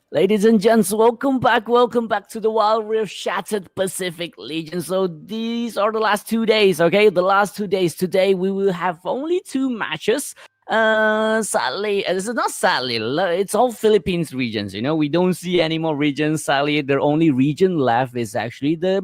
Ladies and gents, welcome back to the Wild Rift Shattered Pacific Legion. So these are the last 2 days, okay? The last 2 days. Today we will have only two matches. Sadly, this is not sadly, it's all Philippines regions, we don't see any more regions. Sadly, the only region left is actually the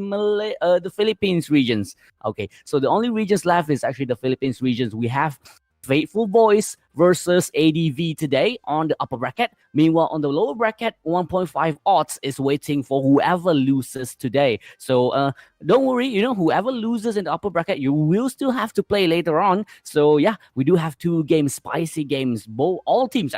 Philippines regions. Okay, so the only regions left is actually the Philippines regions. We have Faithfulboiz versus ADV today on the upper bracket. Meanwhile, on the lower bracket, 1.5 odds is waiting for whoever loses today. So don't worry, whoever loses in the upper bracket, you will still have to play later on. So yeah, we do have two games, spicy games. All teams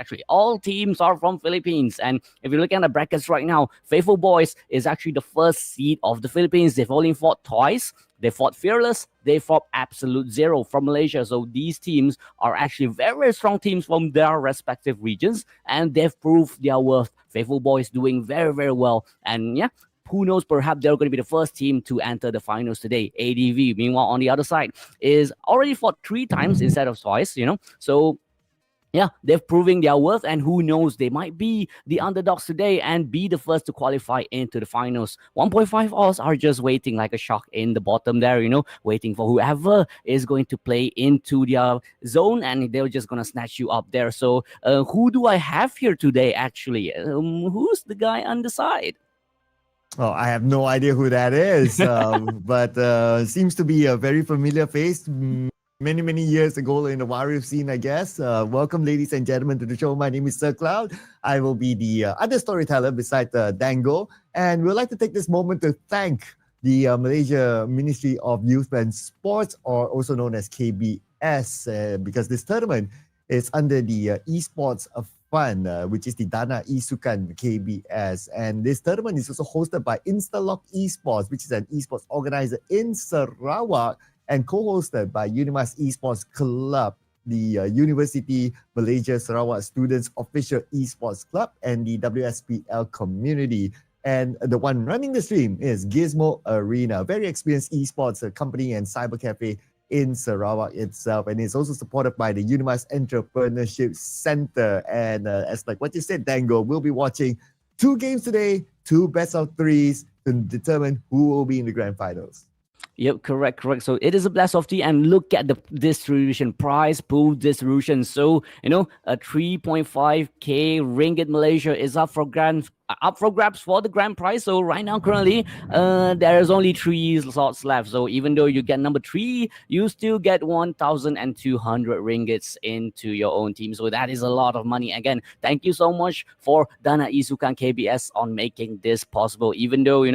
are from Philippines. And if you're looking at the brackets right now, Faithfulboiz is actually the first seed of the Philippines. They've only fought twice. They fought Fearless. They fought Absolute Zero from Malaysia. So these teams are actually very strong teams from their respective regions, and they've proved their worth. Faithfulboiz doing very, very well. And yeah, who knows, perhaps they're going to be the first team to enter the finals today. ADV, meanwhile, on the other side, is already fought 3 times instead of twice, So yeah, they've proving their worth, and who knows, they might be the underdogs today and be the first to qualify into the finals. 1.5 odds are just waiting like a shark in the bottom there, waiting for whoever is going to play into their zone, and they're just gonna snatch you up there. So who do I have here today, actually? Who's the guy on the side? Oh, I have no idea who that is, but seems to be a very familiar face. Many years ago in the Warrior scene, I guess. Welcome, ladies and gentlemen, to the show. My name is Sir Cloud. I will be the other storyteller beside Dango. And we'd like to take this moment to thank the Malaysia Ministry of Youth and Sports, or also known as KBS, because this tournament is under the Esports Fund, which is the Dana Isukan KBS. And this tournament is also hosted by Instalock Esports, which is an esports organizer in Sarawak, and co-hosted by Unimas Esports Club, the University Malaysia Sarawak Students Official Esports Club, and the WSPL community. And the one running the stream is Gizmo Arena, a very experienced esports company and cyber cafe in Sarawak itself. And it's also supported by the Unimas Entrepreneurship Center. And as like what you said, Dango, we'll be watching 2 games today, 2 best of 3s to determine who will be in the grand finals. Yep, correct. So it is a blast of tea, and look at the distribution, prize pool distribution. So a 3.5k ringgit Malaysia is up for grabs for the grand prize. So right now, currently, there is only 3 slots left. So even though you get number 3, you still get 1,200 ringgits into your own team. So that is a lot of money. Again, thank you so much for Dana Isukan KBS on making this possible. Even though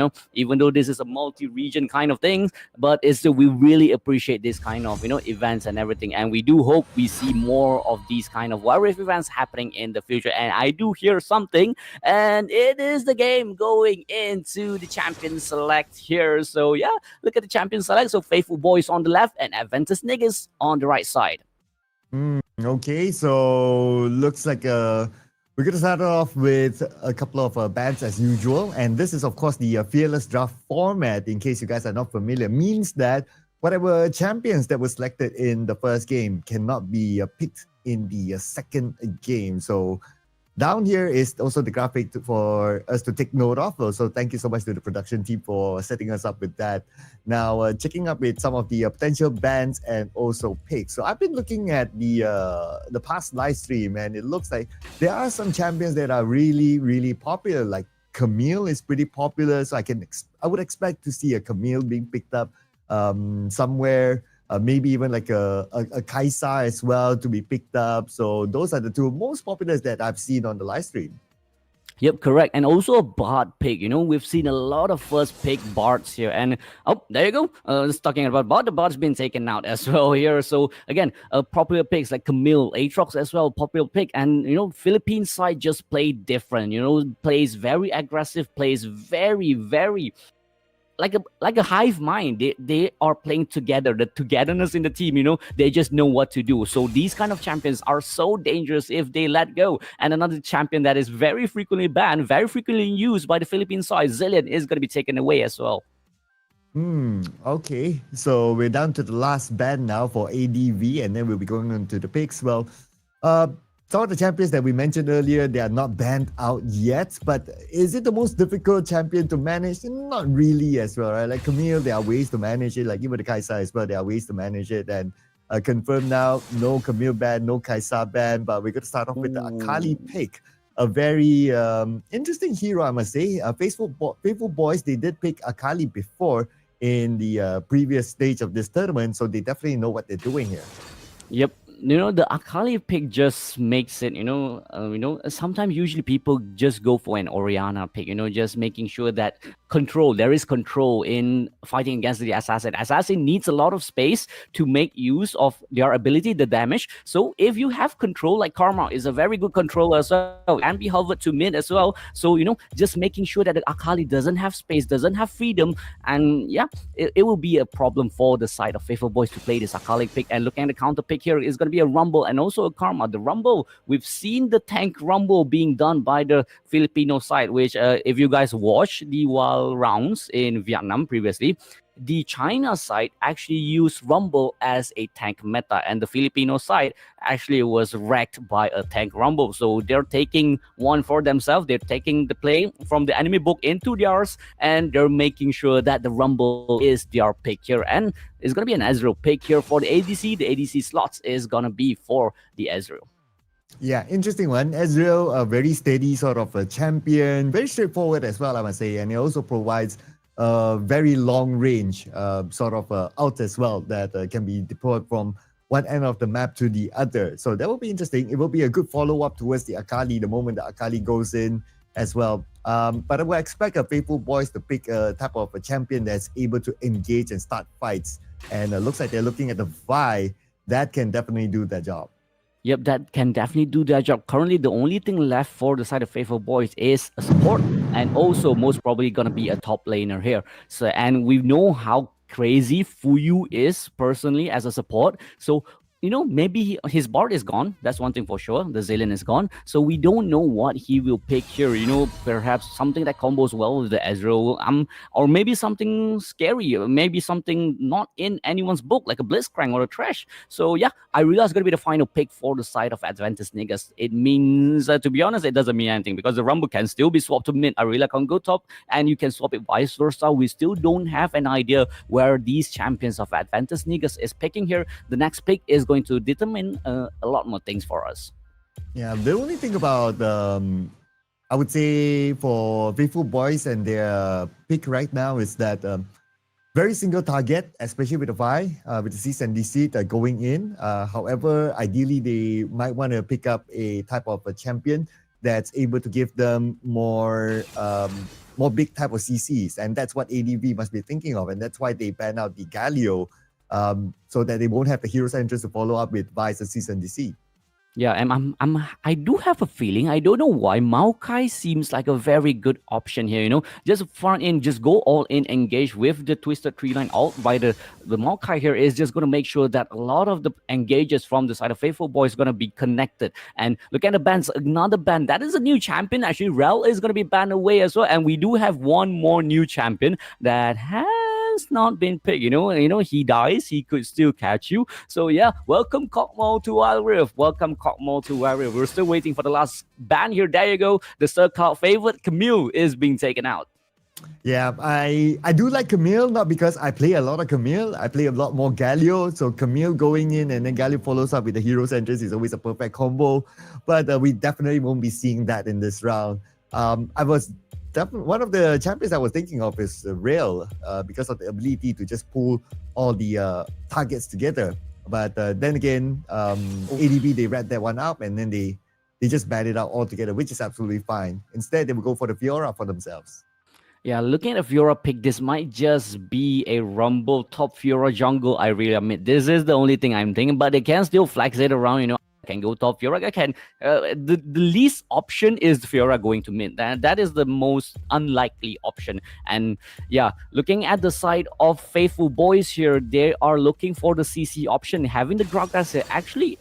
this is a multi-region kind of thing, but it's still, we really appreciate this kind of events and everything, and we do hope we see more of these kind of Wild Rift events happening in the future. And I do hear something, and it is the game going into the champion select here. So yeah, look at the champion select. So Faithfulboiz on the left and Adventus Negus on the right side. Okay, so looks like we're going to start off with a couple of bands as usual. And this is, of course, the Fearless Draft format. In case you guys are not familiar, means that whatever champions that were selected in the first game cannot be picked in the second game. So down here is also the graphic for us to take note of. So thank you so much to the production team for setting us up with that. Now, checking up with some of the potential bans and also picks. So I've been looking at the past live stream, and it looks like there are some champions that are really popular. Like Camille is pretty popular, so I would expect to see a Camille being picked up somewhere. Maybe even like a Kaisa as well to be picked up. So those are the 2 most popular that I've seen on the live stream. Yep, correct. And also a Bard pick. We've seen a lot of first pick Bards here. And there you go. Just talking about Bard. The Bard's been taken out as well here. So again, popular picks like Camille, Aatrox as well, popular pick. And Philippine side just play different. Plays very aggressive, plays very, very like a hive mind. They are playing together, the togetherness in the team, they just know what to do. So these kind of champions are so dangerous if they let go. And another champion that is very frequently banned, very frequently used by the Philippine side, Zillion, is going to be taken away as well. Okay, so we're down to the last ban now for ADV, and then we'll be going on to the picks. Well, some of the champions that we mentioned earlier, they are not banned out yet. But is it the most difficult champion to manage? Not really as well, right? Like Camille, there are ways to manage it. Like even the Kaisa as well, there are ways to manage it. And confirmed now, no Camille ban, no Kaisa ban. But we're going to start off with the Akali pick. A very interesting hero, I must say. Faithfulboiz, they did pick Akali before in the previous stage of this tournament. So they definitely know what they're doing here. Yep. The Akali pick just makes it, sometimes usually people just go for an Oriana pick, just making sure that there is control in fighting against the assassin. Assassin needs a lot of space to make use of their ability, the damage. So if you have control, like Karma is a very good controller as well, and be hovered to mid as well. So, just making sure that the Akali doesn't have space, doesn't have freedom. And yeah, it will be a problem for the side of Faithfulboiz to play this Akali pick. And looking at the counter pick here is going to be a Rumble and also a Karma. The Rumble, we've seen the tank Rumble being done by the Filipino side, which if you guys watch the Wild rounds in Vietnam previously, the China side actually used Rumble as a tank meta, and the Filipino side actually was wrecked by a tank Rumble. So they're taking one for themselves. They're taking the play from the enemy book into theirs, and they're making sure that the Rumble is their pick here. And it's going to be an Ezreal pick here for the ADC. The ADC slots is going to be for the Ezreal. Yeah, interesting one. Ezreal, a very steady sort of a champion, very straightforward as well, I must say. And he also provides very long range sort of ult as well that can be deployed from one end of the map to the other. So that will be interesting. It will be a good follow-up towards the Akali the moment the Akali goes in as well. But I would expect a Faithfulboiz to pick a type of a champion that's able to engage and start fights. And it looks like they're looking at the Vi. That can definitely do that job. Yep, that can definitely do that job. Currently, the only thing left for the side of Faithfulboiz is a support, and also most probably gonna be a top laner here. So, and we know how crazy Fuyu is personally as a support. So, maybe his Bard is gone. That's one thing for sure. The Zillion is gone. So we don't know what he will pick here. Perhaps something that combos well with the Ezreal. Or maybe something scary. Maybe something not in anyone's book, like a Blitzcrank or a Thresh. So yeah, I realize it's going to be the final pick for the side of Adventus Negus. It means, to be honest, it doesn't mean anything because the Rumble can still be swapped to mid. Arilla can go top, and you can swap it vice versa. We still don't have an idea where these champions of Adventus Negus is picking here. The next pick is going to determine a lot more things for us. Yeah, the only thing about I would say for Faithfulboiz and their pick right now is that very single target, especially with the Vi, with the Cease and Deceit going in. However, ideally they might want to pick up a type of a champion that's able to give them more big type of CCs, and that's what ADV must be thinking of, and that's why they ban out the Galio. So that they won't have the hero's entrance to follow up with Vice and Cease and Deceit. Yeah, and I do have a feeling. I don't know why Maokai seems like a very good option here. Just front in, just go all in, engage with the Twisted Tree Line ult by the Maokai here is just going to make sure that a lot of the engages from the side of Faithfulboiz is going to be connected. And look at the bans, another ban. That is a new champion. Actually, Rel is going to be banned away as well. And we do have one more new champion that has not been picked. He dies, he could still catch you. So yeah, welcome Cockmo to Wild Rift. Welcome Cockmo to Wild Rift. We're still waiting for the last ban here. There you go. The circle favorite Camille is being taken out. Yeah, I do like Camille, not because I play a lot of Camille. I play a lot more Galio. So Camille going in and then Galio follows up with the hero's entrance is always a perfect combo. But we definitely won't be seeing that in this round. One of the champions I was thinking of is Rail because of the ability to just pull all the targets together. But then again, ADB, they read that one up and then they just bat it out altogether, which is absolutely fine. Instead, they will go for the Fiora for themselves. Yeah, looking at the Fiora pick, this might just be a Rumble top Fiora jungle. I really admit this is the only thing I'm thinking, but they can still flex it around, can go top Fiora. I can. The least option is Fiora going to mid. That is the most unlikely option. And yeah, looking at the side of Faithfulboiz here, they are looking for the CC option. Having the Gragas actually,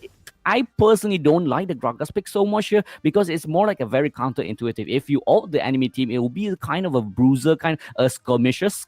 I personally don't like the Gragas pick so much here because it's more like a very counterintuitive. If you ult the enemy team, it will be kind of a bruiser, kind of a skirmishes,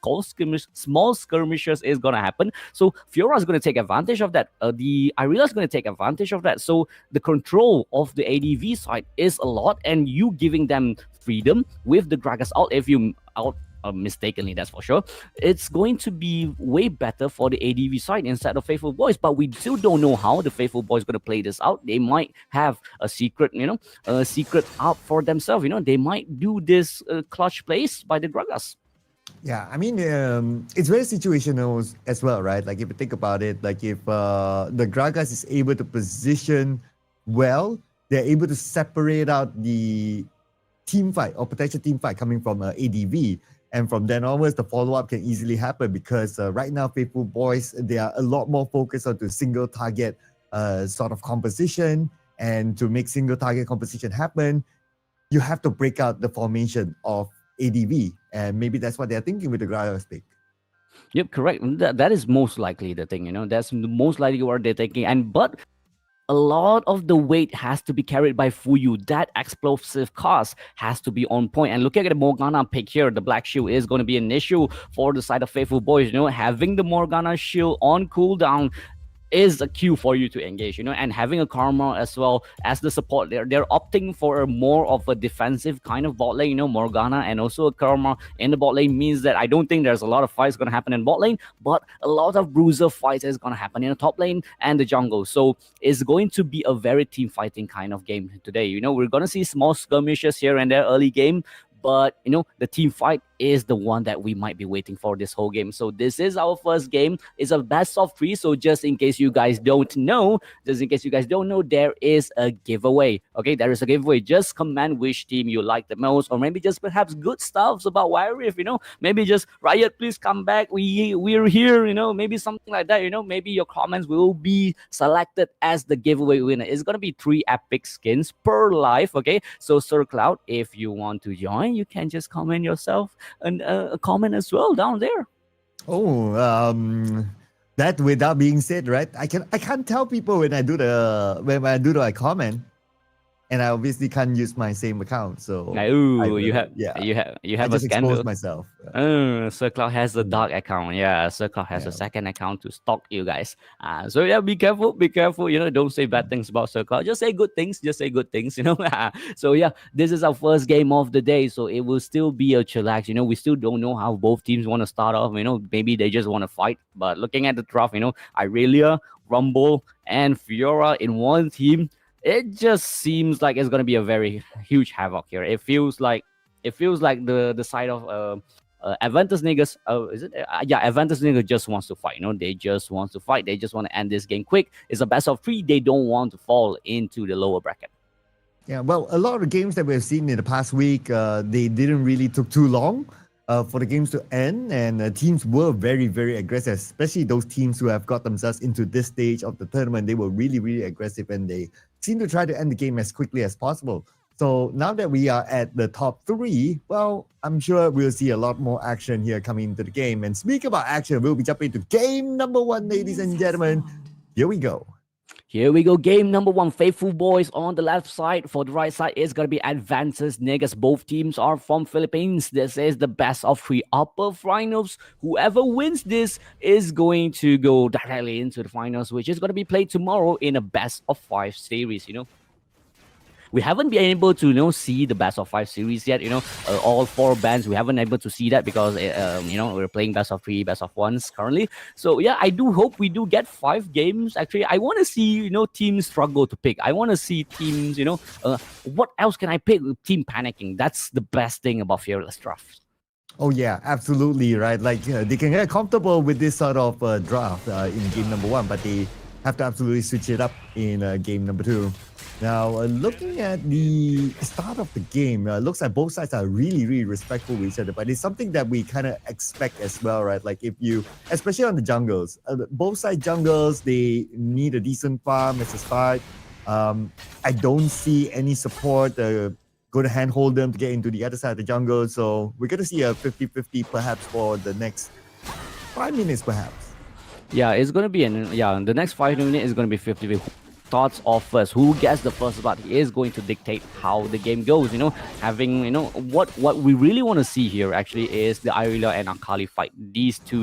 small skirmishes is gonna happen. So Fiora is gonna take advantage of that. The Irelia is gonna take advantage of that. So the control of the ADV side is a lot, and you giving them freedom with the Gragas ult. If you out mistakenly, that's for sure, it's going to be way better for the ADV side instead of Faithfulboiz. But we still don't know how the Faithfulboiz going to play this out. They might have a secret, a secret out for themselves. They might do this clutch plays by the Gragas. Yeah, I mean, it's very situational as well, right? Like if you think about it, like if the Gragas is able to position well, they're able to separate out the team fight or potential team fight coming from ADV. And from then onwards, the follow-up can easily happen because right now, Faithfulboiz, they are a lot more focused on the single target sort of composition. And to make single target composition happen, you have to break out the formation of ADV. And maybe that's what they're thinking with the Gragas pick. Yep, correct. That is most likely the thing, that's most likely what they're thinking. But a lot of the weight has to be carried by Fuyu. That explosive cost has to be on point. And looking at the Morgana pick here, the Black Shield is going to be an issue for the side of Faithfulboiz. Having the Morgana shield on cooldown is a cue for you to engage, and having a Karma as well as the support. They're opting for more of a defensive kind of bot lane, Morgana and also a Karma in the bot lane means that I don't think there's a lot of fights going to happen in bot lane, but a lot of bruiser fights is going to happen in the top lane and the jungle. So it's going to be a very team fighting kind of game today. We're going to see small skirmishes here and there early game, but the team fight is the one that we might be waiting for this whole game. So this is our first game. It's a best of 3. So just in case you guys don't know, there is a giveaway. Okay, there is a giveaway. Just comment which team you like the most, or maybe just perhaps good stuff about Wild Rift. Maybe just Riot, please come back. We're here. Maybe something like that. Maybe your comments will be selected as the giveaway winner. It's gonna be 3 epic skins per live. Okay, so Sir Cloud, if you want to join, you can just comment yourself and a comment as well down there. Oh, that without being said, right? I can't tell people when I do the comment, and I obviously can't use my same account. So you have I a scandal. expose myself. Sir Cloud has a dark account. Yeah, Sir Cloud has a second account to stalk you guys. So yeah, be careful. Don't say bad things about Sir Cloud. Just say good things. So yeah, this is our first game of the day. So it will still be a chillax. We still don't know how both teams want to start off. Maybe they just want to fight. But looking at the draft, Irelia, Rumble, and Fiora in one team, it just seems like it's going to be a very huge havoc here. It feels like the side of Adventus Negus, Adventus Negus just wants to fight. They just want to fight. They just want to end this game quick. It's a best of 3. They don't want to fall into the lower bracket. Yeah, well, a lot of the games that we've seen in the past week, they didn't really took too long for the games to end, and teams were very, very aggressive, especially those teams who have got themselves into this stage of the tournament. They were really, really aggressive, and they seem to try to end the game as quickly as possible. So now that we are at the top 3, well, I'm sure we'll see a lot more action here coming into the game. And speaking about action, we'll be jumping into game number 1, ladies and gentlemen. Here we go. Game number 1, Faithfulboiz on the left side. For the right side, it's going to be Adventus Negus. Both teams are from Philippines. This is the best of 3 upper finals. Whoever wins this is going to go directly into the finals, which is going to be played tomorrow in a best of 5 series, We haven't been able to see the best of 5 series yet. All 4 bands, we haven't been able to see that because we're playing best of 3, best of 1s currently. So yeah, I do hope we do get 5 games. Actually, I want to see teams struggle to pick. I want to see teams what else can I pick? Team panicking. That's the best thing about Fearless draft. Oh yeah, absolutely right. Like they can get comfortable with this sort of draft in game number 1, but they have to absolutely switch it up in game number 2. Now, looking at the start of the game, looks like both sides are really, really respectful with each other, but it's something that we kind of expect as well, right? Like if you, especially on the jungles, both side jungles, they need a decent farm as a start. I don't see any support go to handhold them to get into the other side of the jungle, so we're going to see a 50-50 perhaps for the next 5 minutes perhaps. Yeah, it's going to be the next 5 minutes is going to be 50-50. starts off first, who gets the first blood, is going to dictate how the game goes. Having, what we really want to see here actually is the Irelia and Akali fight. These two,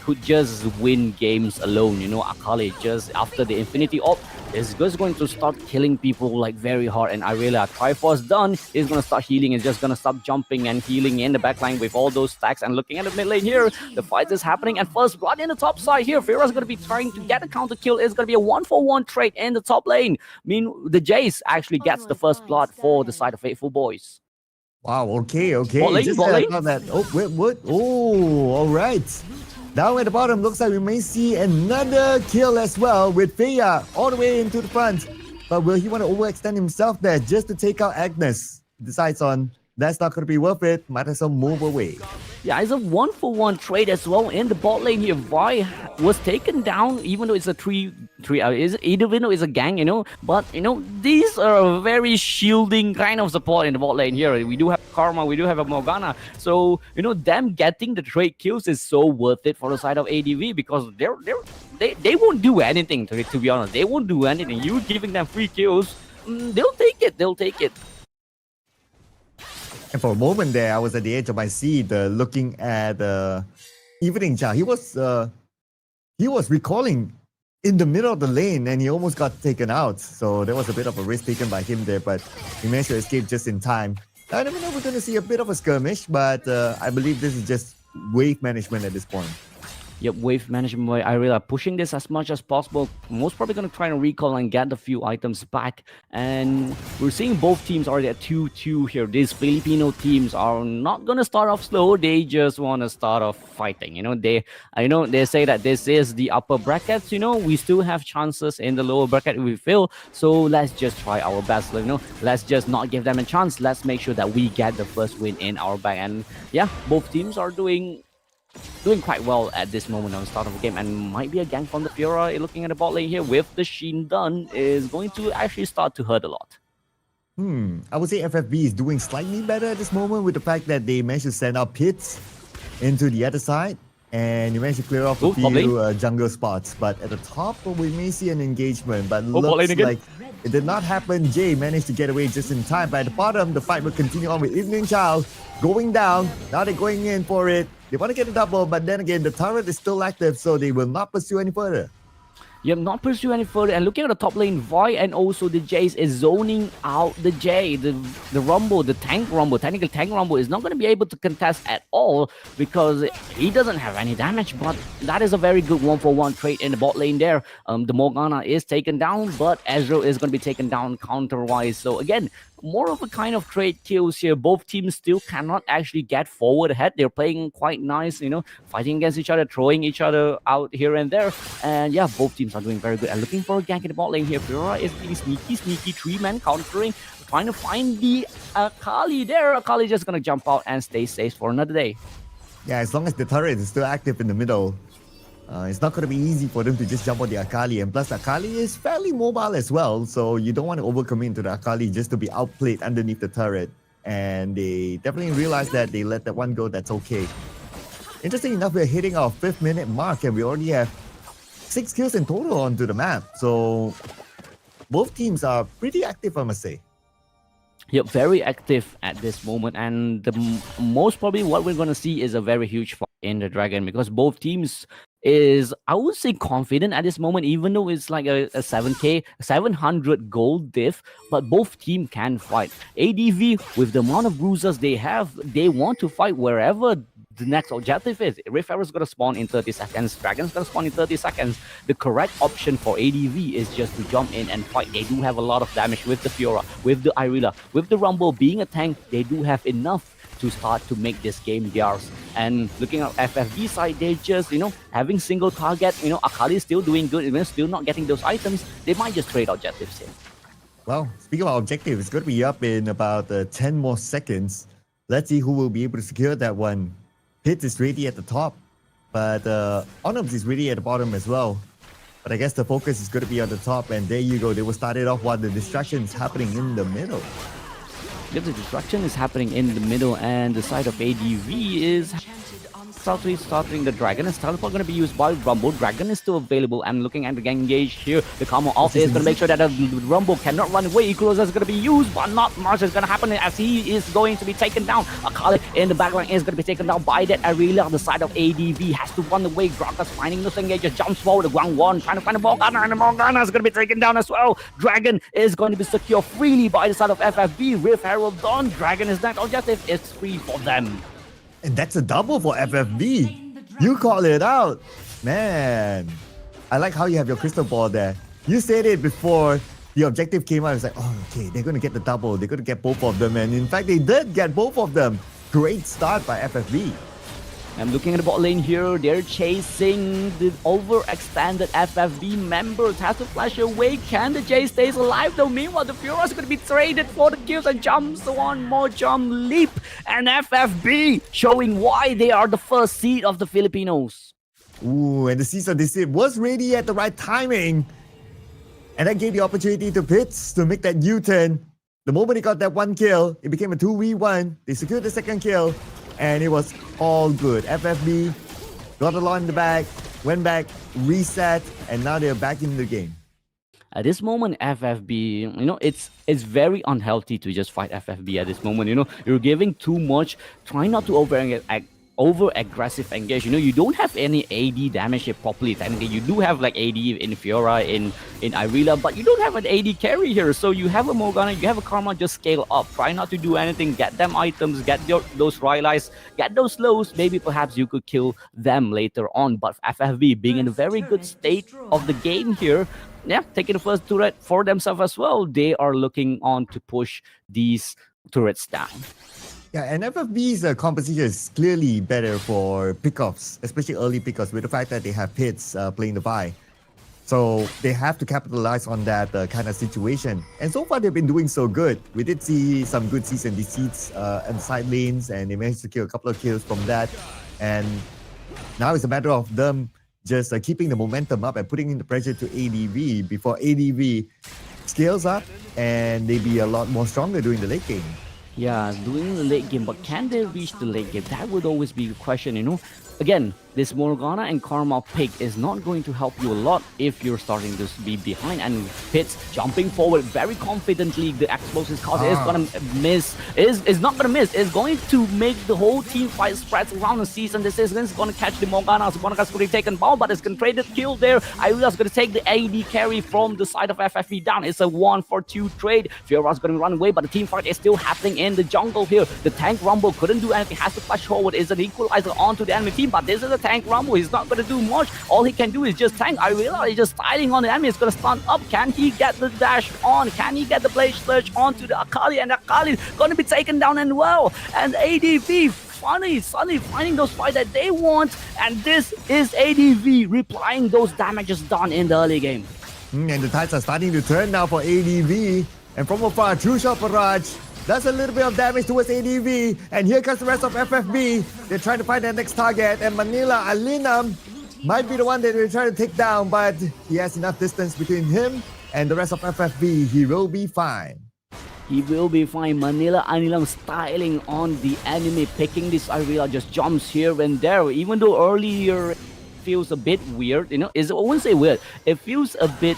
could just win games alone. Akali just after the Infinity Orb is just going to start killing people like very hard, and Irelia, Triforce done, is going to start healing, is just going to stop jumping and healing in the backline with all those stacks. And looking at the mid lane here, the fight is happening, and first blood in the top side here. Fira's going to be trying to get a counter kill. It's going to be a 1-for-1 trade in the top lane. The Jace actually gets the first blood for the side of Faithfulboiz. Wow, okay. Bot lane, Just bot lane. that. Oh, wait, what? Oh, all right. Down at the bottom, looks like we may see another kill as well with Feya all the way into the front. But will he want to overextend himself there just to take out Agnes? Decides on that's not going to be worth it. Might as well move away. Yeah, it's a 1-for-1 trade as well in the bot lane here. Vi was taken down, even though it's a even though it's a gang, but these are very shielding kind of support in the bot lane here. We do have Karma, we do have a Morgana, so them getting the trade kills is so worth it for the side of ADV, because they won't do anything to be honest. They won't do anything. You giving them free kills, they'll take it. And for a moment there, I was at the edge of my seat looking at Evening Child. He was recalling in the middle of the lane and he almost got taken out. So there was a bit of a risk taken by him there, but he managed to escape just in time. I never know we're going to see a bit of a skirmish, but I believe this is just wave management at this point. Yep, wave management by Irelia, pushing this as much as possible. Most probably going to try and recall and get a few items back. And we're seeing both teams already at 2-2 here. These Filipino teams are not going to start off slow. They just want to start off fighting. They say that this is the upper brackets. We still have chances in the lower bracket if we fail. So let's just try our best. Let's just not give them a chance. Let's make sure that we get the first win in our bag. And yeah, both teams are doing quite well at this moment on the start of the game, and might be a gank from the Fiora. Looking at the bot lane here with the Sheen done is going to actually start to hurt a lot. I would say FFB is doing slightly better at this moment with the fact that they managed to send out pits into the other side, and you managed to clear off a few jungle spots. But at the top, we may see an engagement, but looks like it did not happen. Jay managed to get away just in time. But at the bottom, the fight will continue on with Evening Child going down. Now they're going in for it. They want to get a double, but then again, the turret is still active, so they will not pursue any further. Not pursue any further. And looking at the top lane, Vi and also the Jace is zoning out the J. The Rumble, the tank Rumble, technical tank Rumble is not going to be able to contest at all because he doesn't have any damage. But that is a very good 1-for-1 trade in the bot lane there. The Morgana is taken down, but Ezreal is going to be taken down counter-wise. So again, more of a kind of trade kills here. Both teams still cannot actually get forward ahead. They're playing quite nice, fighting against each other, throwing each other out here and there. And yeah, both teams are doing very good. And looking for a gank in the bot lane here. Fiora is being sneaky, 3-man countering, trying to find the Akali there. Akali just gonna jump out and stay safe for another day. Yeah, as long as the turret is still active in the middle, it's not going to be easy for them to just jump on the Akali. And plus, Akali is fairly mobile as well. So you don't want to overcommit into the Akali just to be outplayed underneath the turret. And they definitely realized that they let that one go. That's okay. Interesting enough, we're hitting our 5th minute mark and we already have 6 kills in total onto the map. So both teams are pretty active, I must say. Yep, very active at this moment. And the most probably what we're going to see is a very huge fight in the Dragon, because both teams is, I would say, confident at this moment, even though it's like a 700 gold diff, but both team can fight. ADV, with the amount of bruisers they have, they want to fight wherever the next objective is. Rift Arrow is going to spawn in 30 seconds, Dragon's going to spawn in 30 seconds. The correct option for ADV is just to jump in and fight. They do have a lot of damage with the Fiora, with the Irelia, with the Rumble being a tank. They do have enough to start to make this game theirs. And looking at FFB side, they're just, having single target. Akali is still doing good, even still not getting those items. They might just trade objectives here. Well, speaking of objective, it's going to be up in about 10 more seconds. Let's see who will be able to secure that one. Pit is ready at the top, but Onums is ready at the bottom as well. But I guess the focus is going to be on the top, and there you go. They will start it off while the distraction is happening in the middle. Because the destruction is happening in the middle, and the side of ADV is starting the dragon, and teleport going to be used by Rumble. Dragon is still available. I'm looking at the engage here. The combo off is going to make sure that the Rumble cannot run away. Equalizer is going to be used, but not much is going to happen as he is going to be taken down. Akali in the backline is going to be taken down by that Aurelia on the side of ADV. Has to run away. Gragas finding those engages, jumps forward. The Guang Won trying to find a Morgana, and the Morgana is going to be taken down as well. Dragon is going to be secured freely by the side of FFB. Rift Herald done. Dragon is not objective. It's free for them. And that's a double for FFB. You call it out. Man, I like how you have your crystal ball there. You said it before the objective came out. It's like, oh, okay, they're going to get the double. They're going to get both of them. And in fact, they did get both of them. Great start by FFB. I'm looking at the bot lane here. They're chasing the overextended FFB members. Has to flash away. Can the Jay stays alive though? Meanwhile, the Furious is going to be traded for the kills and jumps. One more jump leap. And FFB showing why they are the first seed of the Filipinos. Ooh, and the Seeds of Deceit was ready at the right timing. And that gave the opportunity to Pitts to make that U-turn. The moment he got that one kill, it became a 2v1. They secured the second kill. And it was all good. FFB got a lot in the back, went back, reset, and now they're back in the game. At this moment, FFB, it's very unhealthy to just fight FFB at this moment. You're giving too much. Try not to over-aggressive engage. You don't have any AD damage here properly. Technically, you do have like AD in Fiora, in Irelia, but you don't have an AD carry here. So you have a Morgana, you have a Karma, just scale up. Try not to do anything. Get them items, get those Rylai's, get those slows. Maybe perhaps you could kill them later on. But FFB being in a very good state of the game here, yeah, taking the first turret for themselves as well. They are looking on to push these turrets down. Yeah, and FFB's composition is clearly better for pickoffs, especially early pickoffs, with the fact that they have Pitts playing the buy. So they have to capitalize on that kind of situation. And so far, they've been doing so good. We did see some good Seeds and Deceits on the side lanes, and they managed to kill a couple of kills from that. And now it's a matter of them just keeping the momentum up and putting in the pressure to ADV before ADV scales up and they be a lot more stronger during the late game. Yeah, doing the late game, but can they reach the late game? That would always be a question. Again, this Morgana and Karma pick is not going to help you a lot if you're starting to be behind. And Pitts jumping forward very confidently. The explosive card is going to miss. Is not going to miss. It's going to make the whole team fight spreads around the season. This is going to catch the Morgana. So Morgana's going to take down, but it's going to trade the kill there. Irelia's going to take the AD carry from the side of FFB down. It's a 1-for-2 trade. Fiora's going to run away, but the team fight is still happening in the jungle here. The tank Rumble couldn't do anything. Has to flash forward. Is an equalizer onto the enemy team, but this is a tank Rumble. He's not going to do much. All he can do is just tank. Irelia is just styling on the enemy. It's going to stun up. Can he get the dash on? Can he get the Blade Surge onto the Akali? And Akali is going to be taken down as well. And ADV suddenly finding those fights that they want. And this is ADV replying those damages done in the early game. And the tides are starting to turn now for ADV. And from afar, True Shot Barrage does a little bit of damage towards ADV. And here comes the rest of FFB. They're trying to find their next target. And Manila Alinam might be the one that they're trying to take down. But he has enough distance between him and the rest of FFB. He will be fine. He will be fine. Manila Anilam styling on the enemy. Picking this Irelia just jumps here and there. Even though earlier it feels a bit weird. I wouldn't say weird. It feels a bit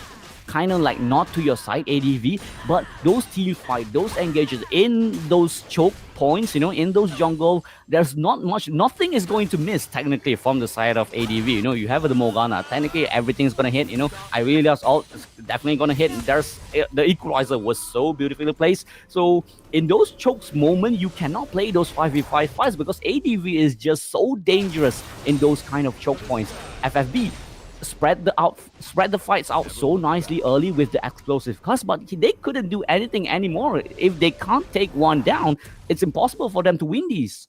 kind of like not to your side, ADV, but those team fight, those engages in those choke points, in those jungle, there's not much, nothing is going to miss technically from the side of ADV. You have the Morgana, technically everything's gonna hit, Irelia's ult is definitely gonna hit. There's the equalizer was so beautifully placed. So in those chokes moment, you cannot play those 5v5 fights because ADV is just so dangerous in those kind of choke points. FFB spread the fights out so nicely early with the explosive cast, but they couldn't do anything anymore. If they can't take one down, it's impossible for them to win these.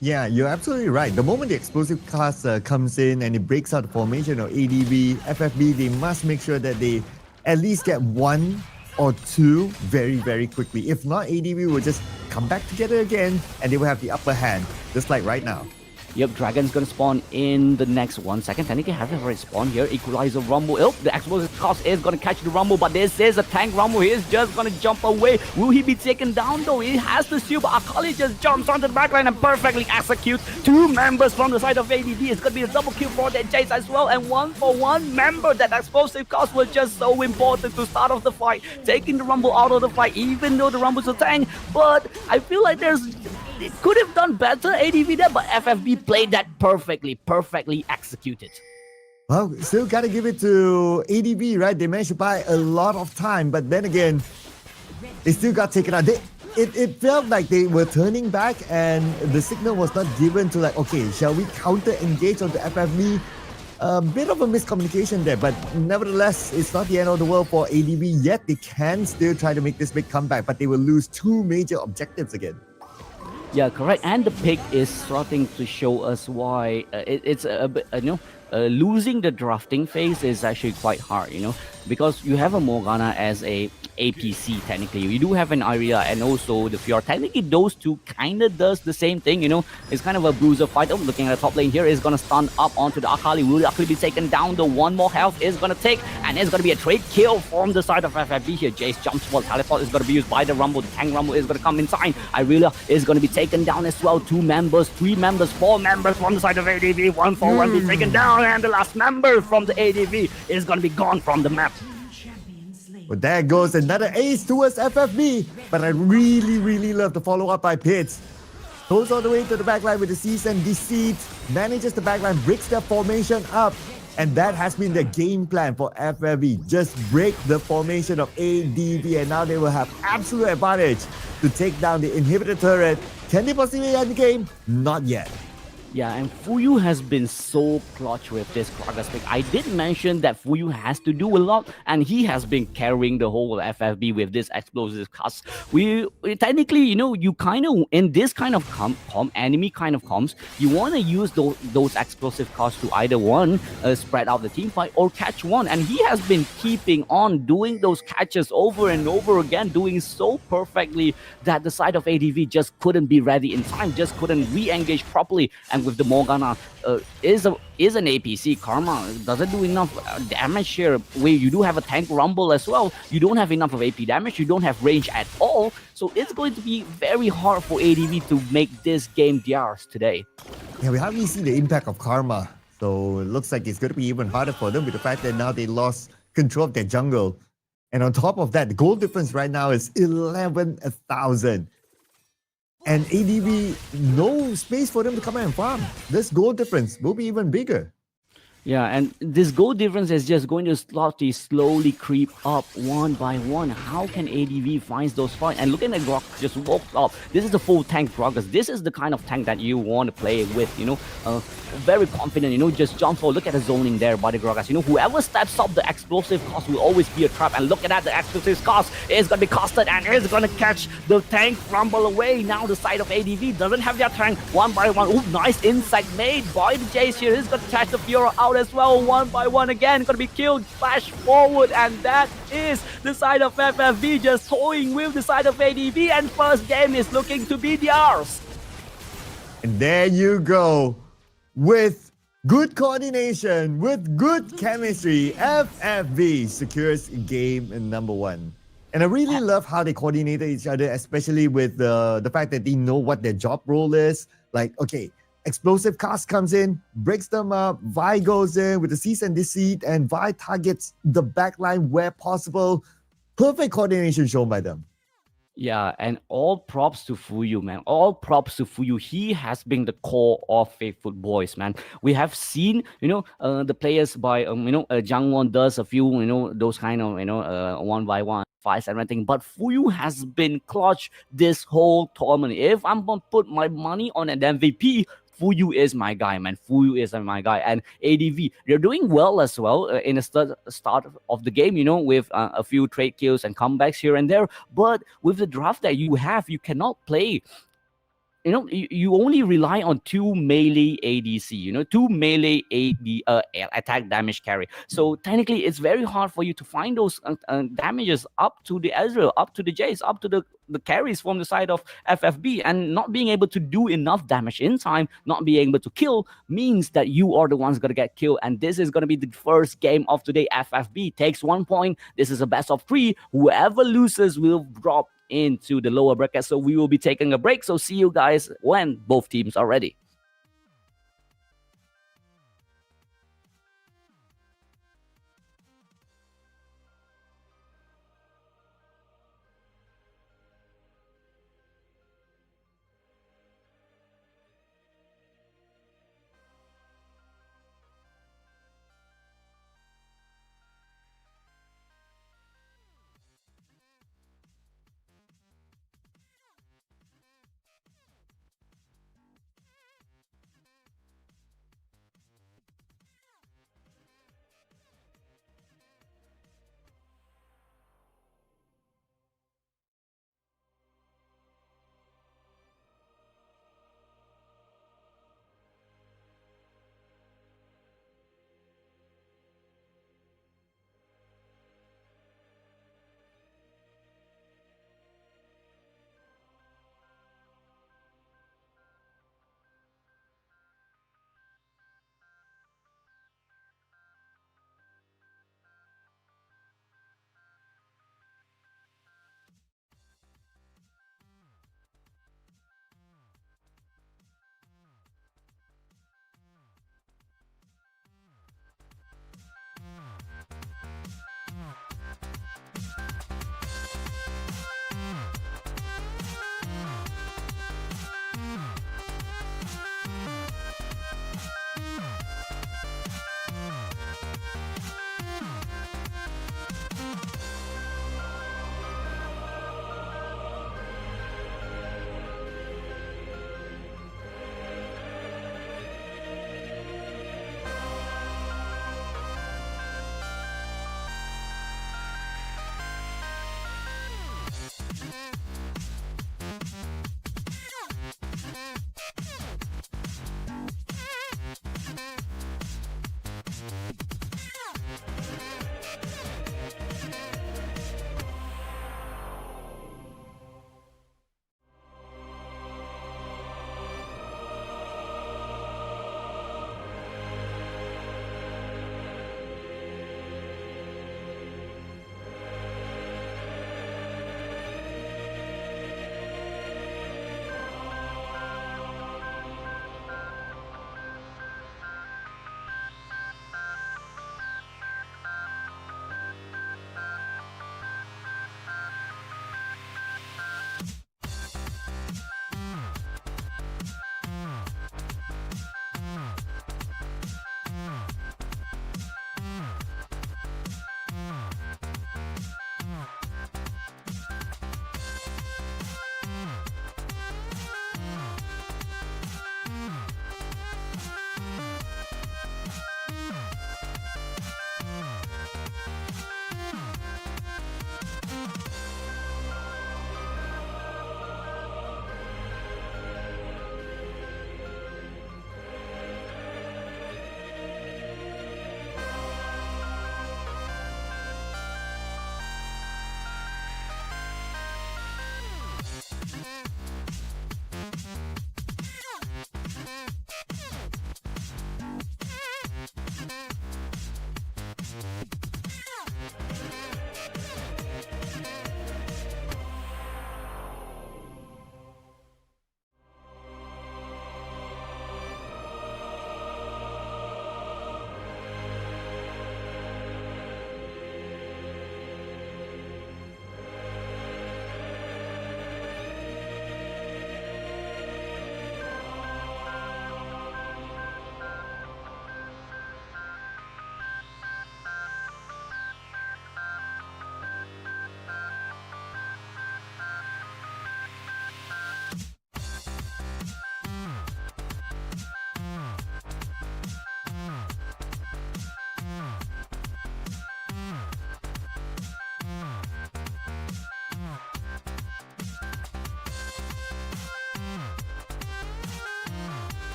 Yeah, you're absolutely right. The moment the explosive cast comes in and it breaks out the formation of ADV, FFB, they must make sure that they at least get one or two very, very quickly. If not, ADV will just come back together again and they will have the upper hand, just like right now. Yep, Dragon's gonna spawn in the next 1 second. Technically haven't already spawned here. Equalizer Rumble. Oh, the explosive cost is gonna catch the Rumble, but this is a tank Rumble. He is just gonna jump away. Will he be taken down though? He has the shield, but Akali just jumps onto the backline and perfectly executes 2 members from the side of ADV. It's gonna be a double kill for that Jace as well, and 1-for-1 member. That explosive cost was just so important to start off the fight, taking the Rumble out of the fight, even though the Rumble's a tank. But I feel like it could have done better, ADV there, but FFB played that perfectly executed. Well, still gotta give it to ADV, right? They managed to buy a lot of time, but then again, they still got taken out. It felt like they were turning back and the signal was not given to like, okay, shall we counter-engage onto FFB? A bit of a miscommunication there, but nevertheless, it's not the end of the world for ADV yet. They can still try to make this big comeback, but they will lose 2 major objectives again. Yeah, correct. And the pick is starting to show us why it's a bit, losing the drafting phase is actually quite hard, because you have a Morgana as a APC technically. You do have an Arya and also the Fjord. Technically, those two kind of does the same thing, It's kind of a bruiser fight. Oh, looking at the top lane here is going to stun up onto the Akali. Will the Akali be taken down? The 1 more health is going to take, and it's going to be a trade kill from the side of FFB here. Jace jumps for teleport is going to be used by the Rumble. The tank Rumble is going to come inside. Irelia is going to be taken down as well. 2 members, 3 members, 4 members from the side of ADV. 1-for-1 be taken down, and the last member from the ADV is going to be gone from the map. Well, there goes another ace towards FFB, but I really love the follow-up by Pitts. Goes all the way to the backline with the cease and deceit, manages the backline, breaks their formation up, and that has been the game plan for FFB. Just break the formation of ADV, and now they will have absolute advantage to take down the inhibitor turret. Can they possibly end the game? Not yet. Yeah, and Fuyu has been so clutch with this Gragas pick. I did mention that Fuyu has to do a lot, and he has been carrying the whole FFB with this explosive cast. We technically, you kind of, in this kind of enemy kind of comms, you want to use those explosive casts to either one, spread out the team fight, or catch one. And he has been keeping on doing those catches over and over again, doing so perfectly that the side of ADV just couldn't be ready in time, just couldn't re-engage properly. And with the Morgana is an APC, Karma doesn't do enough damage here. Where you do have a tank Rumble as well, you don't have enough of AP damage, you don't have range at all, so it's going to be very hard for ADV to make this game theirs today. Yeah, we hardly see the impact of Karma, so it looks like it's going to be even harder for them with the fact that now they lost control of their jungle. And on top of that, the goal difference right now is 11,000. And ADV, no space for them to come and farm. This goal difference will be even bigger. Yeah, and this goal difference is just going to slowly creep up 1 by 1. How can ADV find those fights? And looking at Grok just walked up. This is the full tank Gragas. This is the kind of tank that you want to play with, very confident, just jump for. Look at the zoning there by the Gragas. Whoever steps up, the explosive cost will always be a trap. And look at that, the explosive cost is going to be casted and is going to catch the tank Rumble away. Now the side of ADV doesn't have their tank 1 by 1. Ooh, nice insight made by the Jace here. He's going to catch the Fiora out as well. 1 by 1 again, going to be killed. Flash forward, and that is the side of FFB just toying with the side of ADV, and first game is looking to be theirs. And there you go. With good coordination, with good chemistry, FFB secures game number 1. And I really love how they coordinated each other, especially with the fact that they know what their job role is. Like, okay, explosive cast comes in, breaks them up, Vi goes in with the cease and deceit, and Vi targets the backline where possible. Perfect coordination shown by them. Yeah, and all props to Fuyu, man. All props to Fuyu. He has been the core of Faithfulboiz, man. We have seen, the players by, Jangwon does a few, those kind of, 1 by 1 fights and everything. But Fuyu has been clutch this whole tournament. If I'm going to put my money on an MVP, Fuyu is my guy, man. Fuyu is my guy. And ADV, they're doing well as well in the start of the game, with a few trade kills and comebacks here and there. But with the draft that you have, you cannot play you only rely on two melee ADC, two melee attack damage carry. So technically, it's very hard for you to find those damages up to the Ezreal, up to the Jace, up to the carries from the side of FFB, and not being able to do enough damage in time, not being able to kill, means that you are the ones going to get killed. And this is going to be the first game of today. FFB takes 1 point. This is a best of 3. Whoever loses will drop into the lower bracket. So we will be taking a break. So see you guys when both teams are ready.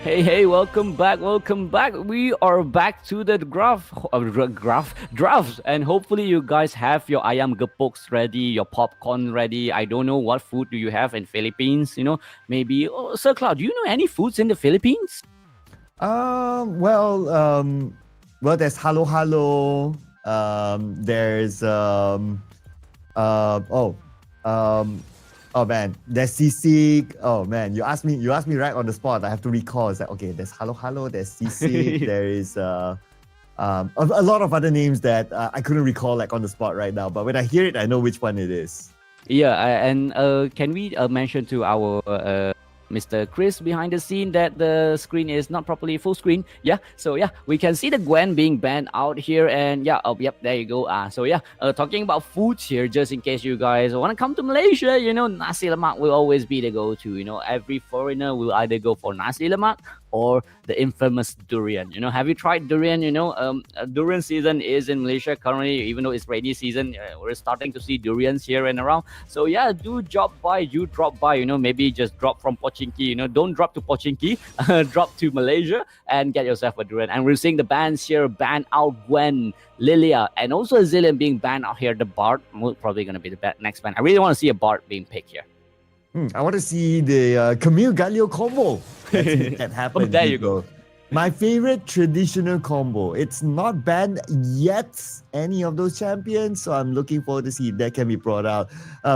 Hey, welcome back, welcome back. We are back to the drafts, and hopefully you guys have your ayam gepoks ready, your popcorn ready. I don't know what food do you have in Philippines, maybe. Oh, Sir Cloud, do you know any foods in the Philippines? Well, there's halo halo. There's uh, oh, um, oh man, there's sisig. Oh man, you asked me right on the spot. I have to recall. It's like, okay, there's halo halo. There's sisig. There is a lot of other names that I couldn't recall like on the spot right now. But when I hear it, I know which one it is. Yeah, and can we mention to our Mr. Chris behind the scene that the screen is not properly full screen? Yeah, so yeah, we can see the Gwen being banned out here, and yeah, oh, yep, there you go. So yeah, talking about foods here, just in case you guys want to come to Malaysia, nasi lemak will always be the go-to. Every foreigner will either go for nasi lemak or the infamous durian. Have you tried durian? Durian season is in Malaysia currently, even though it's rainy season. We're starting to see durians here and around. So yeah, do drop by. Maybe just drop from Pochinki. Don't drop to Pochinki. Drop to Malaysia and get yourself a durian. And we're seeing the bans here ban out Gwen, Lilia, and also a Zillion being banned out here. The Bard probably going to be the next ban. I really want to see a Bard being picked here. I want to see the Camille Galio combo that happened. Oh, there you go. My favorite traditional combo. It's not banned yet, any of those champions, so I'm looking forward to see if that can be brought out.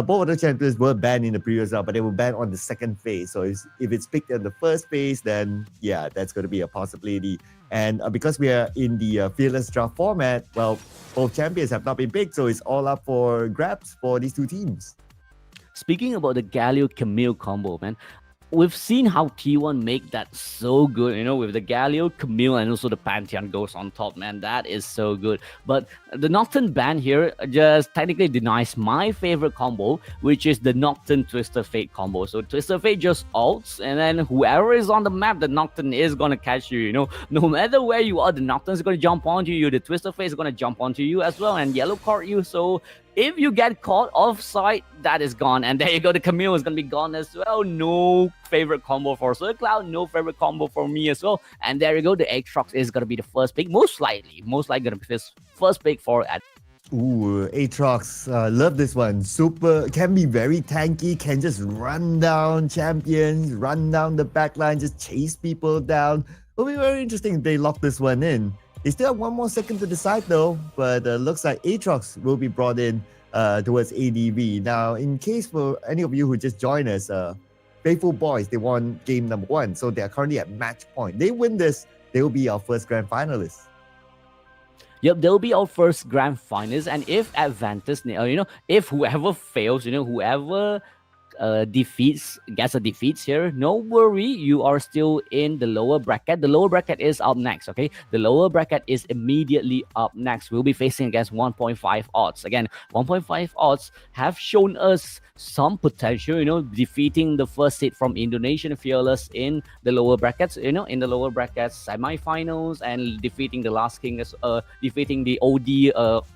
Both of the champions were banned in the previous round, but they were banned on the second phase. So if it's picked in the first phase, then yeah, that's going to be a possibility. And because we are in the fearless draft format, well, both champions have not been picked, so it's all up for grabs for these two teams. Speaking about the Galio Camille combo, man, we've seen how T1 make that so good, with the Galio, Camille, and also the Pantheon goes on top, man. That is so good. But the Nocturne ban here just technically denies my favorite combo, which is the Nocturne Twister Fate combo. So Twister Fate just ults, and then whoever is on the map, the Nocturne is going to catch you, No matter where you are, the Nocturne is going to jump onto you. The Twister Fate is going to jump onto you as well and yellow card you. So if you get caught offside, that is gone. And there you go. The Camille is going to be gone as well. No favorite combo for Sir Cloud. No favorite combo for me as well. And there you go. The Aatrox is going to be the first pick. Most likely going to be this first pick for Ad. Ooh, Aatrox. Love this one. Super. Can be very tanky. Can just run down champions. Run down the backline. Just chase people down. It'll be very interesting if they lock this one in. They still have one more second to decide though, but looks like Aatrox will be brought in towards ADV. Now, in case for any of you who just joined us, Faithfulboiz, they won game number 1, so they are currently at match point. They win this, they will be our first grand finalists. Yep, they'll be our first grand finalists, and if Adventus, if whoever fails, whoever gets a defeat here, no worry, you are still in the lower bracket. The lower bracket is up next, okay? The lower bracket is immediately up next. We'll be facing against 1.5 odds. Again, 1.5 odds have shown us some potential, defeating the first seed from Indonesian Fearless in the lower brackets, in the lower brackets semi-finals, and defeating the Last King, defeating the OD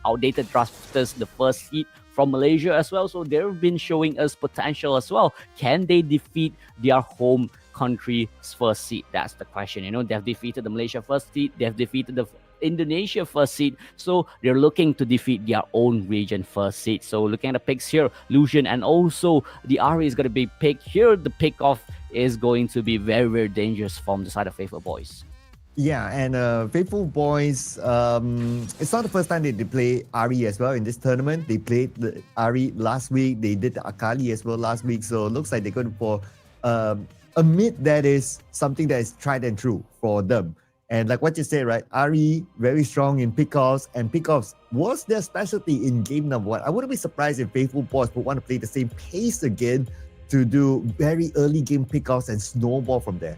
outdated drafters, the first seed from Malaysia as well. So they've been showing us potential as well. Can they defeat their home country's first seed? That's the question. They've defeated the Malaysia first seed. They've defeated the Indonesia first seed. So they're looking to defeat their own region first seed. So looking at the picks here, Lucian and also the Ari is going to be picked here. The pick off is going to be very, very dangerous from the side of Faithfulboiz. Yeah, and Faithfulboiz, it's not the first time they play Ari as well in this tournament. They played the Ari last week. They did the Akali as well last week. So it looks like they're going for a mid that is something that is tried and true for them. And like what you said, right? Ari, very strong in pickoffs, and pickoffs was their specialty in game number 1. I wouldn't be surprised if Faithfulboiz would want to play the same pace again to do very early game pickoffs and snowball from there.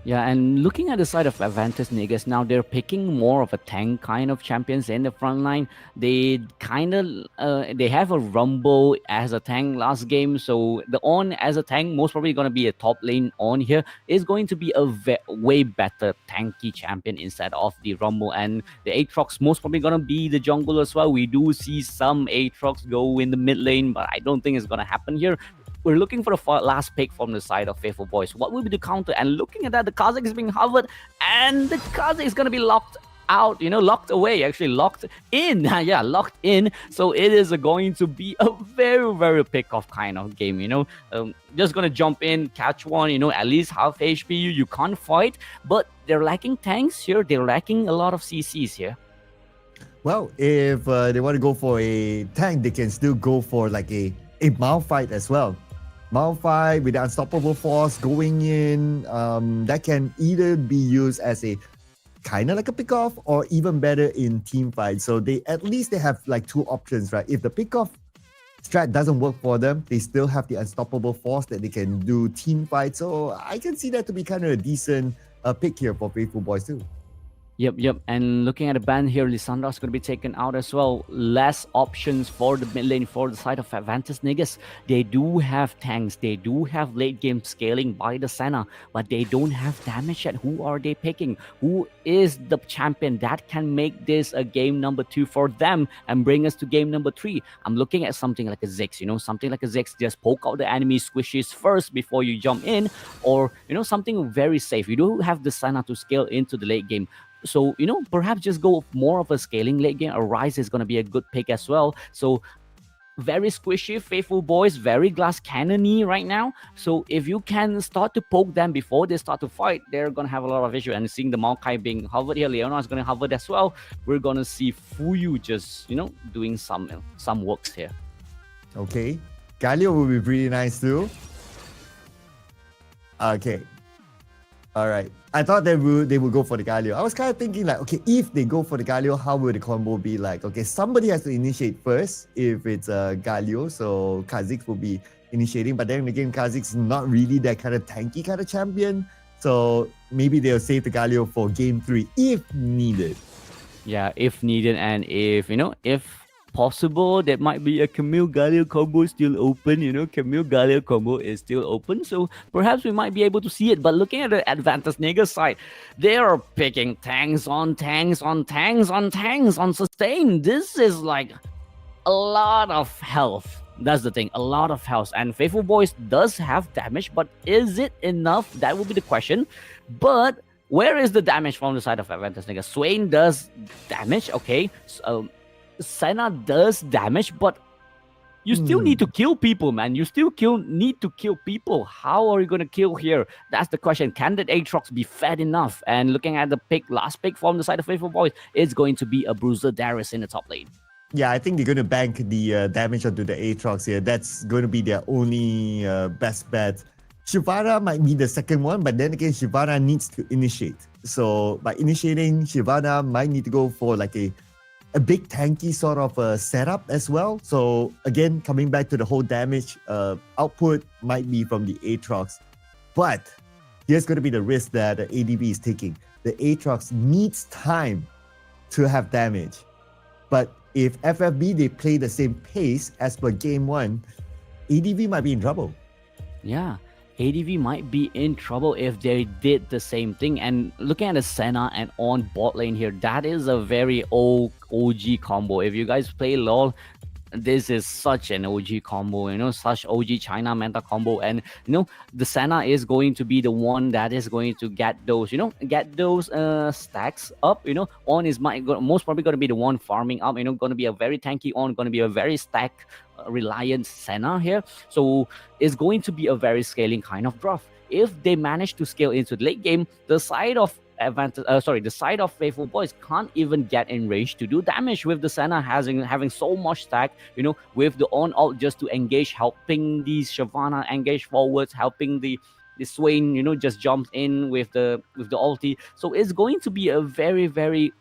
Yeah, and looking at the side of Adventus Negus, now they're picking more of a tank kind of champions in the front line. They they have a Rumble as a tank last game, so the On as a tank, most probably going to be a top lane On here, is going to be a way better tanky champion instead of the Rumble. And the Aatrox most probably going to be the jungle as well. We do see some Aatrox go in the mid lane, but I don't think it's going to happen here. we're looking for the last pick from the side of Faithfulboiz. What will be the counter? And looking at that, the Kazakh is being hovered, and the Kazakh is going to be locked out, locked away, actually locked in. Yeah, locked in. So it is going to be a very, very pick-off kind of game, just going to jump in, catch one, at least half HP, you can't fight. But they're lacking tanks here. They're lacking a lot of CCs here. Well, if they want to go for a tank, they can still go for like a Malphite as well. Malphite with the unstoppable force going in, that can either be used as a kind of like a pick-off or even better in team fight. So they have like two options, right? If the pick-off strat doesn't work for them, they still have the unstoppable force that they can do team fight. So I can see that to be kind of a decent pick here for Faithfulboiz too. Yep. And looking at the ban here, Lissandra's going to be taken out as well. Less options for the mid lane for the side of Adventus Negus. They do have tanks. They do have late game scaling by the Senna, but they don't have damage yet. Who are they picking? Who is the champion that can make this a game number 2 for them and bring us to game number 3? I'm looking at something like a Ziggs, something like a Ziggs. Just poke out the enemy squishes first before you jump in, or, something very safe. You do have the Senna to scale into the late game. So, perhaps just go more of a scaling late game. A Rise is going to be a good pick as well. So, very squishy, Faithfulboiz, very glass cannony right now. So, if you can start to poke them before they start to fight, they're going to have a lot of issue. And seeing the Maokai being hovered here, Leona is going to hover as well. We're going to see Fuyu just, doing some works here. Okay. Galio will be pretty nice too. Okay. All right. I thought they would go for the Galio. I was kind of thinking like, okay, if they go for the Galio, how will the combo be like? Okay, somebody has to initiate first if it's Galio, so Kha'Zix will be initiating. But then again, Kha'Zix is not really that kind of tanky kind of champion. So maybe they'll save the Galio for game 3 if needed. Yeah, if needed, and if possible, there might be a Camille Galio combo still open. Camille Galio combo is still open, so perhaps we might be able to see it. But looking at the Adventus Negus side, they are picking tanks on tanks on tanks on tanks on sustain. This is like a lot of health. That's the thing, a lot of health. And Faithfulboiz does have damage, but is it enough? That will be the question. But where is the damage from the side of Adventus Negus? Swain does damage, okay. So, Senna does damage, but you still need to kill people, man. You still need to kill people. How are you going to kill here? That's the question. Can the Aatrox be fed enough? And looking at the last pick from the side of Faithfulboiz, it's going to be a Bruiser Darius in the top lane. Yeah, I think they're going to bank the damage onto the Aatrox here. That's going to be their only best bet. Shyvana might be the second one, but then again, Shyvana needs to initiate. So by initiating, Shyvana might need to go for like a big tanky sort of setup as well. So again, coming back to the whole damage output might be from the Aatrox. But here's going to be the risk that the ADV is taking. The Aatrox needs time to have damage. But if FFB, they play the same pace as per game 1, ADV might be in trouble. Yeah. ADV might be in trouble if they did the same thing. And looking at the Senna and on bot lane here, that is a very old OG combo. If you guys play LoL, this is such an OG combo, such OG China meta combo. And, the Senna is going to be the one that is going to get those, stacks up, On is most probably going to be the one farming up, going to be a very tanky On, going to be a very stack reliant Senna here. So it's going to be a very scaling kind of draft. If they manage to scale into the late game, the side of the side of Faithfulboiz can't even get in range to do damage with the Senna having so much stack, with the on ult just to engage, helping these Shyvana engage forwards, helping the Swain, just jumps in with the ulti. So it's going to be a very, very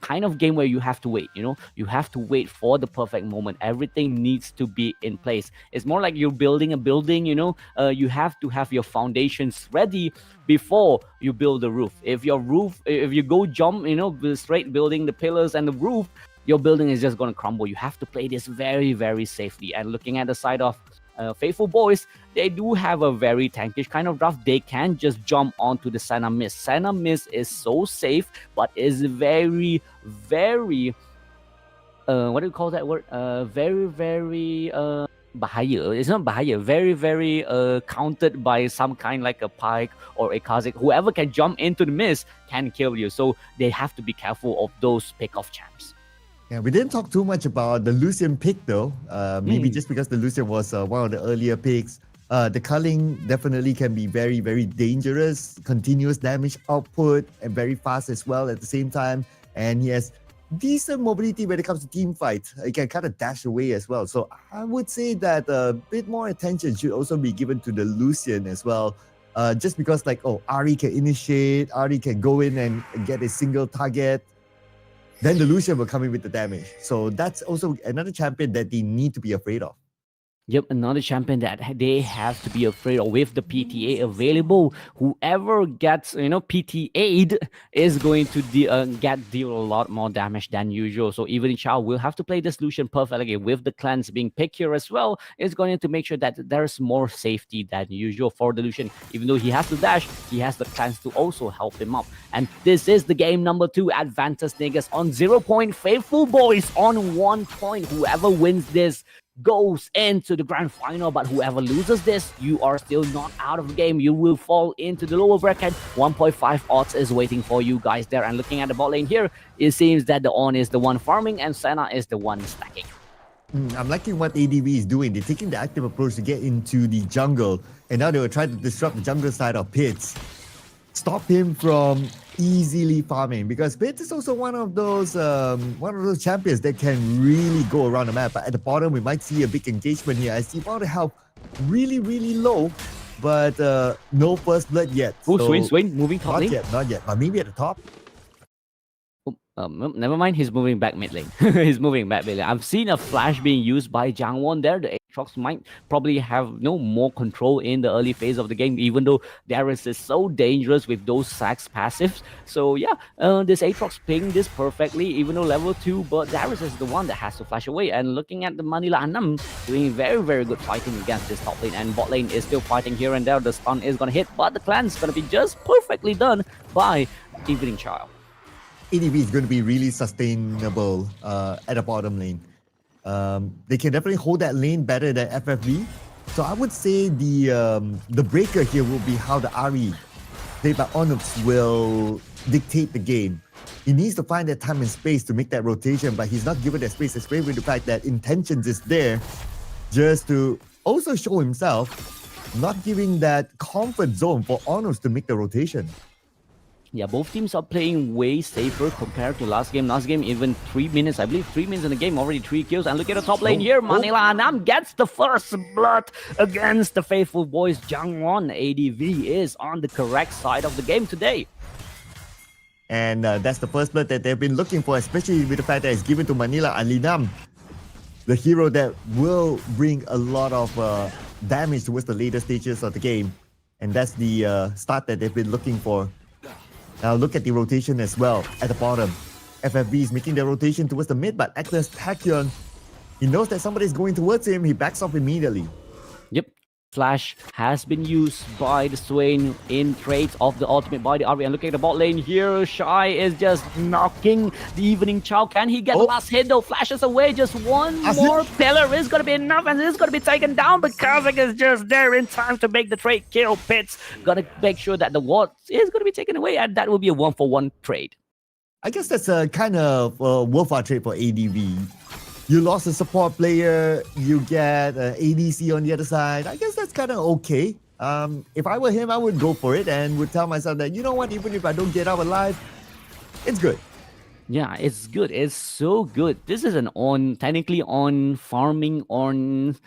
kind of game where you have to wait, you have to wait for the perfect moment. Everything needs to be in place. It's more like you're building a building, you have to have your foundations ready before you build the roof. If you go jump, straight building the pillars and the roof, your building is just going to crumble. You have to play this very, very safely. And looking at the side of Faithfulboiz, they do have a very tankish kind of draft. They can just jump onto the Senna Mist. Senna Mist is so safe, but is very, very what do you call that word? Very, very Bahaya. It's not Bahaya. Very, very countered by some kind like a pike or a Kazik. Whoever can jump into the mist can kill you. So they have to be careful of those pick-off champs. Yeah, we didn't talk too much about the Lucian pick though. Maybe just because the Lucian was one of the earlier picks. The culling definitely can be very, very dangerous. Continuous damage output and very fast as well at the same time. And he has decent mobility when it comes to team fight. He can kind of dash away as well. So I would say that a bit more attention should also be given to the Lucian as well. Just because like, oh, Ari can initiate, Ari can go in and get a single target. Then the Lucian will come in with the damage. So that's also another champion that they need to be afraid of. Yep, another champion that they have to be afraid of. With the PTA available, whoever gets PTA'd is going to deal a lot more damage than usual. So even Chow will have to play this Lucian perfectly. With the cleanse being picked here as well, is going to make sure that there's more safety than usual for the Lucian. Even though he has to dash, he has the cleanse to also help him up. And this is the game number 2. Adventus Negus on 0 point, Faithfulboiz on 1 point. Whoever wins this goes into the grand final, but whoever loses this, you are still not out of the game. You will fall into the lower bracket. 1.5 odds is waiting for you guys there. And looking at the bot lane here, it seems that the On is the one farming and Senna is the one stacking. I'm liking what ADV is doing. They're taking the active approach to get into the jungle, and now they will try to disrupt the jungle side of Pitts. Stop him from easily farming, because Pitts is also one of those champions that can really go around the map. But at the bottom, we might see a big engagement here. I see all the health really, really low, but no first blood yet. Oh, so swing, moving top lane. Not yet, but maybe at the top. Never mind, he's moving back mid lane. He's moving back mid lane. I've seen a flash being used by Jangwon there. The Aatrox might probably have more control in the early phase of the game, even though Darius is so dangerous with those Sax passives. So yeah, this Aatrox playing this perfectly, even though level 2, but Darius is the one that has to flash away. And looking at the Manila Anam, doing very, very good fighting against this top lane, and bot lane is still fighting here and there. The stun is gonna hit, but the cleanse is gonna be just perfectly done by Evening Child. ADV is going to be really sustainable at the bottom lane. They can definitely hold that lane better than FFV. So I would say the breaker here will be how the Ari played by Onups will dictate the game. He needs to find that time and space to make that rotation, but he's not given that space, especially with the fact that Intentions is there just to also show himself, not giving that comfort zone for Onups to make the rotation. Yeah, both teams are playing way safer compared to last game. Last game, even 3 minutes, I believe 3 minutes in the game, already 3 kills. And look at the top lane here. Manila Anam gets the first blood against the Faithfulboiz. Jangwon. ADV is on the correct side of the game today. And that's the first blood that they've been looking for, especially with the fact that it's given to Manila Alinam, the hero that will bring a lot of damage towards the later stages of the game. And that's the start that they've been looking for. Now look at the rotation as well at the bottom. FFV is making the rotation towards the mid, but Atlas Tachyon, he knows that somebody is going towards him. He backs off immediately. Yep. Flash has been used by the Swain in trades of the ultimate by the Ari. And looking at the bot lane here, Shy is just knocking the Evening Child. Can he get the last hit though? Flashes away, just one more pillar is going to be enough, and it's going to be taken down, but Kazakh is just there in time to make the trade kill. Pitts got to make sure that the ward is going to be taken away, and that will be a 1-for-1 trade. I guess that's a kind of worthwhile trade for ADV. You lost a support player, you get ADC on the other side. I guess that's kind of okay. If I were him, I would go for it and would tell myself that, you know what, even if I don't get out alive, it's good. Yeah, it's good. It's so good. This is technically on farming, on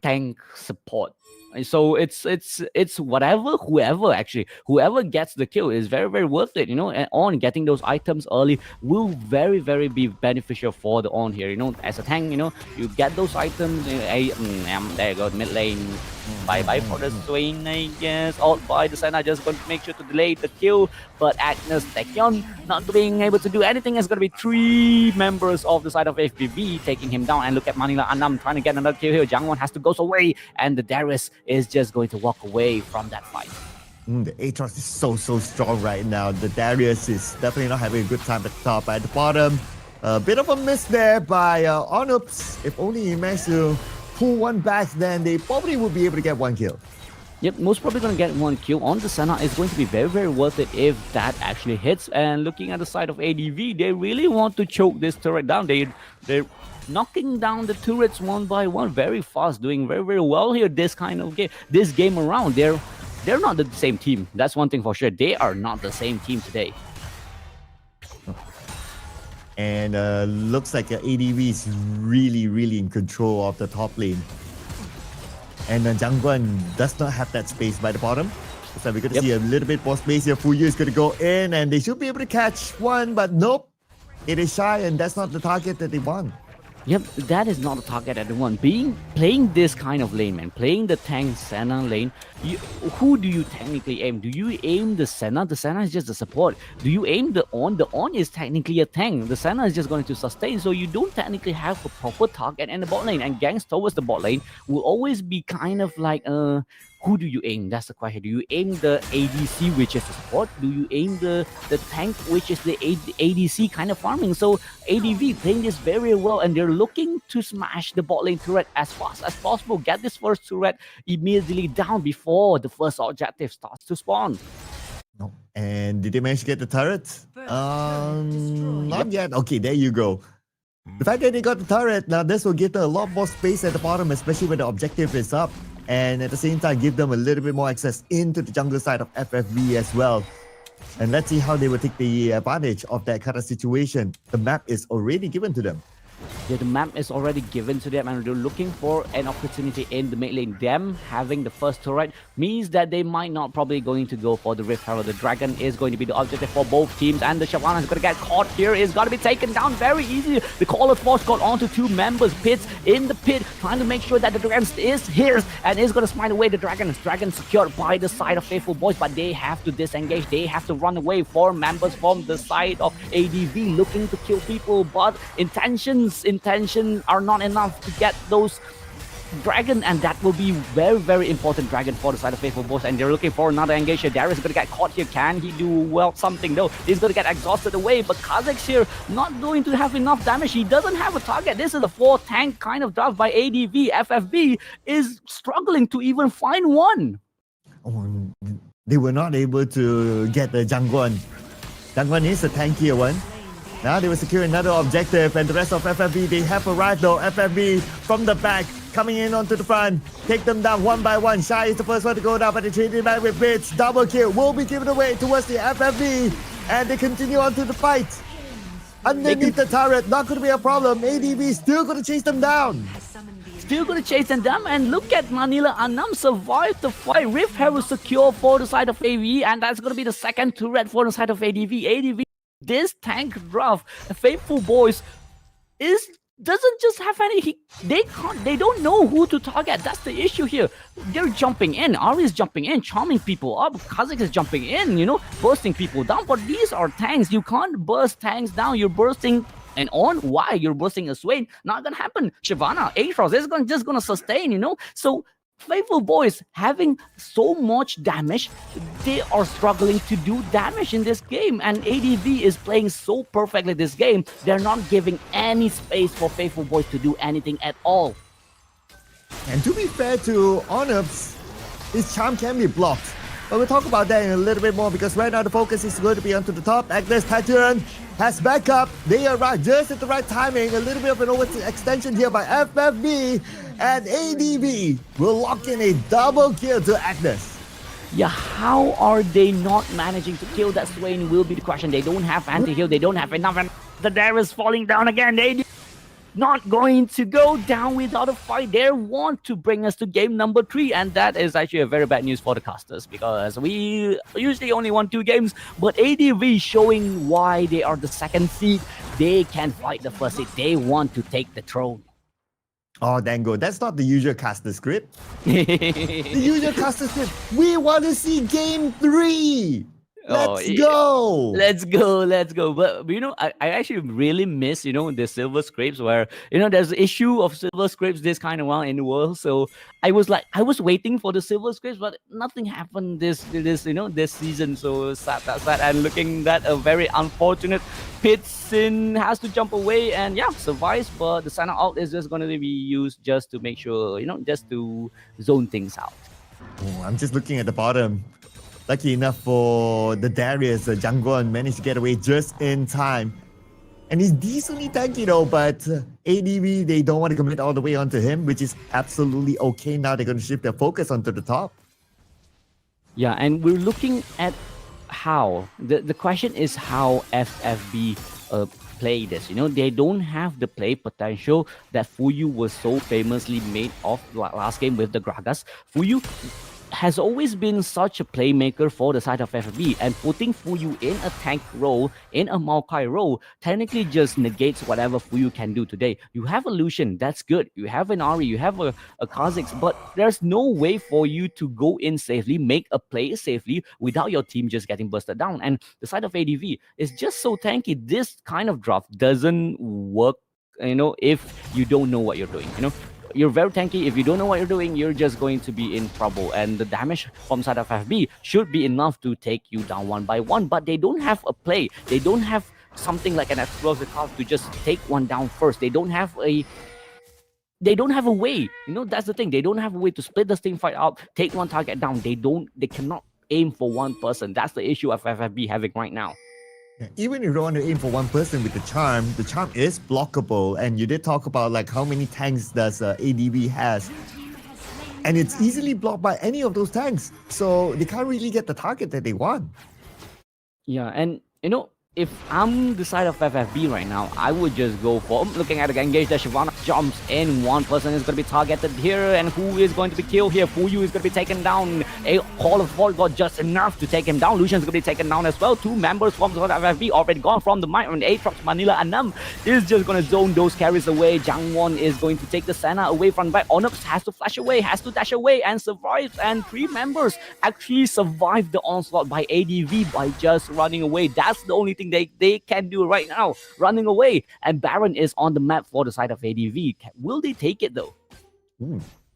tank support. So it's whoever gets the kill is very, very worth it, and on getting those items early will very, very be beneficial for the On here, as a tank, you get those items. There you go, mid lane. Bye for the Swain, I guess. Out by the Senna, just going to make sure to delay the kill, but Agnes Taekyon not being able to do anything. It's going to be 3 members of the side of FPV taking him down. And look at Manila Anam trying to get another kill here. Jangwon has to go away, and the Darius is just going to walk away from that fight. The Aatrox is so strong right now. The Darius is definitely not having a good time at the top. At the bottom, a bit of a miss there by Onups. If only he managed to pull one back, then they probably would be able to get one kill. Yep, most probably going to get one kill on the Senna. Is going to be very, very worth it if that actually hits. And looking at the side of ADV, they really want to choke this turret down. They're knocking down the turrets one by one very fast, doing very, very well here this kind of game. This game around, they're not the same team. That's one thing for sure. They are not the same team today. And looks like ADV is really, really in control of the top lane. And Jangguan does not have that space by the bottom. So we're going to see a little bit more space here. Fuyu is going to go in and they should be able to catch one, but nope. It is shy and that's not the target that they want. Yep, that is not a target at the one. Playing this kind of lane, man, playing the tank Senna lane, who do you technically aim? Do you aim the Senna? The Senna is just the support. Do you aim the On? The On is technically a tank. The Senna is just going to sustain, so you don't technically have a proper target in the bot lane. And gangs towards the bot lane will always be kind of like, who do you aim? That's the question. Do you aim the ADC, which is the support? Do you aim the tank, which is the ADC kind of farming? So ADV playing this very well, and they're looking to smash the bot lane turret as fast as possible. Get this first turret immediately down before the first objective starts to spawn. No. And did they manage to get the turret? Not yet. Okay, there you go. The fact that they got the turret, now this will give them a lot more space at the bottom, especially when the objective is up. And at the same time, give them a little bit more access into the jungle side of FFV as well. And let's see how they will take the advantage of that kind of situation. The map is already given to them. Yeah, the map is already given to them and they're looking for an opportunity in the mid lane. Them having the first turret means that they might not probably going to go for the Rift Herald. The Dragon is going to be the objective for both teams, and the Shyvana is going to get caught here. It's got to be taken down very easily. The Call of Force got onto two members. Pits in the pit, trying to make sure that the Dragon is here and is going to smite away the Dragon. Dragon secured by the side of Faithfulboiz, but they have to disengage. They have to run away. 4 members from the side of ADV looking to kill people, but intention are not enough to get those Dragon, and that will be very, very important Dragon for the side of Faithfulboiz, and they're looking for another engage here. Darius is going to get caught here. Can he do well something? No, he's going to get exhausted away, but Kha'Zix here not going to have enough damage. He doesn't have a target. This is a 4-tank kind of draft by ADV. FFB is struggling to even find one. Oh, they were not able to get the Jangguan. Jangguan is a tankier one. Now they will secure another objective, and the rest of FFB, they have arrived though. FFB from the back, coming in onto the front, take them down one by one. Shy is the first one to go down, but they trade it back with Bits. Double kill will be given away towards the FFB, and they continue on to the fight. Underneath the turret, not going to be a problem. ADV still going to chase them down. Still going to chase them down, and look at Manila Anam survive the fight. Rift Herald secure for the side of AV, and that's going to be the second turret for the side of ADV. ADV, this tank draft, Faithfulboiz doesn't just have any. They don't know who to target. That's the issue here. They're jumping in. Ari is jumping in, charming people up. Kha'Zix is jumping in, bursting people down. But these are tanks. You can't burst tanks down. You're bursting and on. Why? You're bursting a Swain. Not gonna happen. Shyvana, Aatrox is just gonna sustain. So Faithfulboiz having so much damage, they are struggling to do damage in this game, and ADV is playing so perfectly this game. They're not giving any space for Faithfulboiz to do anything at all. And to be fair to Onups, his charm can be blocked. But we'll talk about that in a little bit more, because right now the focus is going to be onto the top. Agnes Taturan has backup. They arrive just at the right timing. A little bit of an overextension here by FFB, and ADV will lock in a double kill to Agnes. Yeah, how are they not managing to kill that Swain will be the question. They don't have anti-heal. They don't have enough. And the Darius falling down again. They not going to go down without a fight. They want to bring us to game number 3, and that is actually a very bad news for the casters, because we usually only won 2 games, but ADV showing why they are the second seed. They can fight the first seed. They want to take the throne. Oh, Dango, that's not the usual caster script. The usual caster script, we want to see game 3. Oh, Let's go. let's go, let's go. But I actually really miss, the silver scrapes where, there's the issue of silver scrapes this kind of while in the world. So I was waiting for the silver scrapes, but nothing happened this season. So sad, that's sad. And looking at a very unfortunate Pitsin has to jump away and yeah, survives. But the center ult is just going to be used just to make sure, just to zone things out. Oh, I'm just looking at the bottom. Lucky enough for the Darius, Jangwon managed to get away just in time. And he's decently tanky though, but ADV, they don't want to commit all the way onto him, which is absolutely okay. Now they're going to shift their focus onto the top. Yeah, and we're looking at how. The question is how FFB play this. They don't have the play potential that Fuyu was so famously made of last game with the Gragas. Fuyu has always been such a playmaker for the side of FFB, and putting Fuyu in a tank role, in a Maokai role, technically just negates whatever Fuyu can do today. You have a Lucian, that's good. You have an Ari, you have a Kha'Zix, but there's no way for you to go in safely, make a play safely without your team just getting busted down. And the side of ADV is just so tanky. This kind of draft doesn't work, if you don't know what you're doing, You're very tanky. If you don't know what you're doing, you're just going to be in trouble. And the damage from side of FB should be enough to take you down one by one. But they don't have a play. They don't have something like an explosive card to just take one down first. They don't have a way. That's the thing. They don't have a way to split the team fight out, take one target down. They cannot aim for one person. That's the issue of FFB having right now. Even if you don't want to aim for one person with the charm is blockable. And you did talk about like how many tanks does ADB has. And it's easily blocked by any of those tanks. So they can't really get the target that they want. Yeah, and if I'm the side of FFB right now, I would just go for looking at the engage that Shyvana jumps in. One person is going to be targeted here, and who is going to be killed here? Fuyu is going to be taken down. A Hall of Fall got just enough to take him down. Lucian's going to be taken down as well. Two members from the side of FFB already gone from the mine. And Aatrox, Manila, and Nam is just going to zone those carries away. Jangwon is going to take the Senna away from back. Onyx has to flash away, has to dash away, and survives. And three members actually survived the onslaught by ADV by just running away. That's the only thing they can do right now, running away. And Baron is on the map for the side of ADV. Will they take it though?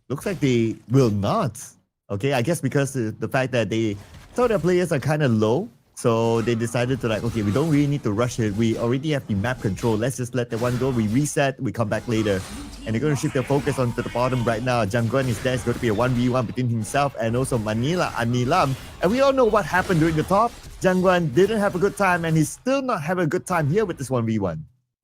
Looks like they will not. Okay, I guess because the fact that they thought their players are kind of low, so they decided to okay, we don't really need to rush it. We already have the map control. Let's just let the one go. We reset, we come back later. And they're going to shift their focus onto the bottom right now. Jangwon is there. It's going to be a 1v1 between himself and also Manila and Nilam. And we all know what happened during the top. Jangwon didn't have a good time, and he's still not having a good time here with this 1v1.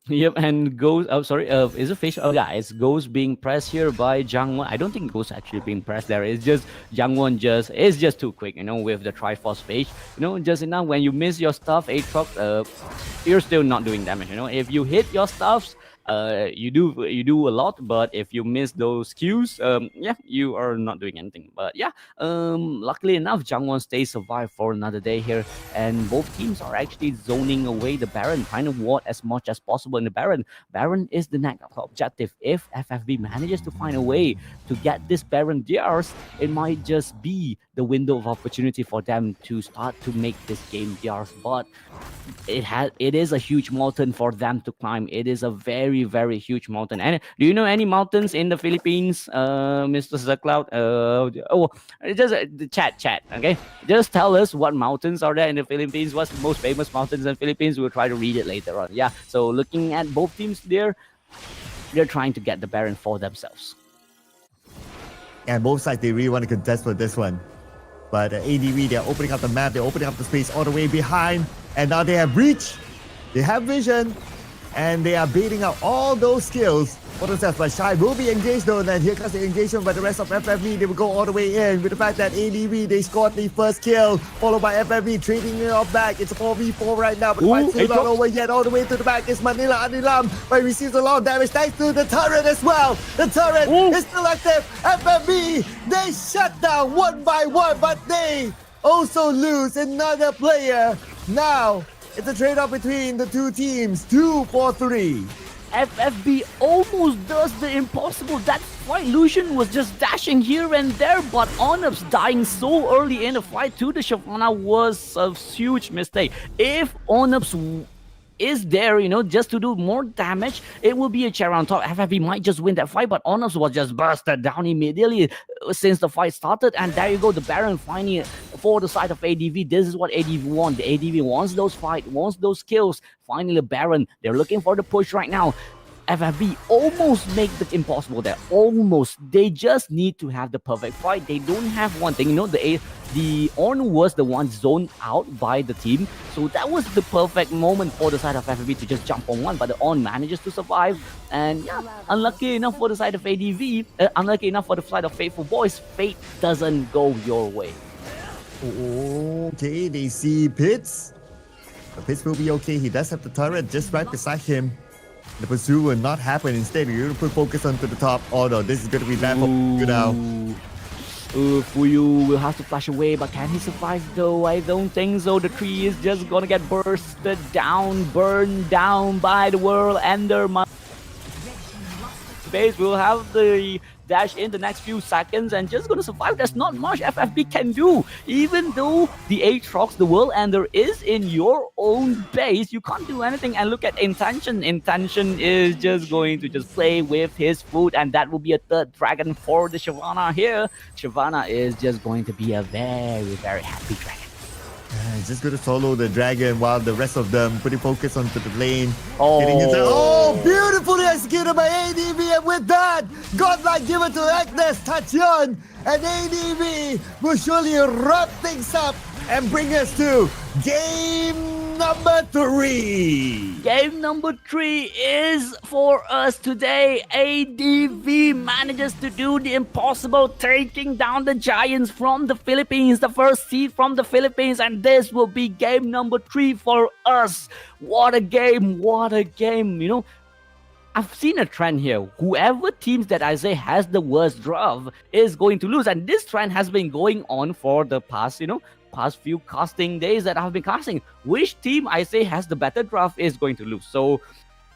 Yep, and Ghost, is it Fish? Oh yeah, it's Ghost being pressed here by Jangwon. I don't think Ghost actually being pressed there. It's just Jangwon is just too quick, with the Triforce Phage. Just enough when you miss your stuff, Aatrox, you're still not doing damage, If you hit your stuffs, you do a lot, but if you miss those Qs, yeah, you are not doing anything. But yeah, luckily enough, Jangwon stays survive for another day here, and both teams are actually zoning away the Baron, trying to ward as much as possible in the Baron. Baron is the next objective. If FFB manages to find a way to get this Baron DRs, it might just be the window of opportunity for them to start to make this game DRs. But it is a huge mountain for them to climb. It is a very, very huge mountain. And do you know any mountains in the Philippines, Mr. Zacloud? Just the chat, okay? Just tell us what mountains are there in the Philippines. What's the most famous mountains in the Philippines? We'll try to read it later on. Yeah, so looking at both teams there, they're trying to get the Baron for themselves. And both sides, they really want to contest for this one. But ADV, they're opening up the map, they're opening up the space all the way behind. And now they have reach, they have vision, and they are baiting out all those skills for themselves. But Shy will be engaged though, and then here comes the engagement by the rest of FFB. They will go all the way in with the fact that ADV, they scored the first kill, followed by FFB trading it off back. It's a 4v4 right now, but the fight's still not over yet. All the way to the back is Manila Anilam, but he receives a lot of damage thanks to the turret as well. The turret is still active. FFB, they shut down one by one, but they also lose another player. Now, it's a trade-off between the two teams, 2-4-3. FFB almost does the impossible. That fight, Lucian was just dashing here and there, but Onups dying so early in the fight to the Shyvana was a huge mistake. If Onups is there, just to do more damage, it will be a chair on top. FFB might just win that fight, but Onups was just bursted down immediately since the fight started. And there you go, the Baron finally for the side of ADV. This is what ADV wants. The ADV wants those fights, wants those kills. Finally, Baron, they're looking for the push right now. FFB almost make the impossible there. Almost. They just need to have the perfect fight. They don't have one thing. The On was the one zoned out by the team. So that was the perfect moment for the side of FFB to just jump on one. But the On manages to survive. And yeah, unlucky enough for the side of ADV. Unlucky enough for the side of Faithfulboiz. Fate doesn't go your way. Okay, they see Pitts. But Pitts will be okay. He does have the turret just right beside him. The pursuit will not happen. Instead, you're going to put focus onto the top. Oh no, this is going to be bad for you now. Fuyu will have to flash away, but can he survive though? I don't think so. The tree is just gonna get bursted down, burned down by the World Ender. Base will have the dash in the next few seconds and just gonna survive. There's not much FFB can do. Even though the Aatrox, the World Ender, is in your own base, you can't do anything. And look at Intention. Intention is just going to just play with his food, and that will be a third dragon for the Shyvana here. Shyvana is just going to be a very, very happy dragon. He's just going to solo the dragon while the rest of them putting focus onto the lane. Oh, beautifully executed by ADV, and with that, godlike given to Agnes Tachyon, and ADV will surely wrap things up and bring us to game number 3. Game number 3 is for us today. ADV manages to do the impossible, taking down the Giants from the Philippines, the first seed from the Philippines, and this will be game number 3 for us. What a game, what a game. I've seen a trend here. Whoever teams that I say has the worst draft is going to lose, and this trend has been going on for the past, past few casting days that I've been casting. Which team I say has the better draft is going to lose. So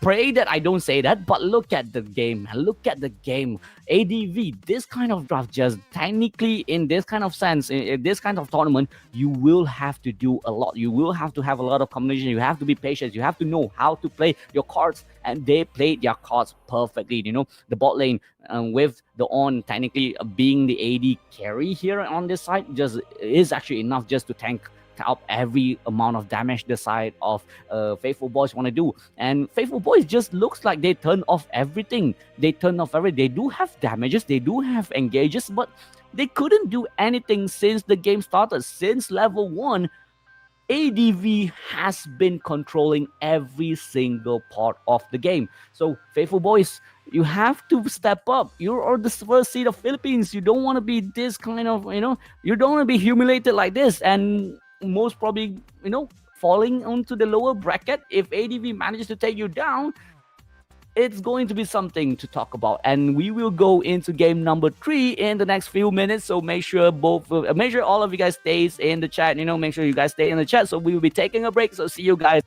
pray that I don't say that, but look at the game. Look at the game. ADV, this kind of draft, just technically in this kind of sense, in this kind of tournament, you will have to do a lot. You will have to have a lot of combination. You have to be patient. You have to know how to play your cards, and they played their cards perfectly. The bot lane with the On technically being the AD carry here on this side just is actually enough just to tank up every amount of damage the side of Faithfulboiz want to do. And Faithfulboiz just looks like they turn off everything. They do have damages, they do have engages, but they couldn't do anything since the game started. Since level 1, ADV has been controlling every single part of the game. So Faithfulboiz, you have to step up. You're the first seed of Philippines. You don't want to be this kind of, you don't want to be humiliated like this. And most probably, falling onto the lower bracket. If ADV manages to take you down, it's going to be something to talk about. And we will go into game number 3 in the next few minutes. So make sure all of you guys stays in the chat. Make sure you guys stay in the chat. So we will be taking a break. So see you guys.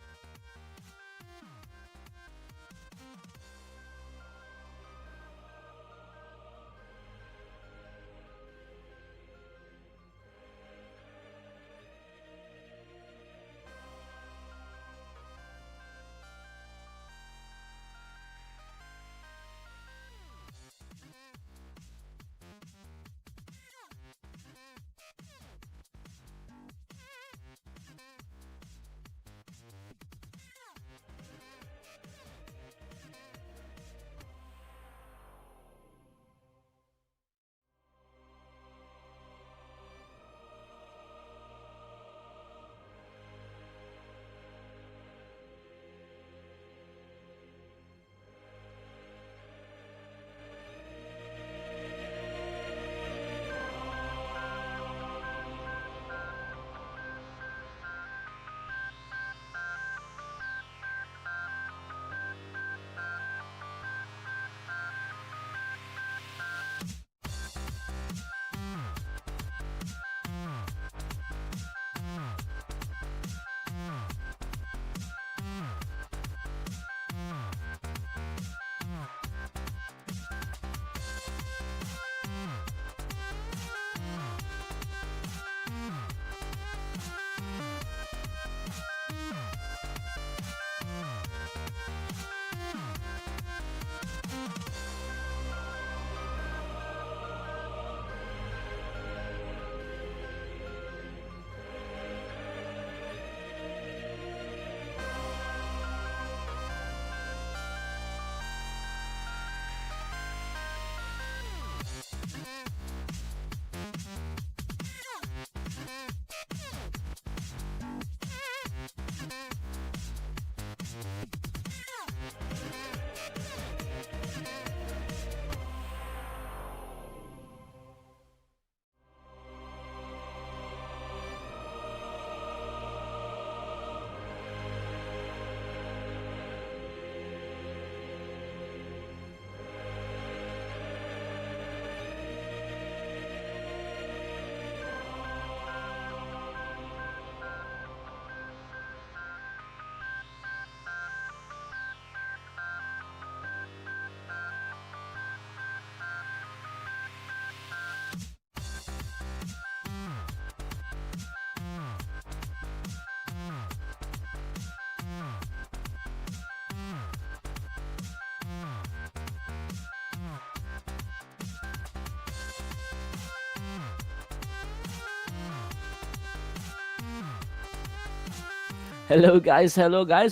Hello guys,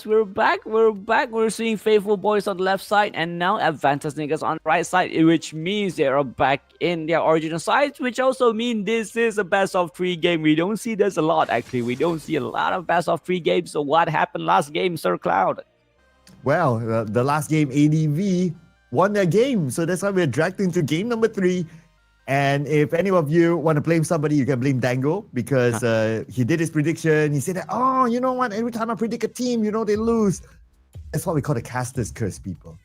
we're back, we're seeing Faithfulboiz on the left side and now Adventus Negus on the right side, which means they are back in their original sites, which also means this is a best of 3 game. We don't see this a lot actually, we don't see a lot of best of 3 games. So what happened last game, Sir Cloud? Well, the last game, ADV won their game. So that's why we're dragged into game number 3. And if any of you want to blame somebody, you can blame Dango because he did his prediction. He said that, oh, you know what? Every time I predict a team, they lose. That's what we call the caster's curse, people.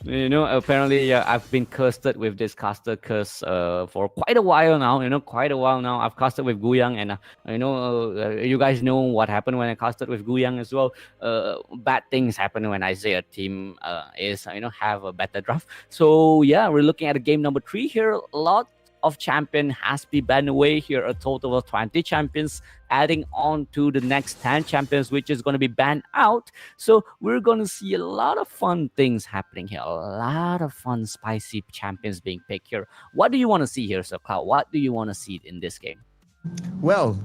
Apparently, I've been cursed with this caster curse for quite a while now. I've casted with Guyang, and you guys know what happened when I casted with Guyang as well. Bad things happen when I say a team have a better draft. So yeah, we're looking at game number 3 here. A lot of champion has been banned away here. A total of 20 champions adding on to the next 10 champions, which is going to be banned out. So we're going to see a lot of fun things happening here. A lot of fun, spicy champions being picked here. What do you want to see here, Sir Cloud? What do you want to see in this game? Well,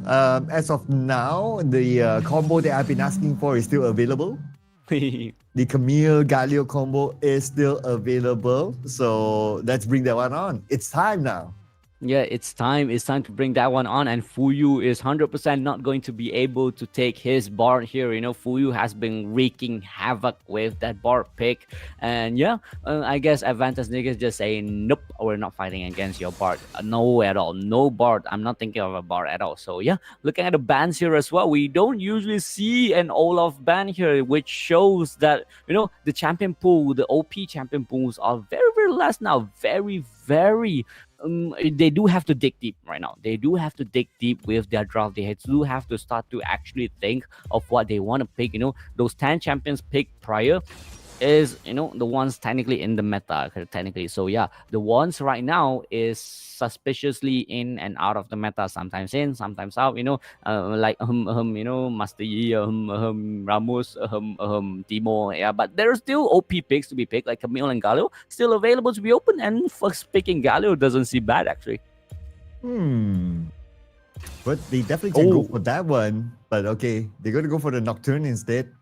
as of now, the combo that I've been asking for is still available. The Camille Galio combo is still available. So let's bring that one on. It's time now. Yeah, it's time to bring that one on, and Fuyu is 100% not going to be able to take his Bard here. Fuyu has been wreaking havoc with that Bard pick, and yeah, I guess Adventus Negus just saying, nope, we're not fighting against your Bard. No at all, no Bard. I'm not thinking of a Bard at all. So yeah, looking at the bans here as well, we don't usually see an Olaf ban here, which shows that, the champion pool, the OP champion pools are very, very less now. Very, very they do have to dig deep right now. They do have to dig deep with their draft. They do have to start to actually think of what they want to pick. Those 10 champions picked prior is, the ones technically in the meta, technically. So yeah, the ones right now is suspiciously in and out of the meta, sometimes in, sometimes out, like Master Yi, Ramos, Timo, yeah, but there are still OP picks to be picked, like Camille and Galio, still available to be open, and first picking Galio doesn't seem bad, actually. But they definitely can go for that one, but okay, they're going to go for the Nocturne instead.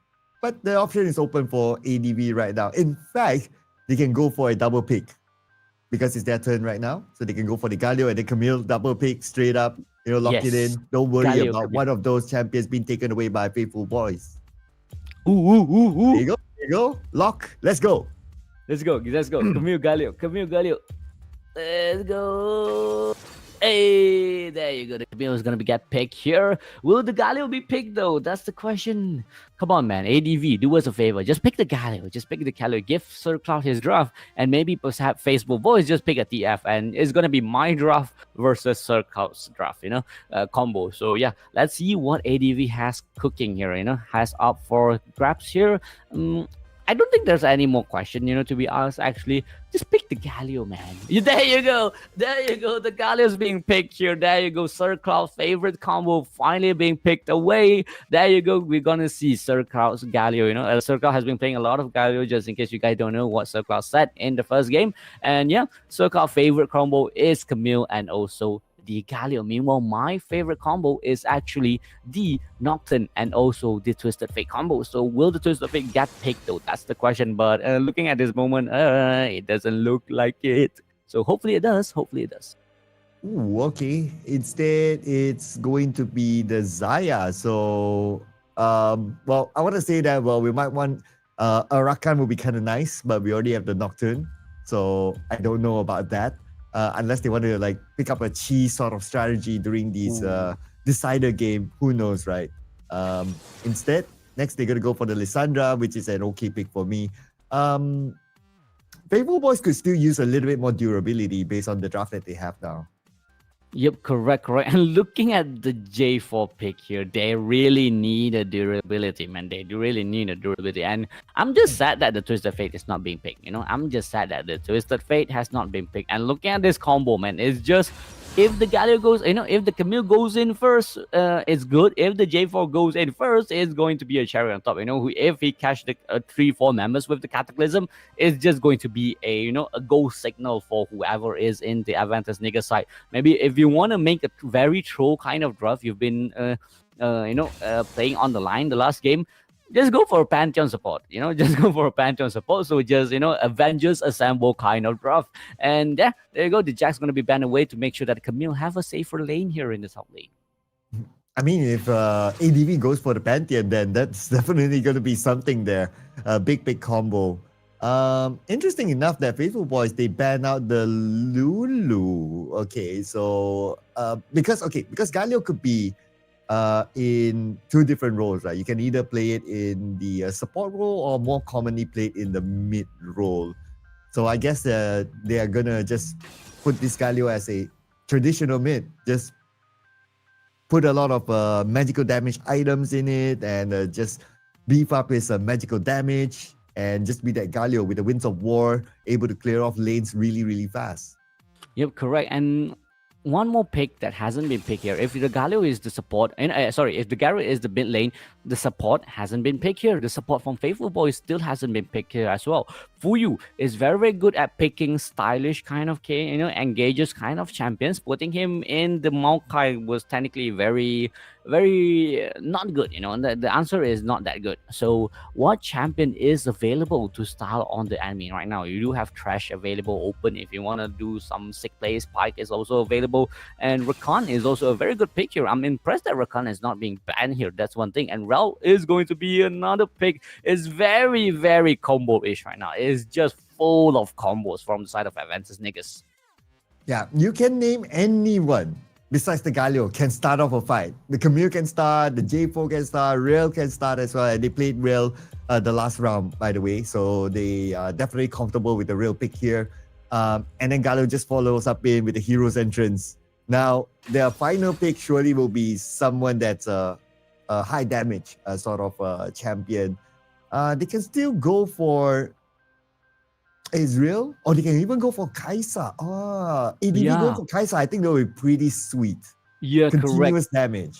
But the option is open for ADV right now. In fact, they can go for a double pick because it's their turn right now. So they can go for the Galio and the Camille double pick straight up. Lock it in. Don't worry Galio, about Camille. one of those champions being taken away by Faithfulboiz. Ooh. There you go. Lock. Let's go. Camille Galio. Let's go. Hey, there you go. The Camille is going to get picked here. Will the Galio be picked, though? That's the question. Come on, man. ADV, do us a favor. Just pick the Galio. Give Sir Cloud his draft. And maybe perhaps Faithfulboiz just pick a TF. And it's going to be my draft versus Sir Cloud's draft, combo. So, yeah, let's see what ADV has cooking here, has up for grabs here. I don't think there's any more question, to be honest, actually. Just pick the Galio, man. There you go. The Galio's being picked here. There you go. Sir Cloud's favorite combo finally being picked away. There you go. We're going to see Sir Cloud's Galio, Sir Cloud has been playing a lot of Galio, just in case you guys don't know what Sir Cloud said in the first game. And yeah, Sir Cloud's favorite combo is Camille and also the Galio. Meanwhile, my favorite combo is actually the Nocturne and also the Twisted Fate combo. So will the Twisted Fate get picked, though? That's the question. But looking at this moment, it doesn't look like it. So hopefully it does. Ooh, okay. Instead, it's going to be the Zaya. So, well, I want to say that, we might want a Rakan would be kind of nice, but we already have the Nocturne. So I don't know about that. Unless they want to pick up a cheese sort of strategy during these decider game, who knows, right? Instead, next they're gonna go for the Lissandra, which is an okay pick for me. Faithfulboiz could still use a little bit more durability based on the draft that they have now. Yep, correct. And looking at the J4 pick here, they really need a durability, man. They do really need a durability. And I'm just sad that the Twisted Fate is not being picked, I'm just sad that the Twisted Fate has not been picked. And looking at this combo, man, it's just if the Galio goes, if the Camille goes in first, it's good. If the J4 goes in first, it's going to be a cherry on top. If he catch the 3-4 members with the Cataclysm, it's just going to be a go signal for whoever is in the Adventus Negus side. Maybe if you want to make a very troll kind of draft, you've been playing on the line the last game, just go for a Pantheon support, just go for a Pantheon support. So just, Avengers Assemble kind of draft. And yeah, there you go. The Jack's going to be banned away to make sure that Camille have a safer lane here in the top lane. I mean, if ADV goes for the Pantheon, then that's definitely going to be something there. A big combo. Interesting enough that Faithfulboiz, they ban out the Lulu. Okay, so because Galio could be in two different roles, right? You can either play it in the support role or more commonly played in the mid role. So I guess they are gonna just put this Galio as a traditional mid. Just put a lot of magical damage items in it and just beef up his magical damage and just be that Galio with the Winds of War, able to clear off lanes really fast. Yep, correct. And one more pick that hasn't been picked here. If the Galio is the support, and if the Galio is the mid lane, the support hasn't been picked here. The support from Faithfulboiz still hasn't been picked here as well. Fuyu is very good at picking stylish kind of engages kind of champions. Putting him in the Maokai was technically very not good. The answer is not that good. So what champion is available to style on the enemy right now? You do have Trash available open if you want to do some sick plays. Pike is also available, and Rakan is also a very good pick here. I'm impressed that Rakan is not being banned here. That's one thing. And Rel is going to be another pick. It's very combo-ish right now. It's just full of combos from the side of Adventus Negus. Yeah, you can name anyone besides the Galio can start off a fight. The Camille can start, the J4 can start, Rail can start as well. And they played Rail the last round, by the way. So they are definitely comfortable with the Rail pick here. And then Galio just follows up in with the Hero's Entrance. Now, their final pick surely will be someone that's a high damage sort of champion. They can still go for Israel, or they can even go for Kaisa. ADV go for Kaisa, I think that would be pretty sweet. Yeah, Continuous correct. damage.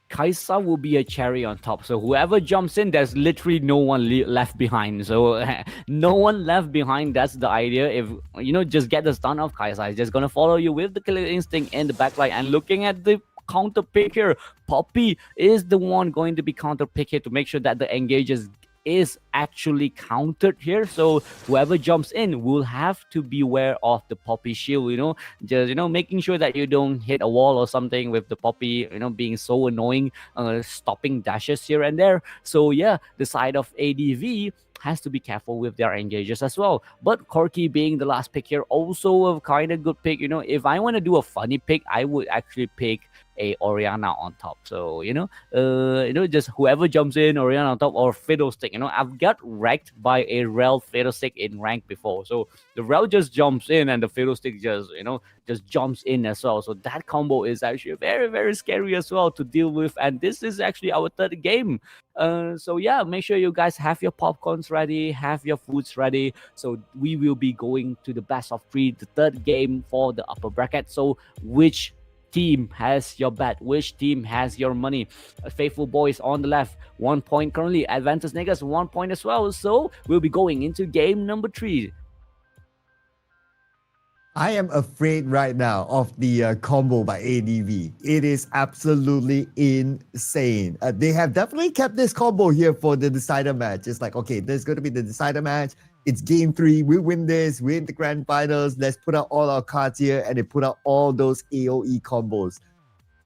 Kaisa will be a cherry on top. So whoever jumps in, there's literally no one left behind. So no one left behind. That's the idea. If just get the stun of Kaisa, it's just gonna follow you with the killer instinct in the backline. And looking at the counter pick here, Poppy is the one going to be counter pick here to make sure that the engages is actually countered here. So whoever jumps in will have to beware of the Poppy shield, just making sure that you don't hit a wall or something with the Poppy, being so annoying, stopping dashes here and there. So yeah, the side of ADV has to be careful with their engages as well. But Corki being the last pick here, also a kind of good pick. If I want to do a funny pick, I would actually pick a Oriana on top. So just whoever jumps in, Oriana on top, or Fiddlestick. I've got wrecked by a Rel Fiddlestick in rank before. So the Rel just jumps in and the Fiddlestick just jumps in as well. So that combo is actually very scary as well to deal with. And this is actually our third game. So yeah, make sure you guys have your popcorns ready, have your foods ready. So we will be going to the best of 3, the third game for the upper bracket. So which team has your bet? Which team has your money? Faithfulboiz on the left, 1 point currently. Adventus Negus 1 point as well. So we'll be going into game number 3. I am afraid right now of the combo by ADV. It is absolutely insane. They have definitely kept this combo here for the decider match. It's like, okay, there's going to be the decider match. It's game 3. We win this. We're in the grand finals. Let's put out all our cards here. And they put out all those AoE combos.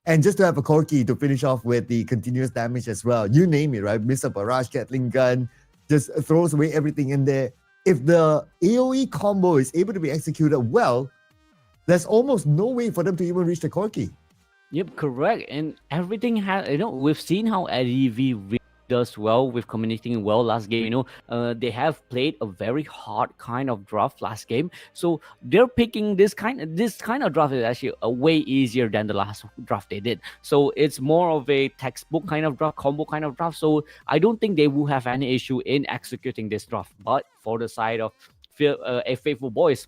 And just to have a Corki to finish off with the continuous damage as well. You name it, right? Mr. Barrage, Gatling Gun, just throws away everything in there. If the AoE combo is able to be executed well, there's almost no way for them to even reach the Corki. Yep, correct. And everything has, we've seen how ADV really does well with communicating well last game. They have played a very hard kind of draft last game. So they're picking this kind of draft is actually a way easier than the last draft they did. So it's more of a textbook kind of draft, combo kind of draft. So I don't think they will have any issue in executing this draft. But for the side of a Faithfulboiz,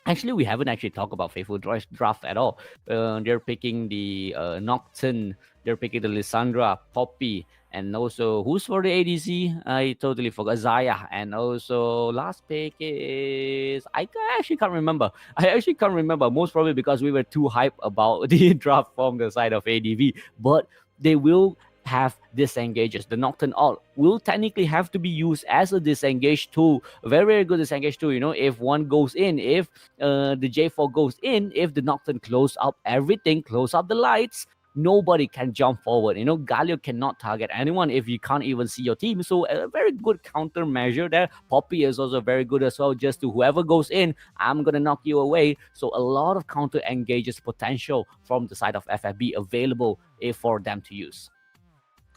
Actually, we haven't actually talked about Faithful draft at all. They're picking the Nocturne, they're picking the Lissandra, Poppy, and also who's for the ADC? I totally forgot. Zaya, and also last pick is actually can't remember. I actually can't remember. Most probably because we were too hyped about the draft from the side of ADV. But they will have disengages. The Nocturne Alt will technically have to be used as a disengage tool. Very, very good disengage tool. You know, if one goes in, if the J4 goes in, if the Nocturne close up everything, close up the lights, nobody can jump forward. You know, Galio cannot target anyone if you can't even see your team. So a very good countermeasure there. Poppy is also very good as well. Just to whoever goes in, I'm gonna knock you away. So a lot of counter engages potential from the side of FFB available for them to use.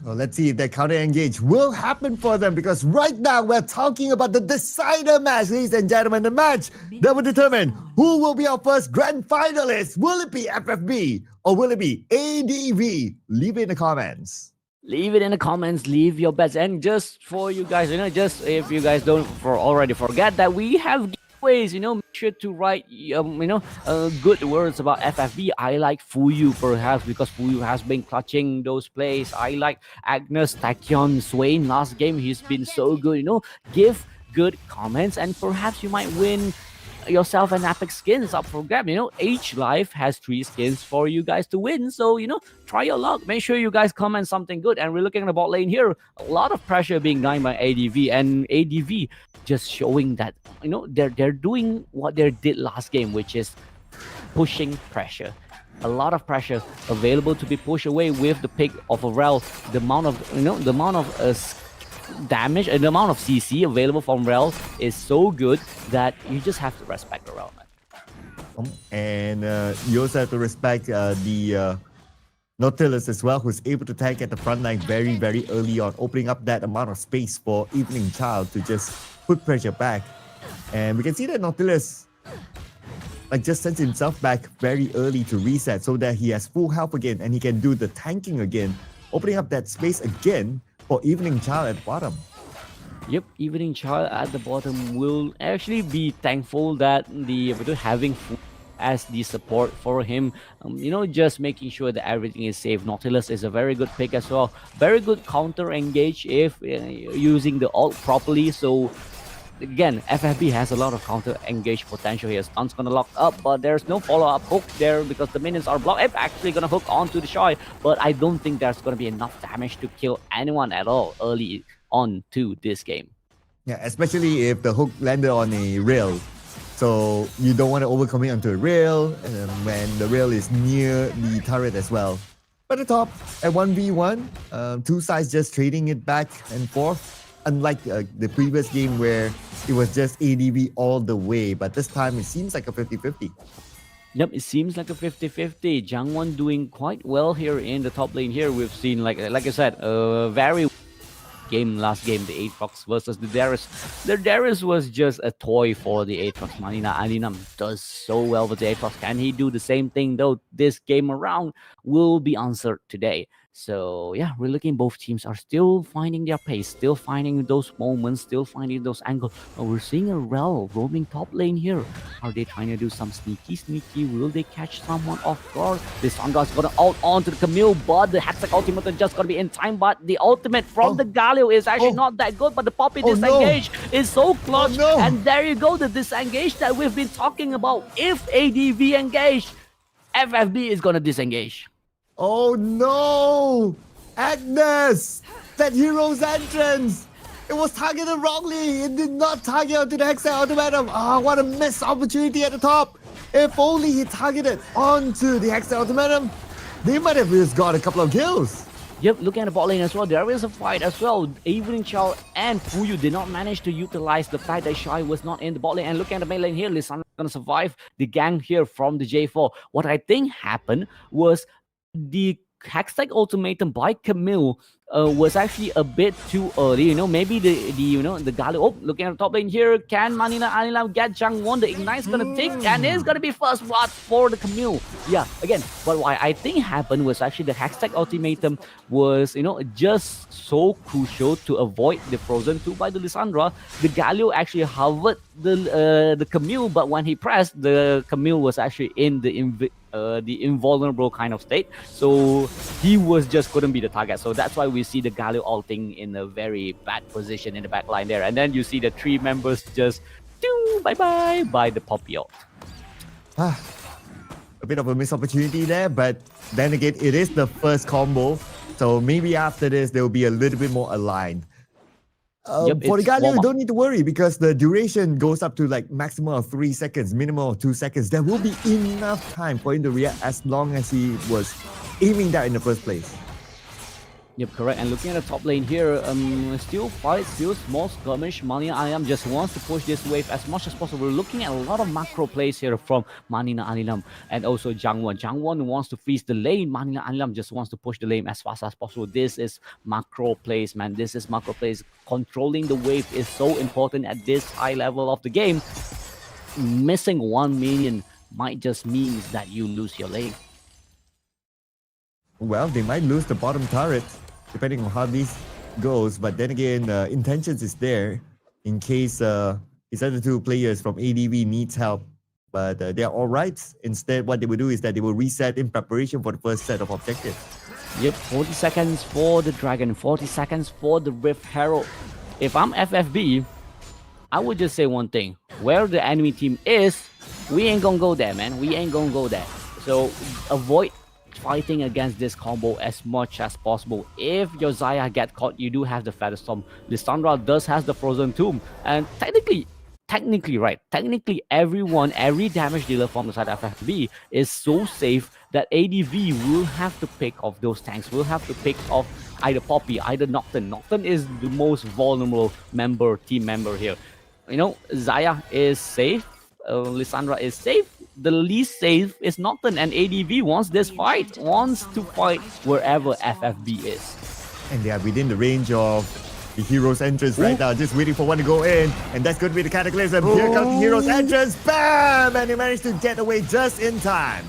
Well, let's see if that counter engage will happen for them, because right now we're talking about the decider match, ladies and gentlemen. The match that will determine who will be our first grand finalist. Will it be FFB or will it be ADV? Leave it in the comments. Leave it in the comments, leave your bets. And just for you guys, you know, just if you guys don't already forget that we have giveaways, you know, make sure to write, good words about FFB. I like Fuyu perhaps because Fuyu has been clutching those plays. I like Agnes, Tachyon, Swain last game. He's been so good, you know. Give good comments and perhaps you might win yourself an epic skins up for grab. You know, each life has 3 skins for you guys to win, so you know, try your luck. Make sure you guys comment something good. And we're looking at the bot lane here, a lot of pressure being done by ADV, and ADV just showing that, you know, they're doing what they did last game, which is pushing pressure. A lot of pressure available to be pushed away with the pick of a Rel. The amount of, you know, the amount of damage and the amount of CC available from Rel is so good that you just have to respect the Rel, man. And you also have to respect the Nautilus as well, who's able to tank at the front line very, very early on, opening up that amount of space for Evening Child to just put pressure back. And we can see that Nautilus just sends himself back very early to reset so that he has full health again and he can do the tanking again, opening up that space again for Evening Child at the bottom. Yep, Evening Child at the bottom will actually be thankful that the having food as the support for him. You know, just making sure that everything is safe. Nautilus is a very good pick as well. Very good counter engage if using the ult properly. So again, FFB has a lot of counter engage potential here. Stun's gonna lock up, but there's no follow-up hook there because the minions are blocked. If actually gonna hook onto the Shy, but I don't think there's gonna be enough damage to kill anyone at all early on to this game. Yeah, especially if the hook landed on a rail. So you don't want to overcommit onto a rail when the rail is near the turret as well. But at the top, at 1v1, two sides just trading it back and forth. Unlike the previous game where it was just ADV all the way, but this time it seems like a 50-50. Yep, it seems like a 50-50. Jangwon doing quite well here in the top lane here. We've seen, like I said, very game last game, the Aatrox versus the Darius. The Darius was just a toy for the Aatrox. Alina does so well with the Aatrox. Can he do the same thing though this game around? Will be answered today. So yeah, we're looking, both teams are still finding their pace, still finding those moments, still finding those angles. But we're seeing a Rel roaming top lane here. Are they trying to do some sneaky? Will they catch someone off guard? This Sandra's gonna ult onto the Camille, but the Hextech ultimate is just gonna be in time. But the ultimate from the Galio is actually not that good, but the Poppy disengage is so clutch. And there you go, the disengage that we've been talking about. If ADV engage, FFB is gonna disengage. Oh no! Agnes! That hero's entrance! It was targeted wrongly! It did not target onto the Hextech Ultimatum! Ah, what a missed opportunity at the top! If only he targeted onto the Hextech Ultimatum, they might have just got a couple of kills! Yep, looking at the bot lane as well, there is a fight as well. Evening Child and Fuyu did not manage to utilize the fact that Shy was not in the bot lane. And looking at the main lane here, Lissandra gonna survive the gang here from the J4. What I think happened was the Hextech ultimatum by Camille was actually a bit too early. Maybe the Galio. Oh, looking at the top lane here, can Manina Anilam get Jangwon? The Ignite's gonna tick, and it's gonna be first blood for the Camille. Yeah, again, but what I think happened was actually the Hextech ultimatum was just so crucial to avoid the Frozen 2 by the Lissandra. The Galio actually hovered the Camille, but when he pressed, the Camille was actually in the invulnerable kind of state, so he was just couldn't be the target. So that's why we see the Galio ulting in a very bad position in the back line there, and then you see the 3 members just bye-bye by the Poppy ult. A bit of a missed opportunity there, but then again, it is the first combo, so maybe after this there will be a little bit more aligned. For the Galio, you don't need to worry because the duration goes up to like maximum of 3 seconds, minimum of 2 seconds. There will be enough time for him to react as long as he was aiming that in the first place. Yep, correct. And looking at the top lane here, still fight, still small skirmish. Manina Anilam just wants to push this wave as much as possible. Looking at a lot of macro plays here from Manina Anilam and also Jangwon. Jangwon wants to freeze the lane. Manina Anilam just wants to push the lane as fast as possible. This is macro plays, man. This is macro plays. Controlling the wave is so important at this high level of the game. Missing 1 minion might just mean that you lose your lane. Well, they might lose the bottom turret, depending on how this goes. But then again, intentions is there in case his other 2 players from ADV needs help. But they are all right. Instead, what they will do is that they will reset in preparation for the first set of objectives. Yep, 40 seconds for the Dragon, 40 seconds for the Rift Herald. If I'm FFB, I would just say one thing. Where the enemy team is, we ain't gonna go there, man. We ain't gonna go there. So avoid fighting against this combo as much as possible. If your Xayah get caught, you do have the Featherstorm. Lissandra does has the Frozen Tomb, and technically every damage dealer from the side of FFB is so safe that ADV will have to pick off those tanks, will have to pick off either Poppy, either Nocturne. Nocturne is the most vulnerable team member here. Xayah is safe, Lissandra is safe. The least safe is Nocturne, and ADV wants to fight wherever FFB is. And they are within the range of the hero's entrance right now, just waiting for one to go in, and that's going to be the Cataclysm. Here comes the hero's entrance, bam! And he managed to get away just in time.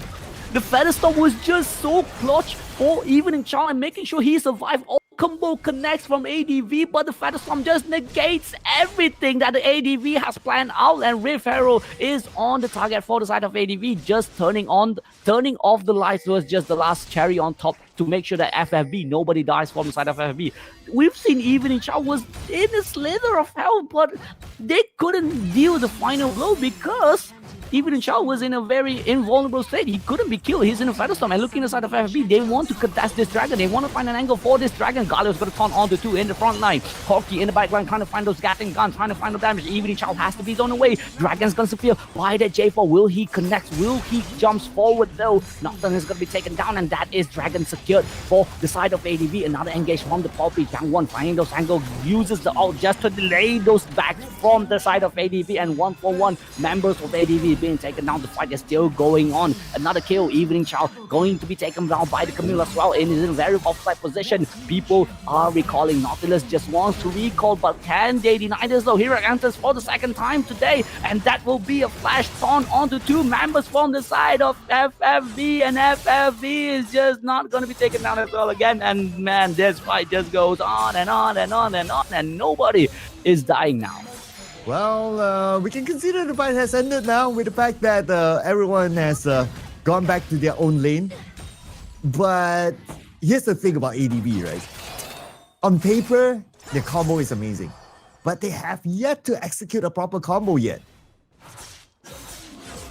The Featherstorm was just so clutch for Evening Child and making sure he survived. All combo connects from ADV, but the Featherstorm just negates everything that the ADV has planned out, and Rift Herald is on the target for the side of ADV. Just turning off the lights was just the last cherry on top to make sure that FFB, nobody dies from the side of FFB. We've seen Evening Child was in a slither of hell, but they couldn't deal the final blow because Evening Child was in a very invulnerable state. He couldn't be killed. He's in a Featherstorm. And looking inside of FFB, they want to contest this Dragon. They want to find an angle for this Dragon. Galio's going to turn on the 2 in the front line. Corki in the back line trying to find those Gatling guns, trying to find the damage. Evening Child has to be on the way. Dragon's going to appear by that J4. Will he connect? Will he jumps forward though? Nocturne is going to be taken down, and that is Dragon secured for the side of ADV. Another engage from the Poppy. Jangwon finding those angles, uses the ult just to delay those backs from the side of ADV, and 1-for-1 members of ADV being taken down. The fight is still going on. Another kill. Evening Child going to be taken down by the Camille as well, and is in a very offside position. People are recalling. Nautilus just wants to recall, but can they deny this though? Hero enters for the second time today, and that will be a flash torn onto 2 members from the side of FFB, and FFB is just not going to be taken down as well again. And man, this fight just goes on and on and on and on, and nobody is dying now. Well, we can consider the fight has ended now with the fact that everyone has gone back to their own lane. But here's the thing about ADV, right? On paper, their combo is amazing, but they have yet to execute a proper combo yet.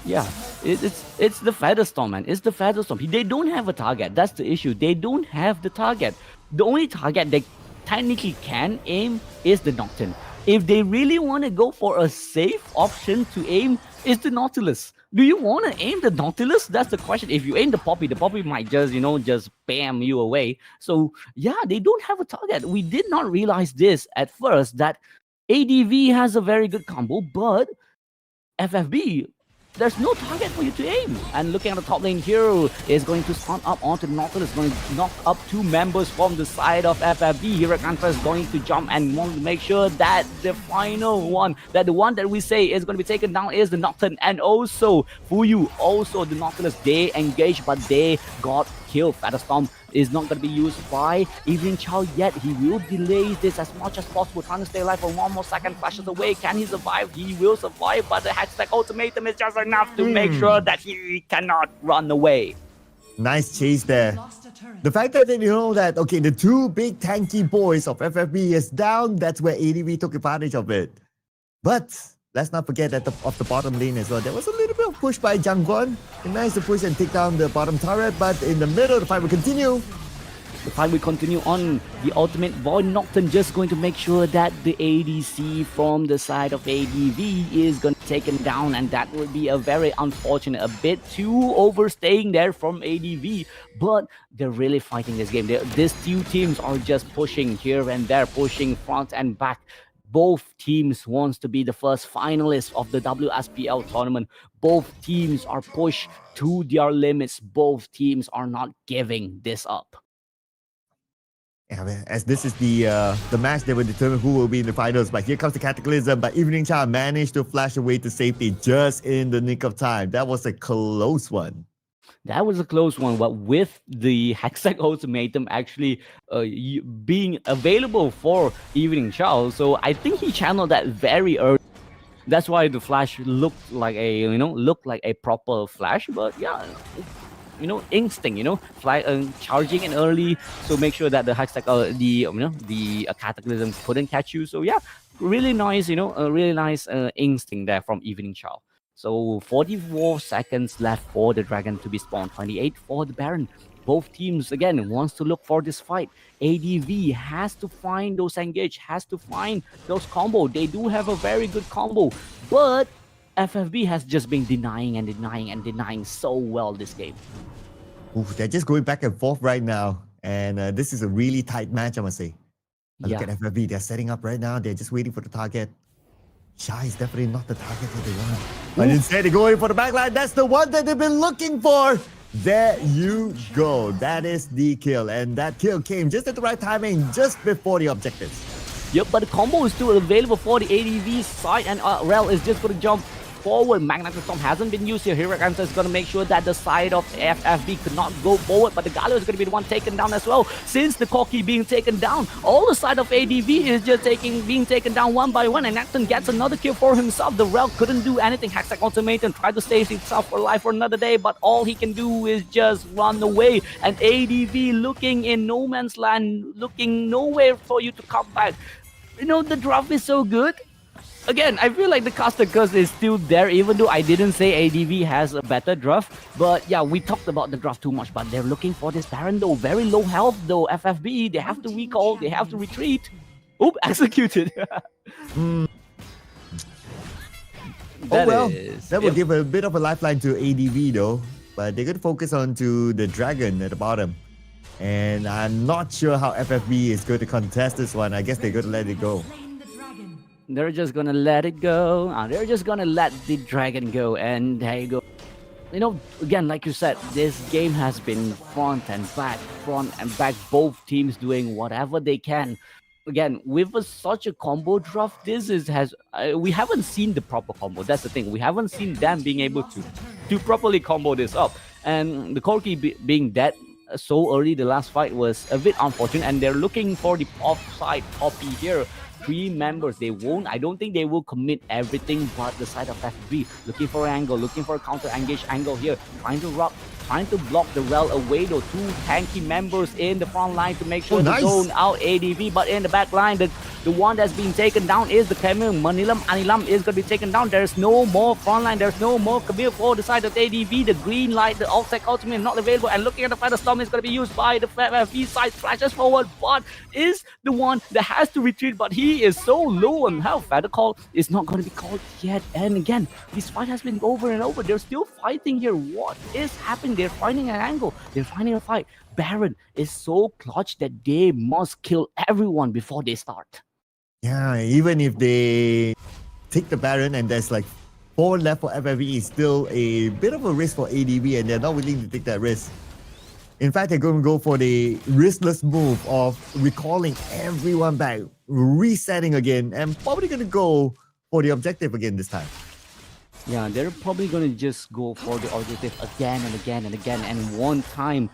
Yeah, it's the Featherstorm, man. It's the Featherstorm. They don't have a target. That's the issue. They don't have the target. The only target they technically can aim is the Nocturne. If they really want to go for a safe option to aim, is the Nautilus. Do you want to aim the Nautilus? That's the question. If you aim the Poppy might just, just bam you away. So yeah, they don't have a target. We did not realize this at first, that ADV has a very good combo, but FFB there's no target for you to aim. And looking at the top lane here is going to spawn up onto the Nautilus, going to knock up 2 members from the side of FFB. Hirakantra is going to jump and want to make sure that the final one, that the one that we say is going to be taken down is the Nocturne. And also Fuyu, also the Nautilus, they engaged, but they got killed. Featherstorm is not going to be used by Evening Chow yet. He will delay this as much as possible, trying to stay alive for 1 more second. Flashes away. Can he survive? He will survive, but the hashtag ultimatum is just enough to make sure that he cannot run away. Nice chase there. The fact that you know that, okay, the 2 big tanky boys of FFB is down, that's where ADV took advantage of it. But let's not forget that off the bottom lane as well, there was a little bit of push by Jangwon. He managed to push and take down the bottom turret, but in the middle, the fight will continue. The fight will continue on. The ultimate Void Nocturne just going to make sure that the ADC from the side of ADV is going to be taken down, and that would be a very unfortunate, a bit too overstaying there from ADV, but they're really fighting this game. These 2 teams are just pushing here and there, pushing front and back. Both teams wants to be the first finalist of the WSPL tournament. Both teams are pushed to their limits. Both teams are not giving this up. Yeah, man, as this is the match that will determine who will be in the finals. But here comes the Cataclysm. But Evening Chow managed to flash away to safety just in the nick of time. That was a close one. That was a close one, but with the Hextech Ultimatum actually being available for Evening Chow, so I think he channeled that very early. That's why the flash looked like a proper flash. But yeah, instinct, charging in early, so make sure that the Hextech, the Cataclysm couldn't catch you. So yeah, really nice, a really nice instinct there from Evening Chow. So 44 seconds left for the Dragon to be spawned, 28 for the Baron. Both teams, again, wants to look for this fight. ADV has to find those engage, has to find those combo. They do have a very good combo, but FFB has just been denying so well this game. Ooh, they're just going back and forth right now. And this is a really tight match, I must say. Look at FFB, they're setting up right now. They're just waiting for the target. Shy is definitely not the target that they want. But instead, they're going for the backline. That's the one that they've been looking for. There you go. That is the kill. And that kill came just at the right timing, just before the objectives. Yep, but the combo is still available for the ADV side, and Rel is just going to jump forward. Magnetic Storm hasn't been used here. Hirakantra is going to make sure that the side of FFB could not go forward, but the Galio is going to be the one taken down as well. Since the Corki being taken down, all the side of ADV is just being taken down one by one, and Nacton gets another kill for himself. The Rel couldn't do anything. Hextech Ultimatum tried to save himself for life for another day, but all he can do is just run away, and ADV looking in no man's land, looking nowhere for you to come back. The draft is so good. Again, I feel like the caster curse is still there, even though I didn't say ADV has a better draft. But yeah, we talked about the draft too much, but they're looking for this Baron though. Very low health though, FFB. They have to recall, they have to retreat. Oop, executed. That will give a bit of a lifeline to ADV though. But they're going to focus on to the Dragon at the bottom. And I'm not sure how FFB is going to contest this one. I guess they're going to let it go. They're just going to let it go. They're just going to let the Dragon go. And there you go. Again, like you said, this game has been front and back. Both teams doing whatever they can. Again, with such a combo draft, we haven't seen the proper combo. That's the thing. We haven't seen them being able to properly combo this up. And the Corki being dead so early, the last fight was a bit unfortunate, and they're looking for the offside copy here. 3 members, I don't think they will commit everything, but the side of FB looking for an angle, looking for a counter engage angle here, trying to block the Rel away though. 2 tanky members in the front line to make sure to zone out ADV, but in the back line, the one that's being taken down is the Camille. Anilam is going to be taken down. There's no more front line, there's no more Camille for the side of ADV. The green light, the Ultec ultimate not available, and looking at the Feather Storm is going to be used by the FFB side. Flashes forward, but is the one that has to retreat, but he is so low on health. Feather Call is not going to be called yet, and again, this fight has been over and over. They're still fighting here. What is happening? They're finding an angle, they're finding a fight. Baron is so clutch that they must kill everyone before they start. Yeah, even if they take the Baron and there's like forward left for FFE is still a bit of a risk for ADV, and they're not willing to take that risk. In fact, they're going to go for the riskless move of recalling everyone back, resetting again, and probably going to go for the objective again this time. Yeah, they're probably going to just go for the objective again and again and again. And one time,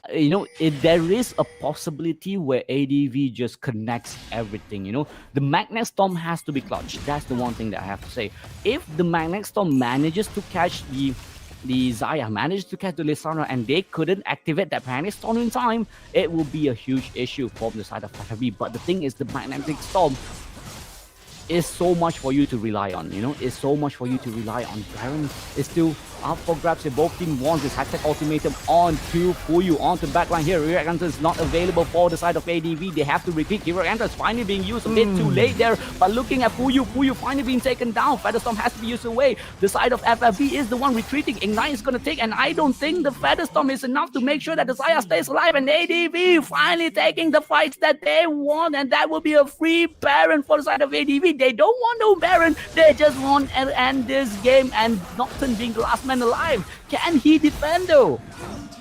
there is a possibility where ADV just connects everything. The Magnet Storm has to be clutch. That's the one thing that I have to say. If the Magnet Storm manages to catch the Xayah, managed to catch the Lissandra, and they couldn't activate that Magnetic Storm in time, it will be a huge issue from the side of FFB. But the thing is, the Magnetic Storm is so much for you to rely on, it's so much for you to rely on. Baron is still up for grabs if both teams want this hashtag ultimatum on to Fuyu, on to backline here. Rear Enter is not available for the side of ADV. They have to repeat. Rear Enter is finally being used a bit too late there, but looking at Fuyu finally being taken down. Featherstorm has to be used away. The side of FFB is the one retreating. Ignite is going to take, and I don't think the Featherstorm is enough to make sure that the Xayah stays alive, and ADV finally taking the fights that they want, and that will be a free Baron for the side of ADV. They don't want no Baron, they just want to end this game, and Nocturne being the last man alive. Can he defend though?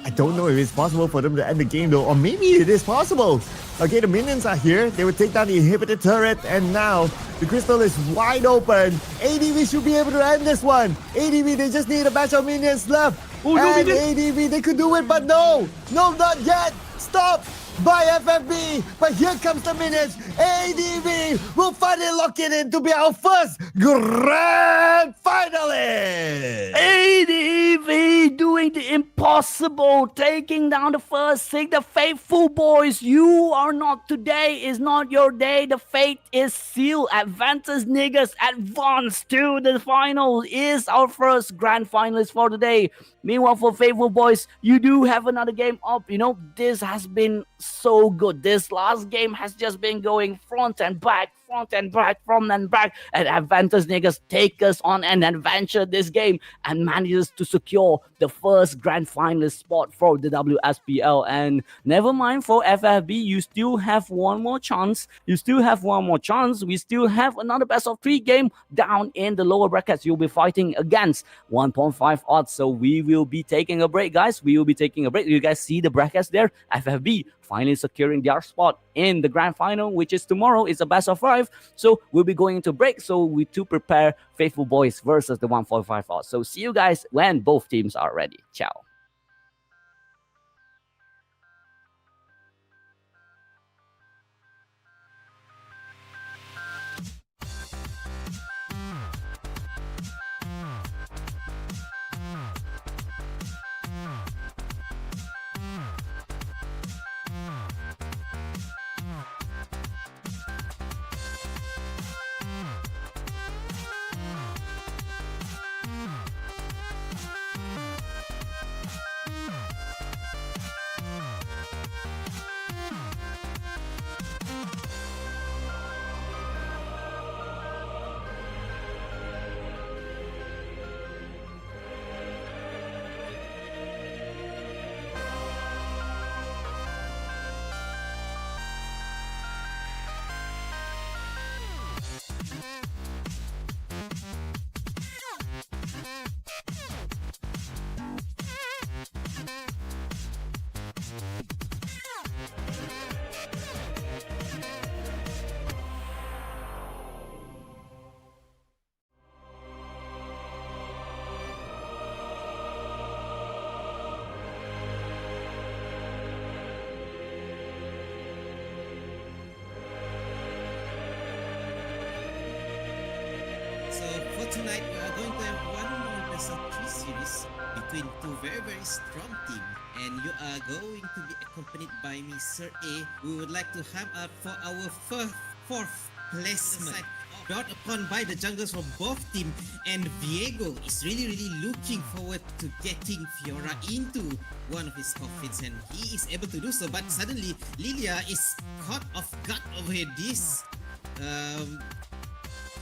I don't know if it's possible for them to end the game though, or maybe it is possible. Okay, the minions are here. They will take down the inhibitor turret, and now the crystal is wide open. ADV should be able to end this one. ADV, they just need a batch of minions left. Oh, no, and ADV, they could do it, but no, not yet. Stop by FFB, but here comes the minions. ADV will finally lock it in to be our first grand finalist. ADV doing the impossible, taking down the first six. The Faithfulboiz, you are not today, is not your day. The fate is sealed. Adventus Negus advance to the final, is our first grand finalist for the day. Meanwhile, for Faithfulboiz, you do have another game up. This has been so good. This last game has just been going front and back, and Adventus Negus take us on an adventure this game and manages to secure the first grand finalist spot for the WSPL. And never mind for FFB, you still have one more chance. We still have another best of 3 game down in the lower brackets. You'll be fighting against 1.5 odds. So we will be taking a break, guys. You guys see the brackets there? FFB finally securing their spot in the grand final, which is tomorrow. It's a best of 5. So we'll be going into break. So we to prepare Faithfulboiz versus the 1.5 odds. So see you guys when both teams are ready. Ciao. So for tonight, we are going to have one more best of 3 series between two very strong teams, and you are going to be accompanied by me, Sir A. We would like to have for our fourth placement, brought upon by the junglers from both teams, and Viego is really looking forward to getting Fiora into one of his coffins, and he is able to do so. But suddenly, Lilia is caught off guard over this.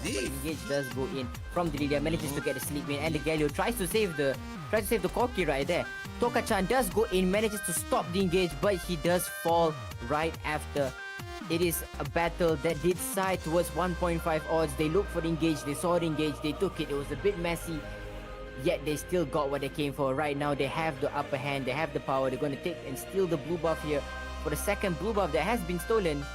Engage does go in from the Lilia, manages to get the sleep in, and the Galio tries to save the Corki right there. Toka-chan does go in, manages to stop the engage, but he does fall right after It is a battle that did side towards 1.5 odds. They looked for the engage, they saw the engage, they took it. It was a bit messy, yet they still got what they came for. Right now, they have the upper hand, they have the power. They're going to take and steal the blue buff here for the second blue buff that has been stolen,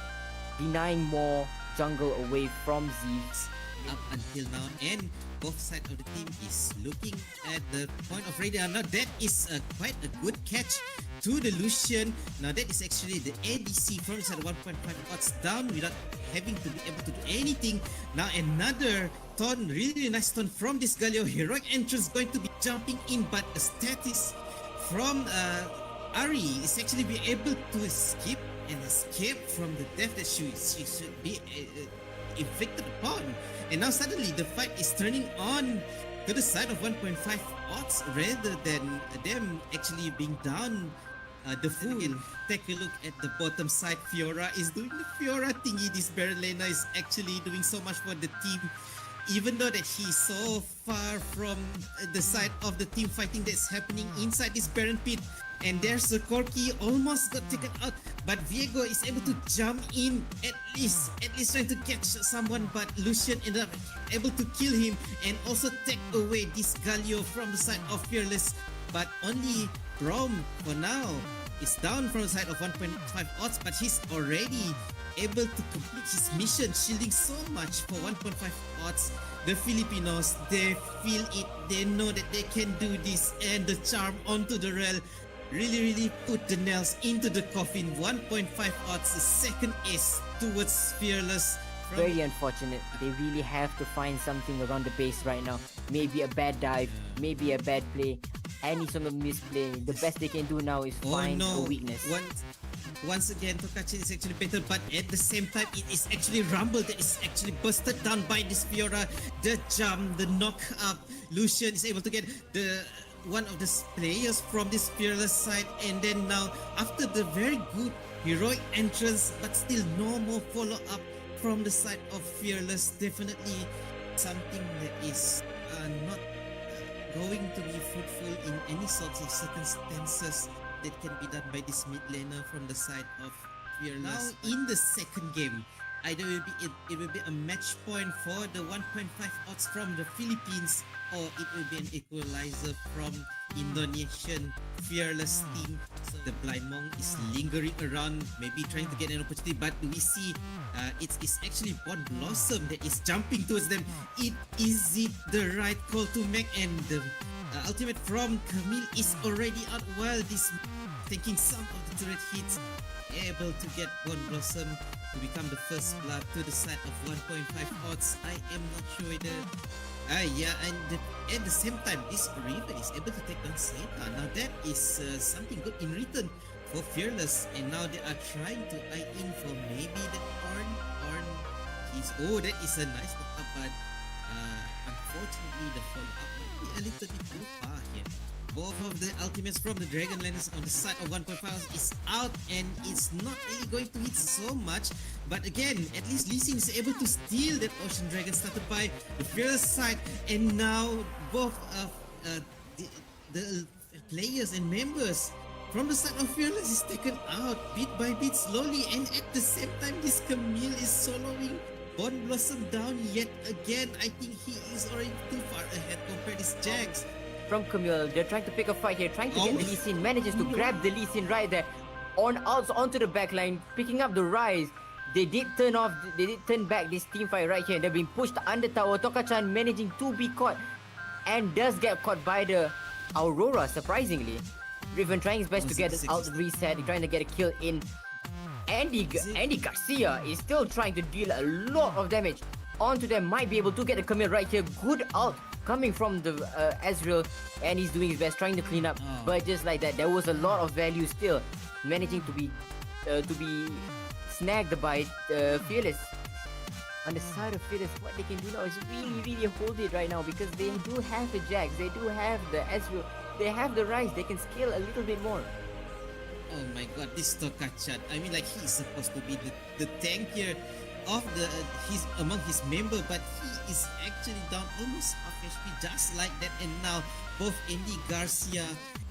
denying more jungle away from Z. Up until now, and both sides of the team is looking at the point of radar. Now that is quite a good catch to the Lucian. Now that is actually the ADC from the side of 1.5 odds down without having to be able to do anything. Now another taunt, really nice taunt from this Galio. Heroic entrance going to be jumping in, but a status from Ari is actually be able to escape from the death that she should be inflicted upon. And now suddenly the fight is turning on to the side of 1.5 odds rather than them actually being down the full. Take a look at the bottom side. Fiora is doing the Fiora thingy. This Baron Lena is actually doing so much for the team. Even though that he's so far from the side of the team fighting that's happening inside this Baron pit. And there's a Corki almost got taken out, but Viego is able to jump in at least trying to catch someone, but Lucian ended up able to kill him and also take away this Galio from the side of Fearless. But only Brom for now is down from the side of 1.5 odds, but he's already able to complete his mission, shielding so much for 1.5 odds. The Filipinos, they feel it, they know that they can do this, and the charm onto the rail really put the nails into the coffin. 1.5 odds, the second ace towards Fearless. Very unfortunate. They really have to find something around the base right now. Maybe a bad dive, maybe a bad play, any sort of misplay. The best they can do now is find a weakness. Once again, Tokachi is actually better, but at the same time, it is actually Rumble that is actually busted down by this Fiora. The jump, the knock up. Lucian is able to get the one of the players from this Fearless side, and then now after the very good heroic entrance but still no more follow-up from the side of Fearless, definitely something that is not going to be fruitful in any sorts of circumstances that can be done by this mid laner from the side of Fearless. Now in the second game, either it will be a match point for the 1.5 odds from the Philippines, or it will be an equalizer from Indonesian Fearless team. So the Blind Monk is lingering around, maybe trying to get an opportunity, but we see it's actually Bond Blossom that is jumping towards them. Is it the right call to make? And the ultimate from Camille is already out, while this taking some of the turret hits, able to get Bond Blossom to become the first blood to the side of 1.5 odds. I am not sure whether and at the same time, this Riven is able to take down Zeta. Now that is something good in return for Fearless, and now they are trying to eye in for maybe the Orn. That is a nice knock-up, but unfortunately the follow-up might be a little bit too far here. Both of the ultimates from the Dragon Landers on the side of 1.5 is out, and it's not really going to hit so much. But again, at least Lee Sin is able to steal that Ocean Dragon started by the Fearless side, and now both of the players and members from the side of Fearless is taken out bit by bit slowly, and at the same time this Camille is soloing Bond Blossom down yet again. I think he is already too far ahead compared to Jax. From Camille, they're trying to pick a fight here, trying to get the Lee Sin, manages to grab the Lee Sin right there, onto the backline, picking up the Rise. They did turn back this team fight right here. They're being pushed under tower. Toka-chan managing to be caught, and does get caught by the Aurora, surprisingly. Riven trying his best to get an out reset, trying to get a kill in. Andy Garcia is still trying to deal a lot of damage onto them. Might be able to get the Camille right here. Good ult coming from the Ezreal, and he's doing his best trying to clean up. But just like that, there was a lot of value still managing to be snagged by Fearless. On the side of Fearless, what they can do now is really hold it right now, because they do have the Jax, they do have the Ezreal, they have the Rise, they can scale a little bit more. Oh my god, this Toka-chan, I mean, like, he's supposed to be the tank here of among his member, but he is actually down almost half HP just like that, and now both Andy Garcia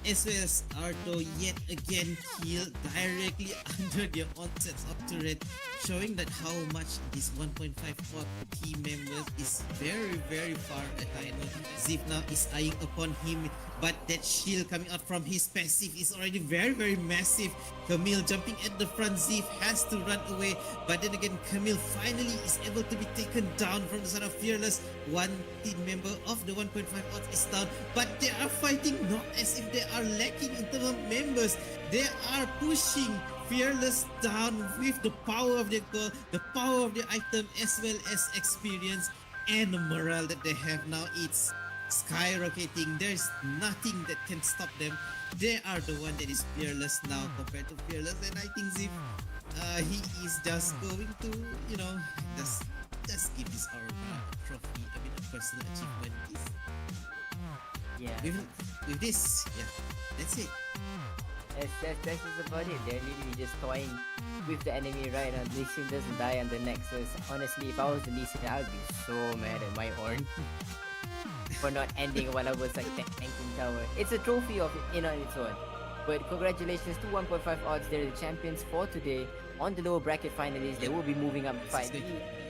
as well as Ardo yet again killed directly under their onsets of turret, showing that how much this 1.5 odd team members is very far ahead. Zif now is eyeing upon him, but that shield coming out from his passive is already very massive. Camille jumping at the front, Zif has to run away, but then again Camille finally is able to be taken down from the side of Fearless. One team member of the 1.5 odds is down, but they are fighting not as if they are lacking in terms of members. They are pushing Fearless down with the power of their goal, the power of their item, as well as experience and the morale that they have now. It's skyrocketing. There's nothing that can stop them. They are the one that is fearless now compared to Fearless, and I think Zip, he is just going to, just give this our trophy a bit of personal achievement. Yeah. With this, yeah, that's it. That's just about it. They're literally just toying with the enemy right now. Lee Sin doesn't die on the Nexus. Honestly, if I was the Lee Sin, I would be so mad at my Ornn for not ending while I was like tanking tower. It's a trophy of on its own. But congratulations to 1.5 odds. They're the champions for today. On the lower bracket finalists, they will be moving up to fight the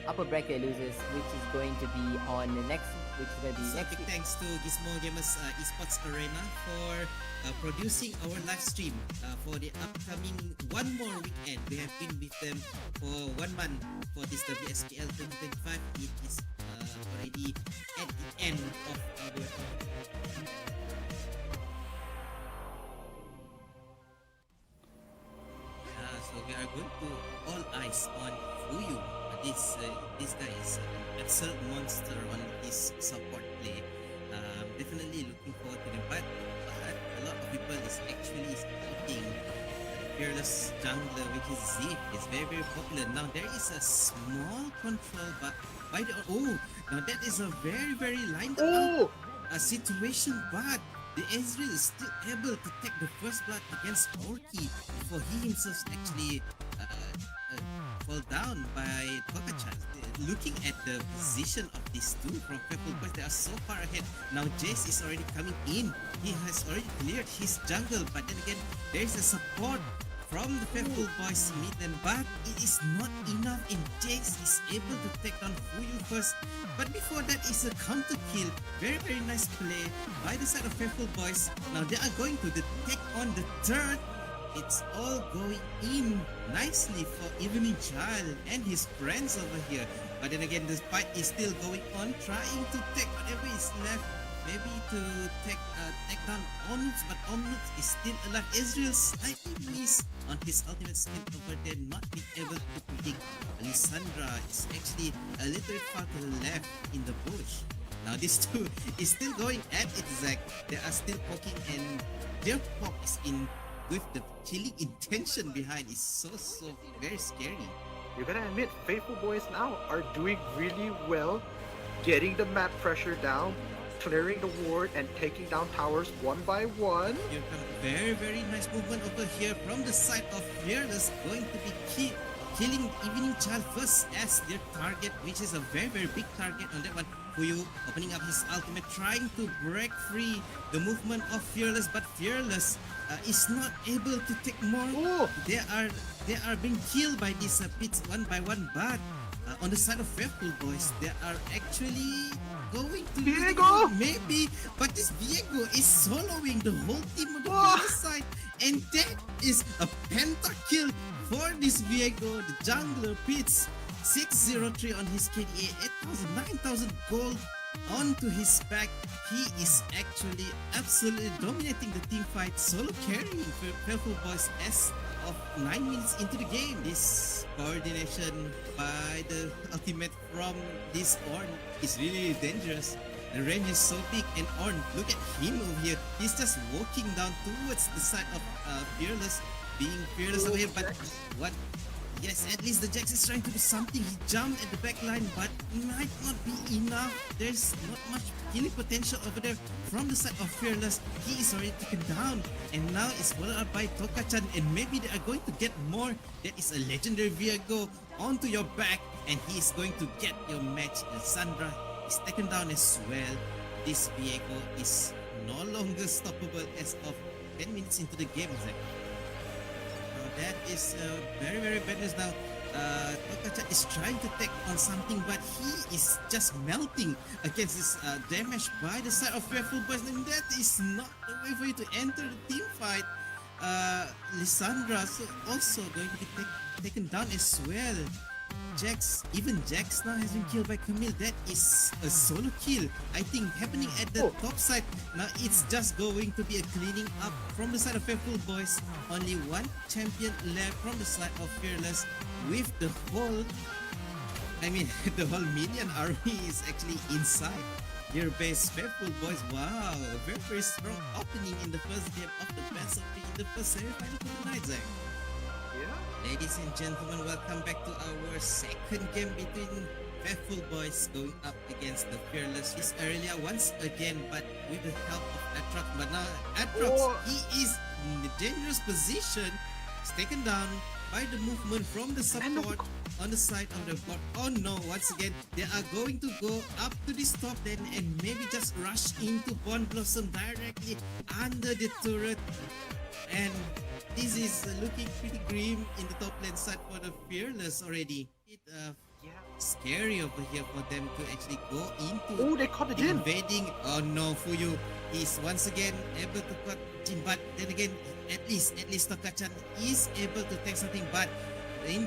upper bracket losers, which is going to be on the next, which is going to be So next big week. thanks to Gizmo Esports Arena for producing our live stream for the upcoming one more weekend. We have been with them for 1 month for this WSPL 2025. It is already at the end of our so we are going to all eyes on Fuyu. This guy is an absolute monster on his support play. Definitely looking forward to them, but a lot of people is actually scouting Fearless Jungler, which is Zip. It's very popular. Now there is a small control, but by the now that is a very lined up situation, but the Ezreal is still able to take the first blood against Orki before he himself actually fall down by Tokachan. Looking at the position of these two from Faithfulboiz, they are so far ahead. Now Jace is already coming in. He has already cleared his jungle, but then again, there is a support from the Faithfulboiz mid lane, but it is not enough, and Jace is able to take down Fuyu first. But before that is a counter kill. Very nice play by the side of Faithfulboiz. Now they are going to take on the third. It's all going in nicely for Evening Child and his friends over here. But then again, the fight is still going on, trying to take whatever is left. Maybe to take down Omnus, but Omnus is still alive. Ezreal slightly missed on his ultimate skill over there, not being able to predict. Lissandra is actually a little far to the left in the bush. Now this two is still going at it, Zach. They are still poking, and their poke is in with the killing intention behind is so very scary. You're gonna admit, Faithfulboiz now are doing really well, getting the map pressure down, clearing the ward, and taking down towers one by one. Here comes very nice movement over here from the side of Fearless, going to be killing Evening Child first as their target, which is a very big target on that one. Fuyu opening up his ultimate, trying to break free the movement of Fearless, but Fearless is not able to take more. They are being killed by these pits one by one, but on the side of Faithfulboiz, they are actually going to Viego! Maybe, but this Viego is soloing the whole team on the other side, and that is a pentakill for this Viego, the jungler. Pits 603 on his KDA, 9,000 gold onto his back. He is actually absolutely dominating the team fight, solo carrying Faithfulboiz as of 9 minutes into the game. This coordination by the ultimate from this Ornn is really dangerous. The range is so big, and Ornn, look at him over here. He's just walking down towards the side of Fearless, being Fearless over here. But what? Yes, at least the Jax is trying to do something. He jumped at the back line, but might not be enough. There's not much killing potential over there from the side of Fearless. He is already taken down, and now it's followed up by Tokachan, and maybe they are going to get more. That is a legendary Viego onto your back, and he is going to get your match. Sandra is taken down as well. This Viego is no longer stoppable as of 10 minutes into the game, Zach. That is very, very bad news now. Tokachan is trying to take on something, but he is just melting against this damage by the side of Faithfulboiz, and that is not the way for you to enter the team fight. Lissandra also going to be taken down as well. Even Jax now has been killed by Camille. That is a solo kill, I think, happening at the top side. Now it's just going to be a cleaning up from the side of Faithfulboiz. Only one champion left from the side of Fearless, with the whole minion army is actually inside their base. Faithfulboiz, wow, very, very strong opening in the first game of the best of three in the first semi-final for the night, Zach. Ladies and gentlemen, welcome back to our second game between Faithfulboiz going up against the Fearless. He's earlier once again, but with the help of Atrox. But now Atrox, he is in a dangerous position. He's taken down by the movement from the support on the side of the bot. Oh no, once again, they are going to go up to this top then and maybe just rush into Bond Blossom directly under the turret. And this is looking pretty grim in the top lane side for the Fearless already. Scary over here for them to actually go into they caught the Jin. invading. Oh no, Fuyu is once again able to cut Jin, but then again, at least Tokachan is able to take something. But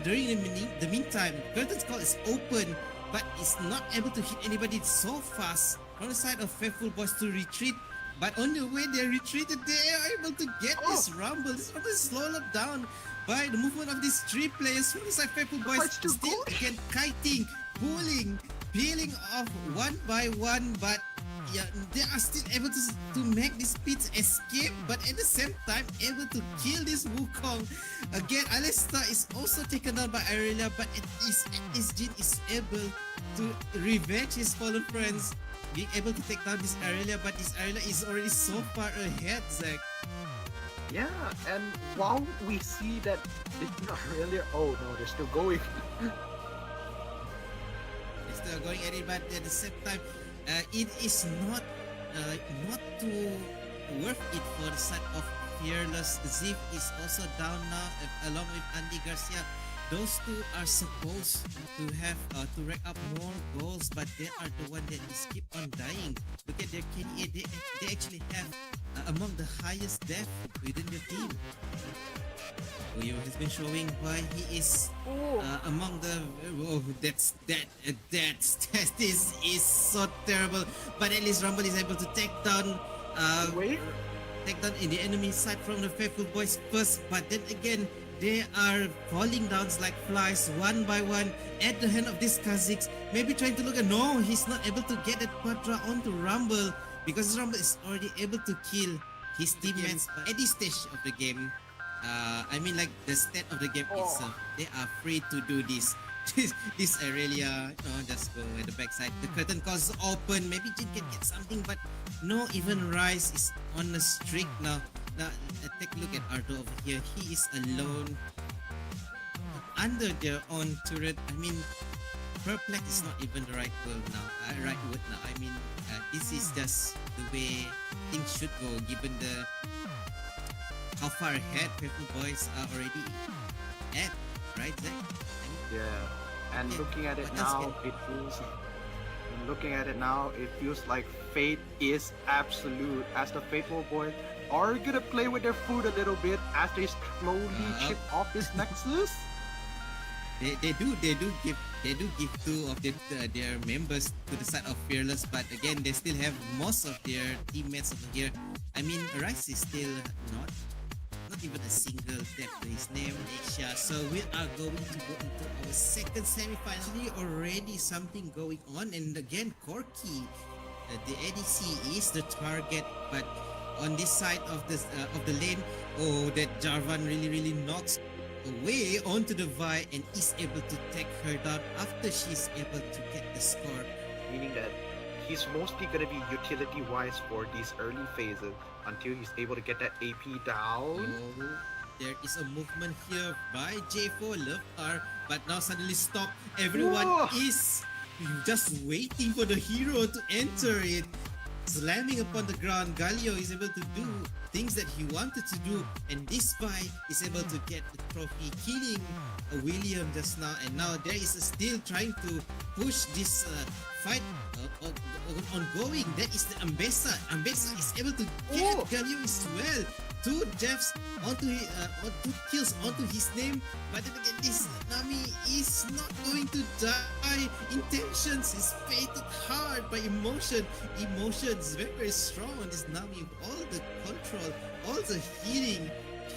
during the meantime, Curtain's Call is open, but is not able to hit anybody so fast from the side of Faithfulboiz to retreat. But on the way they retreated, they are able to get this rumble. This rumble is slowed down by the movement of these three players from the side. Faithfulboiz still again kiting, pulling, peeling off one by one, but yeah, they are still able to make this pit escape, but at the same time able to kill this Wukong. Again, Alistar is also taken down by Irelia, but at least Jin is able to revenge his fallen friends, being able to take down this Irelia, but this Irelia is already so far ahead, Zach. Yeah, and while we see that it's not really, oh no, they're still going. They're still going at it, but at the same time, it is not too worth it for the side of Fearless. Ziv is also down now, along with Andy Garcia. Those two are supposed to have to rack up more goals, but they are the one that is keep on dying. Look at their KDA; they actually have among the highest death within their team. Uyo has been showing why he is among the. Oh, that is so terrible. But at least Rumble is able to take down. Take down in the enemy side from the Faithfulboiz first, but then again, they are falling down like flies one by one at the hand of this Kha'Zix. Maybe trying to look at, no, he's not able to get that Quadra onto Rumble because Rumble is already able to kill his teammates at this stage of the game. I mean, like the state of the game itself, they are free to do this. This Irelia, just go at the backside. The curtain calls open. Maybe Jin can get something, but no, even Rise is on a streak now. Now, take a look at Ardo over here. He is alone under their own turret. I mean, perplex is not even the right word now. I mean, this is just the way things should go, given the how far ahead Faithfulboiz are already at, right, Zach? Yeah, and looking at it now, it feels like fate is absolute, as the Faithfulboiz are gonna play with their food a little bit as they slowly chip off this Nexus. They do give two of their members to the side of Fearless, but again they still have most of their teammates over here. I mean, Rice is still not even a single death to his name, Asia. So we are going to go into our second semi-final. Already something going on, and again Corki, the ADC is the target, but on this side of the lane, that Jarvan really knocks away onto the Vi and is able to take her down after she's able to get the score. Meaning that he's mostly going to be utility-wise for these early phases until he's able to get that AP down. There is a movement here by J4 Love R, but now suddenly stop. Everyone is just waiting for the hero to enter it. slamming upon the ground. Galio is able to do things that he wanted to do, and this fight is able to get the trophy, killing William just now. And now there is still trying to push this fight ongoing. That is the Ambessa. Ambessa is able to get Galio as well. Two deaths onto two kills onto his name, but then again this Nami is not going to die. Intentions is fated hard by emotion. Emotion is very, very strong on this Nami. All the control, all the healing.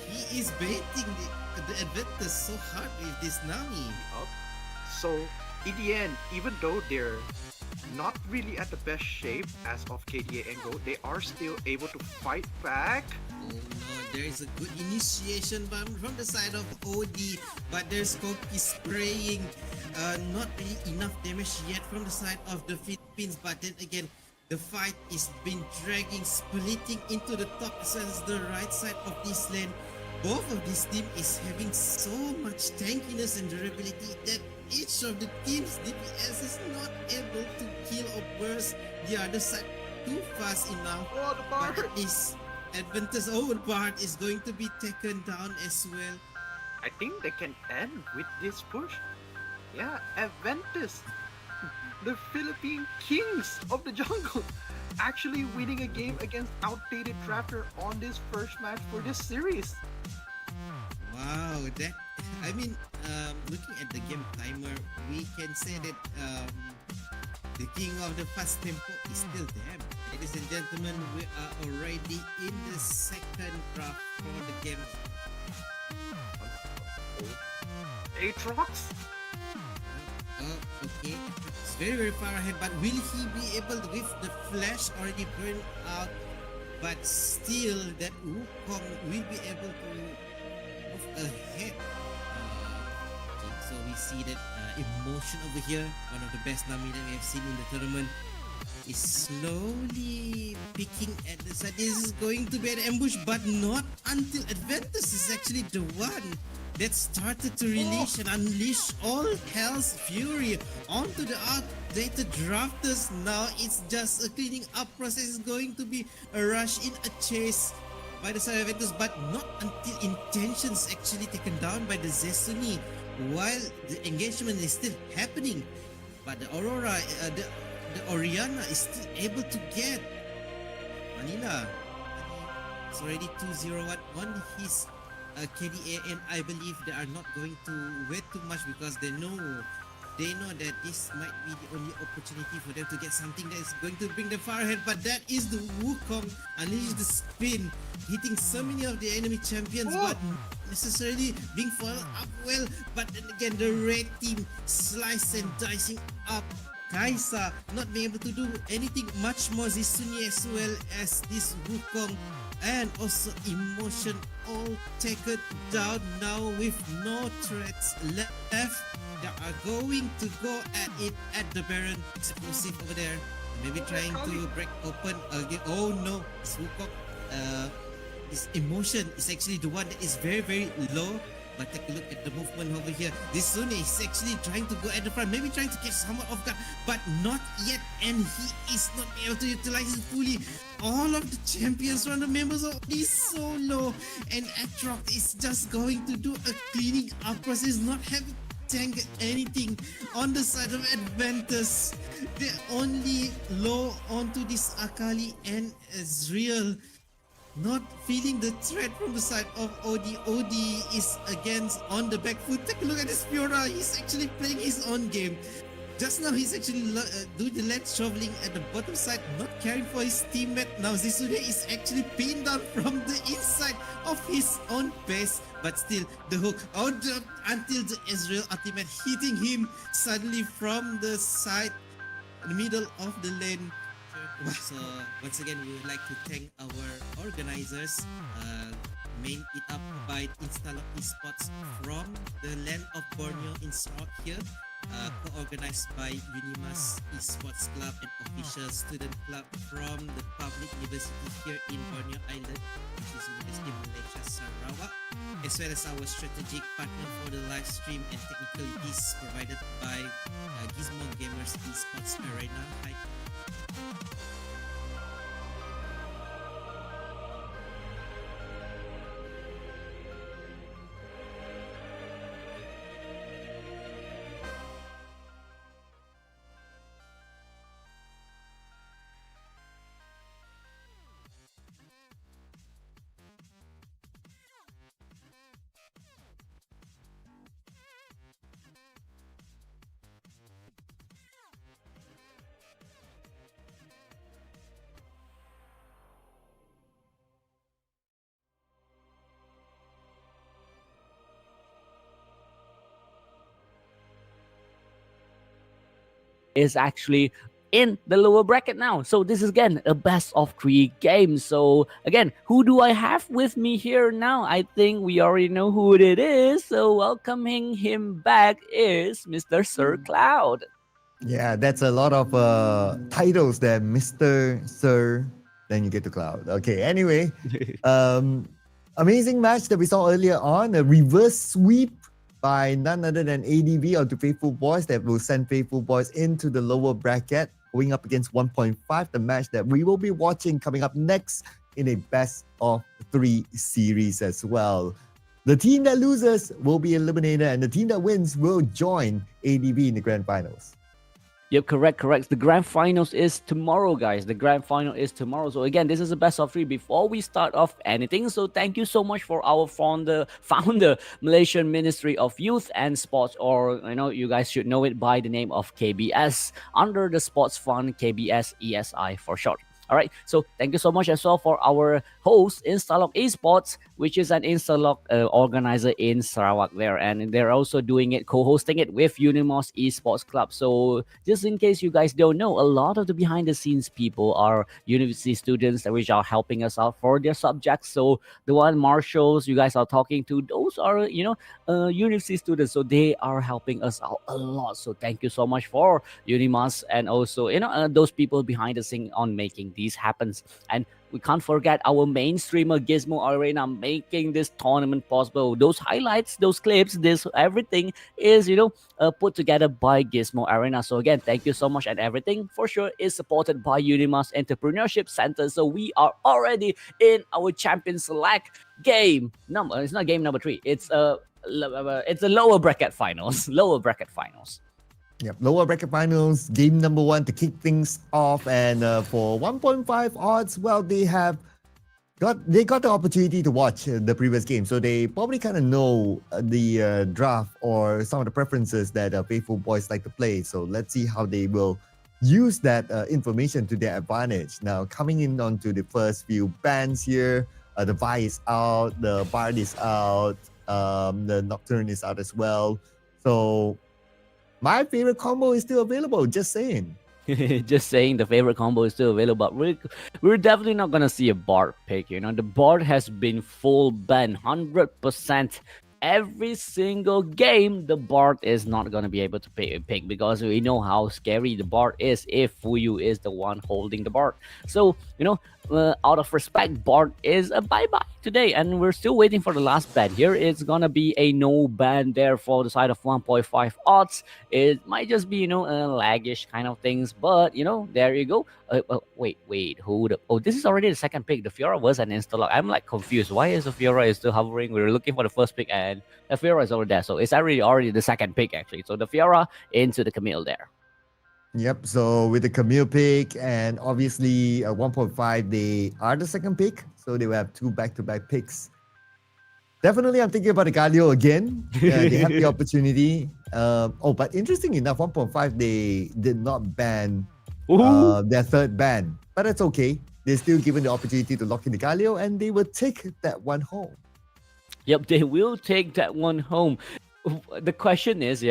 He is baiting the Adventus so hard with this Nami. Up. So in the end, even though they're not really at the best shape as of KDA and Go, they are still able to fight back. Oh no, there is a good initiation from the side of OD, but their scope is spraying. Not really enough damage yet from the side of the Philippines, but then again, the fight is been dragging, splitting into the top as well as the right side of this lane. Both of this team is having so much tankiness and durability that each of the team's DPS is not able to kill or burst the other side too fast enough. Oh, the bar! But this Adventus own part is going to be taken down as well. I think they can end with this push. Yeah, Adventus, the Philippine kings of the jungle, actually winning a game against outdated Trapper on this first match for this series. Wow, that I mean, looking at the game timer, we can say that the king of the fast tempo is still there. Ladies and gentlemen, we are already in the second draft for the game. Aatrox? Okay. It's very, very far ahead, but will he be able to, with the flash already burned out, but still that Wukong will be able to move ahead. Okay, so we see that emotion over here, one of the best Nami that we have seen in the tournament, is slowly picking at the side. This is going to be an ambush, but not until Adventus is actually the one that started to release and unleash all hell's fury onto the outdated drafters. Now it's just a cleaning up process. It's going to be a rush in, a chase by the side of Adventus, but not until intentions actually taken down by the Zesuni while the engagement is still happening. But the Aurora, the Oriana is still able to get Manila. It's already 2-0-1 on his KDA, and I believe they are not going to wait too much because they know that this might be the only opportunity for them to get something that is going to bring them far ahead. But that is the Wukong unleash the spin, hitting so many of the enemy champions, but not necessarily being followed up well. But then again, the red team slice and dicing up Kaisa, not being able to do anything much more. Zisuni as well as this Wukong, and also emotion all taken down now with no threats left. They are going to go at it at the Baron. Explosive over there. Maybe trying to break open again. Oh no, this Wukong, this emotion is actually the one that is very, very low. But take a look at the movement over here. This Sune is actually trying to go at the front, maybe trying to catch someone off guard, but not yet, and he is not able to utilize it fully. All of the champions from the members of this so low, and Aatrox is just going to do a cleaning up process, not having tank anything on the side of Adventus. They're only low onto this Akali and Ezreal. Not feeling the threat from the side of OD. OD is against on the back foot. Take a look at this Fiora. He's actually playing his own game. Just now he's actually doing the leg shoveling at the bottom side, not caring for his teammate. Now Zisune is actually pinned down from the inside of his own base. But still, the hook out until the Ezreal ultimate hitting him suddenly from the side, the middle of the lane. So once again, we would like to thank our organizers, Main It Up by Install Esports from the land of Borneo in South here, co-organized by Unimas Esports Club and official student club from the public university here in Borneo Island, which is University Malaysia Sarawak, as well as our strategic partner for the live stream and technicalities provided by Gizmo Gamers Esports Arena. Hi. is actually in the lower bracket now. So this is again a best of 3 game. So again, who do I have with me here now? I think we already know who it is. So welcoming him back is Mr. Sir Cloud. Yeah, that's a lot of titles there, Mr. Sir. Then you get to Cloud. Okay, anyway, amazing match that we saw earlier on, a reverse sweep by none other than ADV onto Faithfulboiz that will send Faithfulboiz into the lower bracket, going up against 1.5, the match that we will be watching coming up next in a best of 3 series as well. The team that loses will be eliminated, and the team that wins will join ADV in the grand finals. Yep, correct. The grand finals is tomorrow, guys. The grand final is tomorrow. So again, this is a best of 3 before we start off anything. So thank you so much for our founder, Malaysian Ministry of Youth and Sports, or you guys should know it by the name of KBS, under the Sports Fund, KBS ESI for short. All right, so thank you so much as well for our host, Instalok Esports, which is an Instalok organizer in Sarawak there. And they're also doing it, co-hosting it with Unimos Esports Club. So just in case you guys don't know, a lot of the behind the scenes people are university students which are helping us out for their subjects. So the one marshals you guys are talking to, those are, university students. So they are helping us out a lot. So thank you so much for Unimos and also, those people behind the scene on making these happens. And we can't forget our main streamer Gizmo Arena making this tournament possible. Those highlights, those clips, this everything is put together by Gizmo Arena. So again, thank you so much, and everything for sure is supported by Unimas Entrepreneurship Center. So we are already in our Champions Select game number. It's not game number 3. It's a lower bracket finals. Yep, lower bracket finals, game number 1 to kick things off, and for 1.5 odds, well, they got the opportunity to watch the previous game, so they probably kind of know the draft or some of the preferences that Faithfulboiz like to play. So let's see how they will use that information to their advantage. Now, coming in onto the first few bans here, the Vi is out, the Bard is out, the Nocturne is out as well. So my favorite combo is still available, just saying. Just saying, the favorite combo is still available, but we're definitely not gonna see a Bard pick. The Bard has been full ban 100%. Every single game, the Bard is not going to be able to pick, because we know how scary the Bard is if Fuyu is the one holding the Bard. So, out of respect, Bard is a bye-bye today, and we're still waiting for the last ban here. It's going to be a no ban there for the side of 1.5 odds. It might just be, laggish kind of things, but, there you go. Wait, hold up. Oh, this is already the second pick. The Fiora was an Instalok. I'm like confused. Why is the Fiora is still hovering? We were looking for the first pick, and the Fiora is over there. So it's already the second pick, actually. So the Fiora into the Camille there. Yep, so with the Camille pick and obviously 1.5, they are the second pick. So they will have 2 back-to-back picks. Definitely, I'm thinking about the Galio again. They have the opportunity. But interesting enough, 1.5, they did not ban their third ban. But that's okay. They're still given the opportunity to lock in the Galio, and they will take that one home. Yep, they will take that one home. The question is,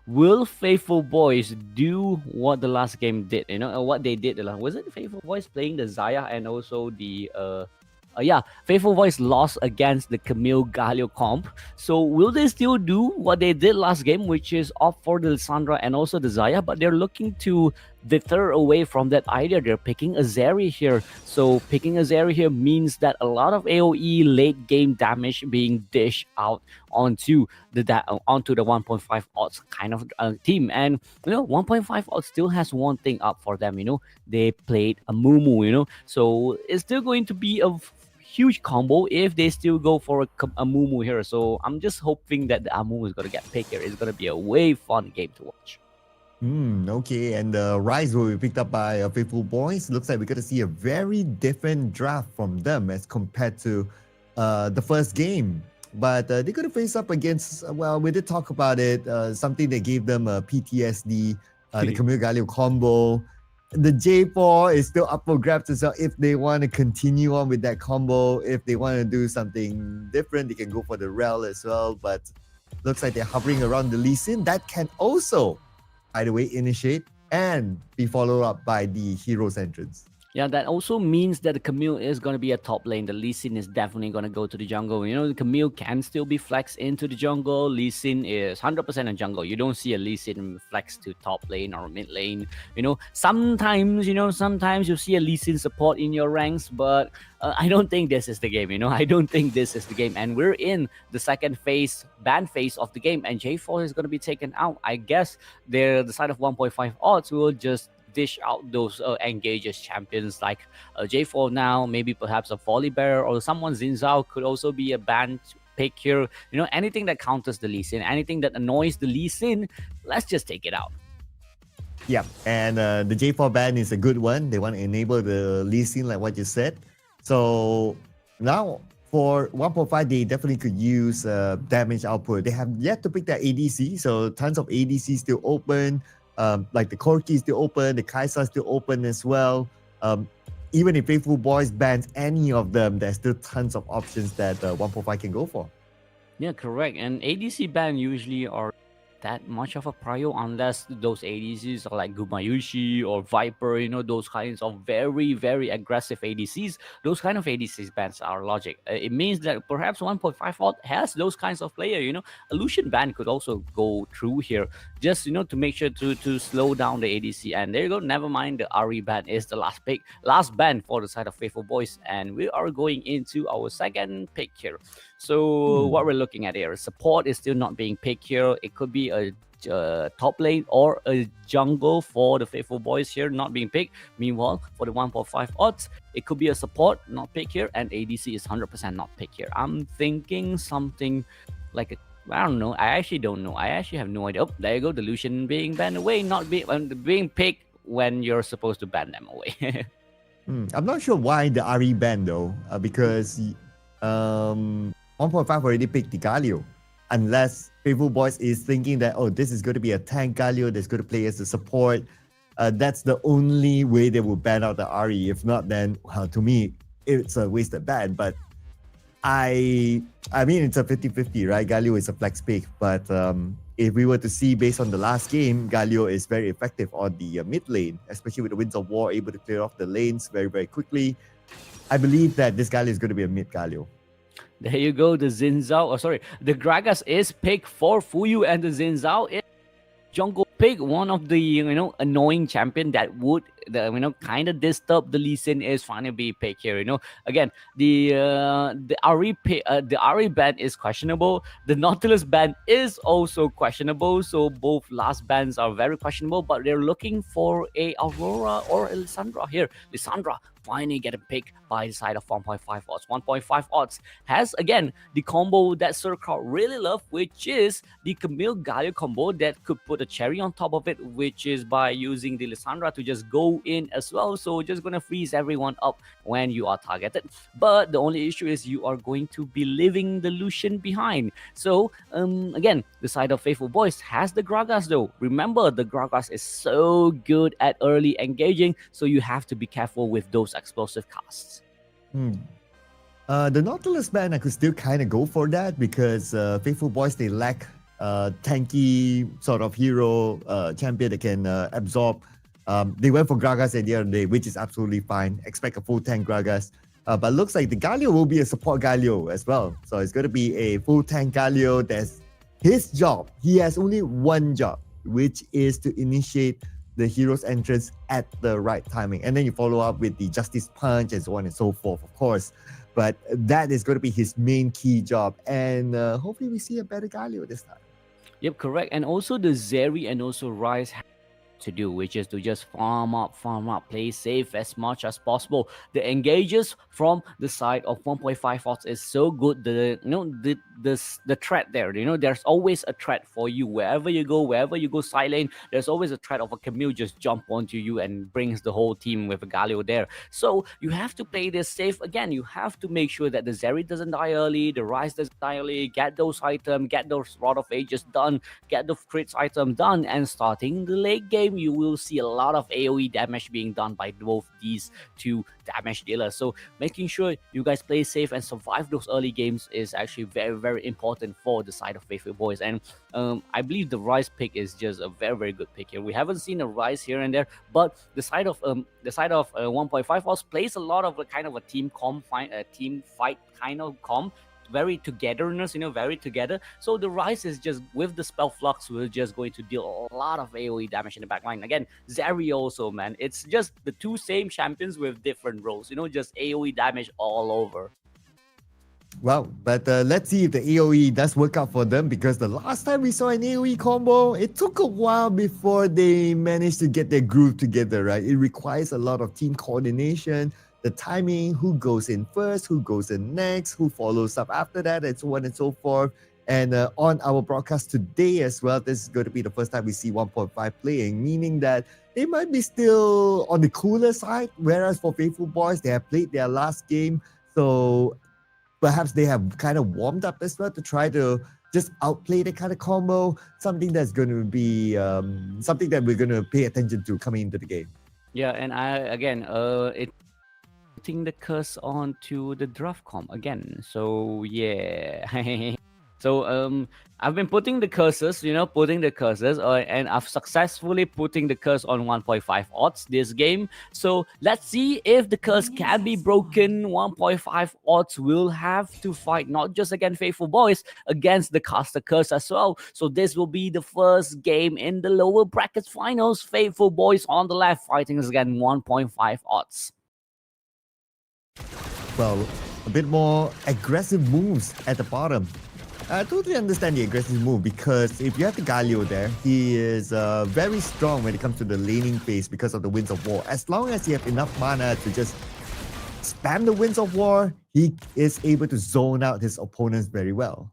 will Faithfulboiz do what the last game did? What they did. Was it Faithfulboiz playing the Zaya and also the Faithfulboiz lost against the Camille Galio comp. So will they still do what they did last game, which is opt for the Lissandra and also the Zaya, but they're looking to deter away from that idea. They're picking a Zeri here. So picking a Zeri here means that a lot of AoE late game damage being dished out onto the 1.5 odds kind of team. And 1.5 odds still has one thing up for them. They played a Mumu. So it's still going to be a huge combo if they still go for a Mumu here. So I'm just hoping that the Amumu is going to get picked here. It's going to be a way fun game to watch. Okay, and the Rise will be picked up by Faithfulboiz. Looks like we're going to see a very different draft from them as compared to the first game. But they're going to face up against, we did talk about it, something that gave them a PTSD, the Camille Galio combo. The J4 is still up for grabs as well if they want to continue on with that combo. If they want to do something different, they can go for the Rel as well. But looks like they're hovering around the Lee Sin. That can also by the way, initiate and be followed up by the hero's entrance. Yeah, that also means that the Camille is going to be a top lane. The Lee Sin is definitely going to go to the jungle. You know, the Camille can still be flexed into the jungle. Lee Sin is 100% in jungle. You don't see a Lee Sin flex to top lane or mid lane. You know, sometimes you see a Lee Sin support in your ranks, but I don't think this is the game. You know, I don't think this is the game. And we're in the second phase, ban phase of the game, and J4 is going to be taken out. I guess the side of 1.5 odds will just dish out those engages champions like J4 now, maybe perhaps a Volibear or someone. Xin Zhao could also be a banned pick here. You know, anything that counters the Lee Sin, anything that annoys the Lee Sin, let's just take it out. Yeah, and the J4 ban is a good one. They want to enable the Lee Sin like what you said. So now for 1.5, they definitely could use damage output. They have yet to pick their ADC, so tons of ADC still open. Like the Corki is still open, the Kaisa is still open as well. Even if Faithfulboiz bans any of them, there's still tons of options that 1.5 can go for. Yeah, correct. And ADC ban usually are that much of a prio unless those ADCs are like Gumayushi or Viper, you know, those kinds of very, very aggressive ADCs. Those kind of ADCs bans are logic. It means that perhaps 1.5 odd has those kinds of player, you know. A Lucian ban could also go through here, just, you know, to make sure to slow down the ADC. And there you go. Never mind, the Ari ban is the last ban for the side of Faithfulboiz. And we are going into our second pick here. So what we're looking at here, support is still not being picked here. It could be a top lane or a jungle for the Faithfulboiz here, not being picked. Meanwhile, for the 1.5 odds, it could be a support, not picked here, and ADC is 100% not picked here. I'm thinking something like I don't know. I actually don't know. I actually have no idea. Oh, there you go. The Lucian being banned away, not being picked when you're supposed to ban them away. I'm not sure why the RE ban though, because 1.5 already picked the Galio. Unless Faithfulboiz is thinking that, oh, this is going to be a tank Galio that's going to play as a support. That's the only way they will ban out the RE. If not, then, well, to me, it's a wasted ban. But I mean, it's a 50-50, right? Galio is a flex pick. But if we were to see based on the last game, Galio is very effective on the mid lane, especially with the Winds of War, able to clear off the lanes very, very quickly. I believe that this Galio is going to be a mid Galio. There you go, the Xin Zhao. The Gragas is picked for Fuyu, and the Xin Zhao is jungle pick, one of the annoying champion that would kind of disturb the Lee Sin is finally be picked here. Again, the Ari ban is questionable. The Nautilus ban is also questionable. So both last bans are very questionable, but they're looking for a Aurora or a Lissandra here. Lissandra finally getting picked by the side of 1.5 odds. 1.5 odds has, again, the combo that Circle really love, which is the Camille Galio combo that could put a cherry on top of it, which is by using the Lissandra to just go in as well. So just going to freeze everyone up when you are targeted. But the only issue is you are going to be leaving the Lucian behind. So, again, the side of Faithfulboiz has the Gragas though. Remember, the Gragas is so good at early engaging, so you have to be careful with those explosive casts. The Nautilus ban, I could still kind of go for that because Faithfulboiz, they lack tanky sort of hero champion that can absorb. They went for Gragas at the end of the day, which is absolutely fine. Expect a full tank Gragas. But looks like the Galio will be a support Galio as well. So it's going to be a full tank Galio. That's his job. He has only one job, which is to initiate the hero's entrance at the right timing. And then you follow up with the Justice Punch and so on and so forth, of course. But that is going to be his main key job. And hopefully we see a better Galio this time. Yep, correct. And also the Zeri and also Rise to do, which is to just farm up, play safe as much as possible. The engages from the side of 1.5 odds is so good. The threat there, there's always a threat for you wherever you go side lane. There's always a threat of a Camille just jump onto you and brings the whole team with a Galio there. So you have to play this safe. Again, you have to make sure that the Zeri doesn't die early, the Rise doesn't die early, get those items, get those Rod of Ages done, get the crits item done, and starting the late game game, you will see a lot of AoE damage being done by both these two damage dealers. So making sure you guys play safe and survive those early games is actually very, very important for the side of Faithfulboiz. And I believe the Rise pick is just a very, very good pick here. We haven't seen a Rise here and there, but the side of 1.5 Oz plays a lot of a kind of a team fight kind of comp, very togetherness, very together. So the Rise is just with the spell flux, we're just going to deal a lot of AoE damage in the backline. Again, Zeri also, man, it's just the two same champions with different roles, just AoE damage all over. Well, but let's see if the AoE does work out for them, because the last time we saw an AoE combo, it took a while before they managed to get their groove together, right? It requires a lot of team coordination, the timing, who goes in first, who goes in next, who follows up after that, and so on and so forth. And on our broadcast today as well, this is going to be the first time we see 1.5 playing, meaning that they might be still on the cooler side, whereas for Faithfulboiz, they have played their last game. So perhaps they have kind of warmed up as well to try to just outplay the kind of combo, something that's going to be something that we're going to pay attention to coming into the game. Yeah, and it's putting the curse onto the draft comp again. So yeah. So I've been putting the curses, and I've successfully putting the curse on 1.5 odds this game. So let's see if the curse can be broken. 1.5 odds will have to fight not just against Faithfulboiz, against the caster curse as well. So this will be the first game in the lower brackets finals. Faithfulboiz on the left fighting against 1.5 odds. Well, a bit more aggressive moves at the bottom. I totally understand the aggressive move, because if you have the Galio there, he is very strong when it comes to the laning phase because of the Winds of War. As long as you have enough mana to just spam the Winds of War, he is able to zone out his opponents very well.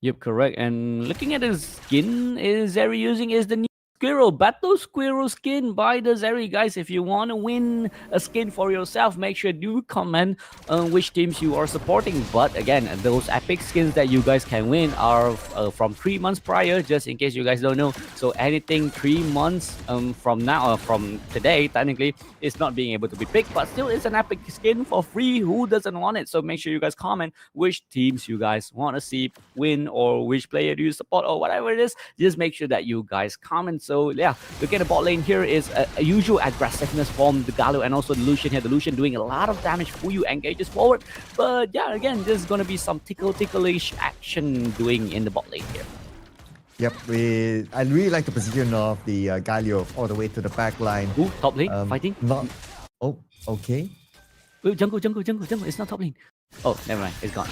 Yep, correct. And looking at his skin, is Zeri using is the new Squirrel, Battle Squirrel skin by the Zeri, guys. If you want to win a skin for yourself, make sure do comment which teams you are supporting. But again, those epic skins that you guys can win are from 3 months prior, just in case you guys don't know. So anything 3 months from now, from today, technically, is not being able to be picked, but still it's an epic skin for free. Who doesn't want it? So make sure you guys comment which teams you guys want to see win, or which player do you support, or whatever it is. Just make sure that you guys comment. So yeah, look at the bot lane here is a usual aggressiveness from the Galio and also the Lucian here. The Lucian doing a lot of damage. Fuyu engages forward. But yeah, again, there's going to be some ticklish action doing in the bot lane here. Yep, I really like the position of the Galio all the way to the back line. Ooh, top lane, fighting. Oh, okay. Ooh, jungle. It's not top lane. Oh, never mind. It's gone.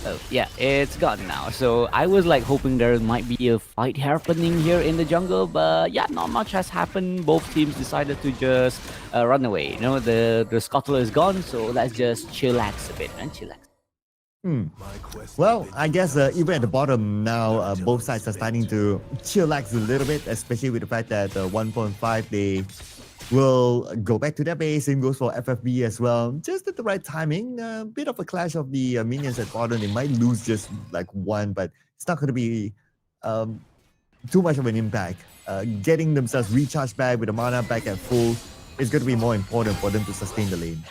Oh, yeah, it's gone now. So I was like hoping there might be a fight happening here in the jungle, but yeah, not much has happened. Both teams decided to just run away. The Scuttle is gone, so let's just chillax a bit, man. Chillax. Well, I guess even at the bottom now, both sides are starting to chillax a little bit, especially with the fact that 1.5, they will go back to their base. Same goes for FFB as well. Just at the right timing. A bit of a clash of the minions at bottom. They might lose just like one, but it's not going to be too much of an impact. Getting themselves recharged back with the mana back at full is going to be more important for them to sustain the lane.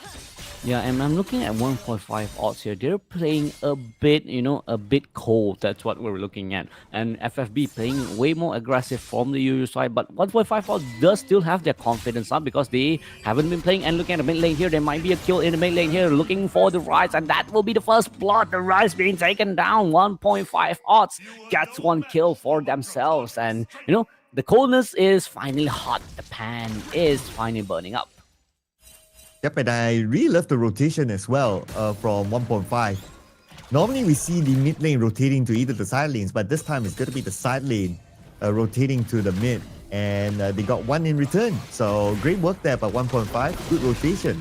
Yeah, and I'm looking at 1.5 odds here. They're playing a bit, a bit cold. That's what we're looking at. And FFB playing way more aggressive from the usual side. But 1.5 odds does still have their confidence up because they haven't been playing. And looking at the mid lane here, there might be a kill in the mid lane here. Looking for the Rise, and that will be the first blood. The Rise being taken down. 1.5 odds gets one kill for themselves. And, the coldness is finally hot. The pan is finally burning up. Yep, and I really love the rotation as well from 1.5. Normally we see the mid lane rotating to either the side lanes, but this time it's going to be the side lane rotating to the mid. And they got one in return. So great work there by 1.5. Good rotation.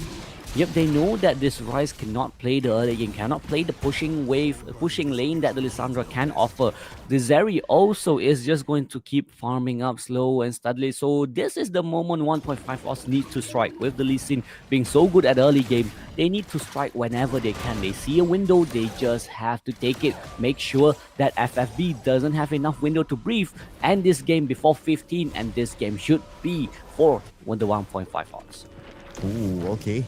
Yep, they know that this Ryze cannot play the early game, cannot play the pushing wave, pushing lane that the Lissandra can offer. The Zeri also is just going to keep farming up slow and steadily. So this is the moment 1.5 Oz needs to strike. With the Lee Sin being so good at early game, they need to strike whenever they can. They see a window, they just have to take it. Make sure that FFB doesn't have enough window to breathe. End this game before 15, and this game should be for the 1.5 Oz. Ooh, okay.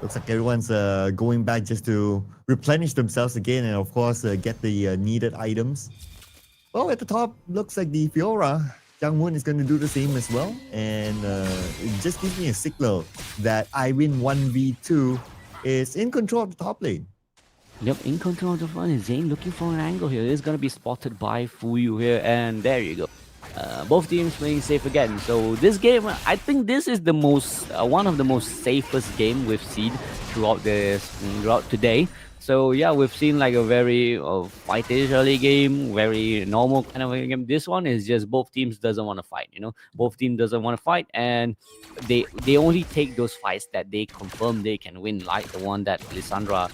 Looks like everyone's going back just to replenish themselves again and, of course, get the needed items. Well, at the top, looks like the Fiora. Jangwon is going to do the same as well. And it just gives me a signal that I win 1v2 is in control of the top lane. Yep, in control of the front. Zane looking for an angle here. It's going to be spotted by Fuyu here. And there you go. Both teams playing safe again. So this game, I think this is the most one of the most safest game we've seen throughout today. So yeah, we've seen like a very fightish early game, very normal kind of a game. This one is just both teams doesn't want to fight. Both teams doesn't want to fight, and they only take those fights that they confirm they can win, like the one that Lissandra,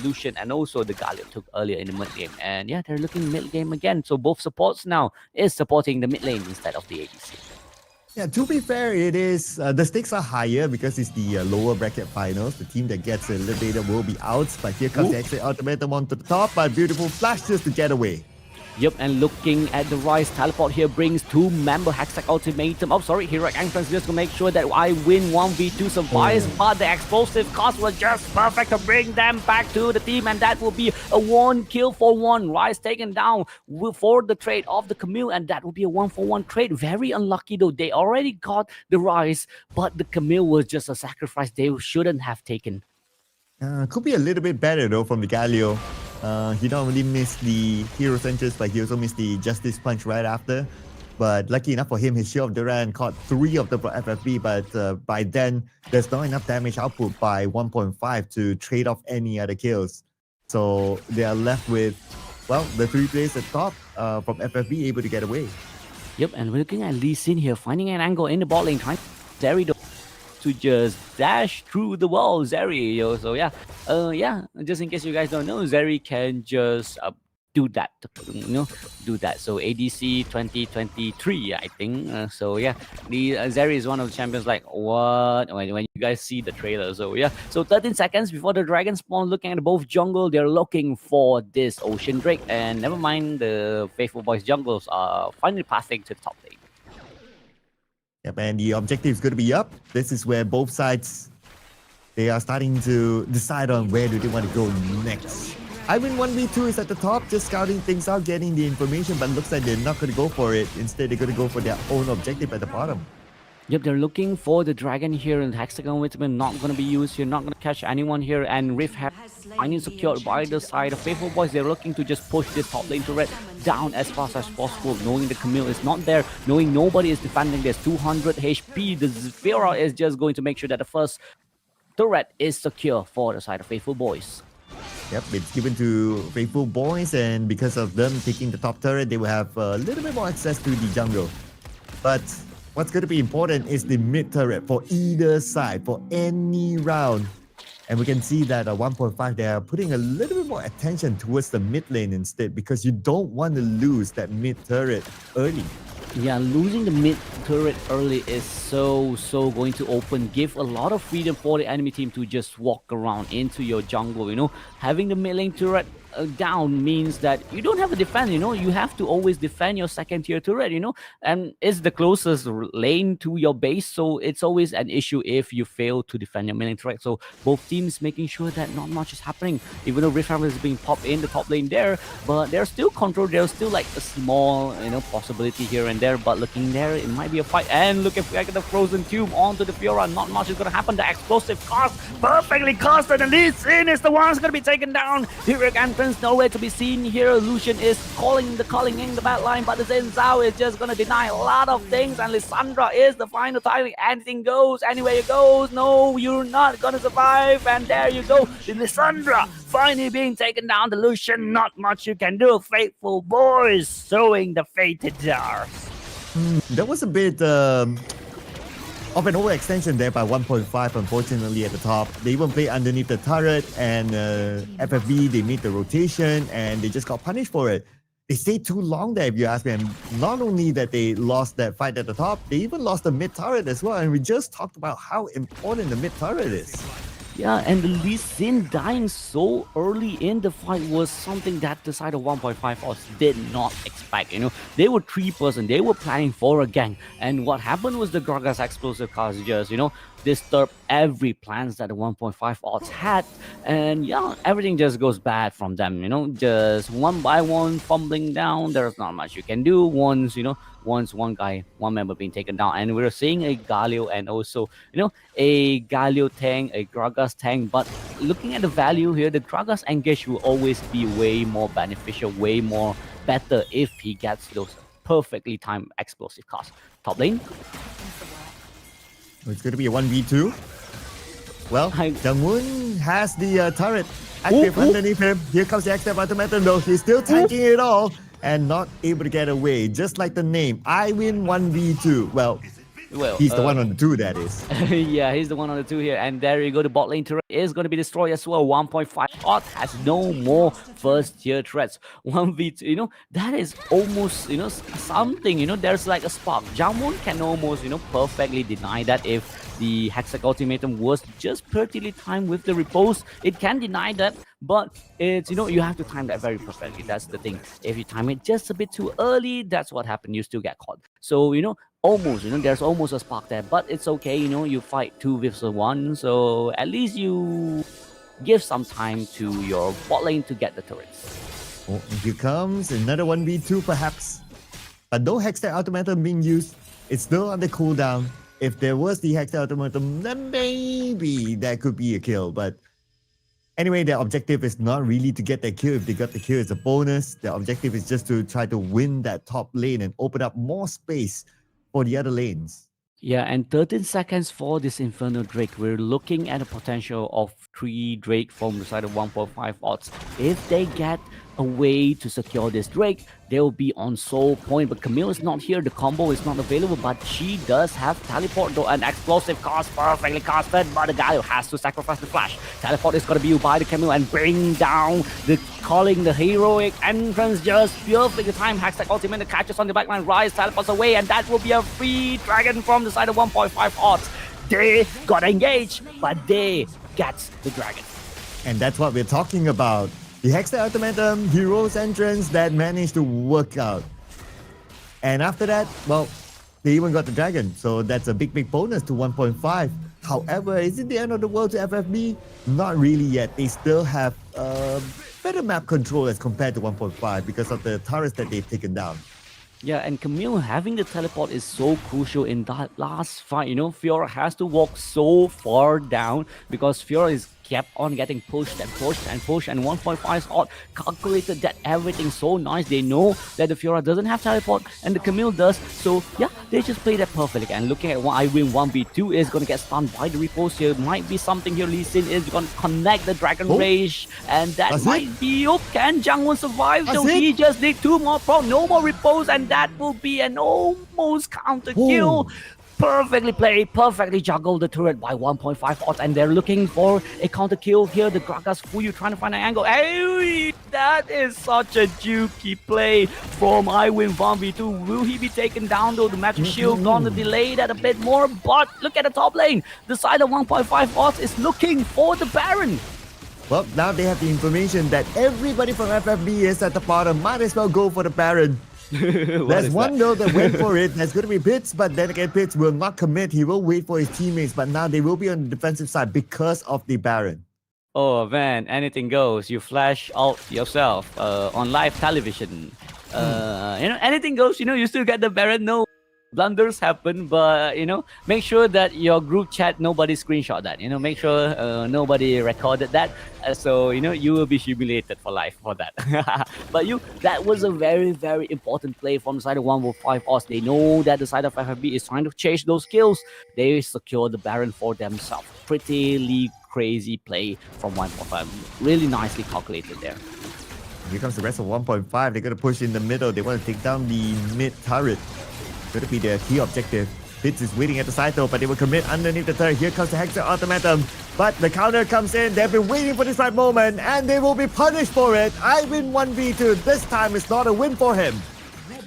Lucian, and also the Galio took earlier in the mid game. And yeah, they're looking mid game again. So both supports now is supporting the mid lane instead of the ADC. Yeah, to be fair, it is the stakes are higher because it's the lower bracket finals. The team that gets eliminated will be out. But here comes the exit ultimatum onto the top. But beautiful flash just to get away. Yep, and looking at the Ryze teleport here brings 2-member Hextech ultimatum. Oh, sorry, Heroic Entrance just to make sure that I win 1v2 survives, but the explosive cost was just perfect to bring them back to the team, and that will be a 1-kill for 1. Ryze taken down for the trade of the Camille, and that will be a 1-for-1 trade. Very unlucky though, they already got the Ryze, but the Camille was just a sacrifice they shouldn't have taken. Could be a little bit better though from the Galio. He not only missed the Hero Centers, but he also missed the Justice Punch right after. But lucky enough for him, his Shield of Duran caught 3 of the FFB, but by then, there's not enough damage output by 1.5 to trade off any other kills. So they are left with, well, the 3 players at top from FFB able to get away. Yep, and we're looking at Lee Sin here, finding an angle in the bot lane, trying to just dash through the wall, Zeri. So yeah, just in case you guys don't know, Zeri can just do that. So ADC 2023, I think. So yeah, the Zeri is one of the champions. Like what? When you guys see the trailer. So yeah, so 13 seconds before the dragon spawn, looking at both jungle, they're looking for this Ocean Drake, and never mind, the Faithfulboiz jungles are finally passing to the top lane. Yep, and the objective is going to be up. This is where both sides, they are starting to decide on where do they want to go next. I win 1v2 is at the top, just scouting things out, getting the information, but looks like they're not going to go for it. Instead, they're going to go for their own objective at the bottom. Yep, they're looking for the dragon here, and Hexagon Witman not going to be used here, not going to catch anyone here, and Rift have finally secured by the side of Faithfulboiz. They're looking to just push this top lane turret down as fast as possible, knowing the Camille is not there, knowing nobody is defending this 200 HP. The Zephyra is just going to make sure that the first turret is secure for the side of Faithfulboiz. Yep, it's given to Faithfulboiz, and because of them taking the top turret, they will have a little bit more access to the jungle. But what's going to be important is the mid turret for either side, for any round. And we can see that at 1.5, they are putting a little bit more attention towards the mid lane instead, because you don't want to lose that mid turret early. Yeah, losing the mid turret early is so going to give a lot of freedom for the enemy team to just walk around into your jungle. Having the mid lane turret down means that you don't have a defense. You have to always defend your second tier turret, and it's the closest lane to your base, so it's always an issue if you fail to defend your mid lane turret. So both teams making sure that not much is happening, even though Rift Hammer is being popped in the top lane there, but they're still controlled. There's still like a small possibility here and there, but looking there, it might be a fight. And look at the frozen tube onto the Fiora. Not much is gonna happen. The explosive cost perfectly costed, and Lee Sin is the one who's gonna be taken down. Heroic Entrance nowhere to be seen here. Lucian is calling in the back line, but the Zen Zhao is just gonna deny a lot of things, and Lissandra is the final timing. Anything goes, anywhere you goes. No, you're not gonna survive, and there you go. Lissandra finally being taken down. The Lucian, not much you can do. Faithfulboiz showing the fated jars. That was a bit of an overextension there by 1.5, unfortunately, at the top. They even played underneath the turret, and FFB, they made the rotation, and they just got punished for it. They stayed too long there, if you ask me. And not only that they lost that fight at the top, they even lost the mid turret as well. And we just talked about how important the mid turret is. Yeah, and the Lee Sin dying so early in the fight was something that the side of 1.5 odds did not expect. They were 3-person, they were planning for a gang, and what happened was the Gragas explosive cars just, disturbed every plans that the 1.5 odds had, and yeah, everything just goes bad from them. Just one by one fumbling down. There's not much you can do once one member being taken down, and we're seeing a Galio and also a Galio tank, a Gragas tank. But looking at the value here, the Gragas engage will always be way more beneficial, way more better if he gets those perfectly timed explosive cars. Top lane. It's going to be a 1v2. Well, Jungwon has the turret active underneath him. Here comes the X-Step Automaton though. He's still tanking it all and not able to get away. Just like the name, I win 1v2. Well, he's the one on the 2, that is. Yeah, he's the one on the 2 here. And there you go. The bot lane turret is going to be destroyed as well. 1.5 odd has no more first tier threats. 1v2, that is almost, something, there's like a spark. Jamon can almost, perfectly deny that if the Hextech Ultimatum was just perfectly timed with the repose. It can deny that, but it's, you have to time that very perfectly. That's the thing. If you time it just a bit too early, that's what happened. You still get caught. So, almost, there's almost a spark there, but it's okay, you fight 2 with 1, so at least you give some time to your bot lane to get the turrets. Oh, here comes another 1v2 perhaps. But no Hextech Automaton being used. It's still on the cooldown. If there was the Hextech Automaton, then maybe that could be a kill, but anyway, their objective is not really to get that kill. If they got the kill, it's a bonus. Their objective is just to try to win that top lane and open up more space for the other lanes. Yeah, and 13 seconds for this Inferno Drake. We're looking at a potential of 3 Drake from the side of 1.5 odds. If they get a way to secure this Drake, they'll be on soul point. But Camille is not here. The combo is not available, but she does have teleport though. An explosive cast perfectly casted, but the guy who has to sacrifice the flash. Teleport is going to be used by the Camille and bring down the calling the heroic entrance just perfectly timed. Hextech Ultimate catches on the backline, Rise teleports away, and that will be a free dragon from the side of 1.5 odds. They got engaged, but they get the dragon. And that's what we're talking about. The Hextech Ultimatum, Hero's entrance that managed to work out. And after that, well, they even got the dragon. So that's a big bonus to 1.5. However, is it the end of the world to FFB? Not really yet. They still have better map control as compared to 1.5 because of the turrets that they've taken down. Yeah, and Camille having the teleport is so crucial in that last fight. Fiora has to walk so far down because Fiora is kept on getting pushed and 1.5's odd calculated that everything so nice. They know that the Fiora doesn't have teleport and the Camille does. So yeah, they just play that perfectly. And looking at I win 1v2 is going to get stunned by the repose here. Might be something here. Lee Sin is going to connect the Dragon Rage, and that might be can Jungwon survive? So he just need 2 more no more repose, and that will be an almost counter kill. Perfectly played, perfectly juggled the turret by 1.5 odds, and they're looking for a counter kill here. The Gragas Fuyu trying to find an angle. Hey, that is such a jukey play from iWin 1v2. Will he be taken down though? The magic shield gonna delay that a bit more, but look at the top lane. The side of 1.5 odds is looking for the Baron. Well, now they have the information that everybody from FFB is at the bottom. Might as well go for the Baron. There's one though that went for it. There's going to be Pitts, but then again, Pitts will not commit. He will wait for his teammates, but now they will be on the defensive side because of the Baron. Oh man, anything goes. You flash out yourself on live television. Anything goes. You still get the Baron. No blunders happen, but make sure that your group chat nobody screenshot that. Make sure nobody recorded that, so you will be humiliated for life for that. But that was a very important play from the side of 1.5 odds. They know that the side of FFB is trying to chase those kills. They secure the Baron for themselves. Pretty crazy play from 1.5. Really nicely calculated there. Here comes the rest of 1.5. They're going to push in the middle. They want to take down the mid turret. Going to be their key objective. Pitts is waiting at the side though, but they will commit underneath the turret. Here comes the Hexer Ultimatum. But the counter comes in. They've been waiting for this right moment, and they will be punished for it. I win 1v2. This time is not a win for him.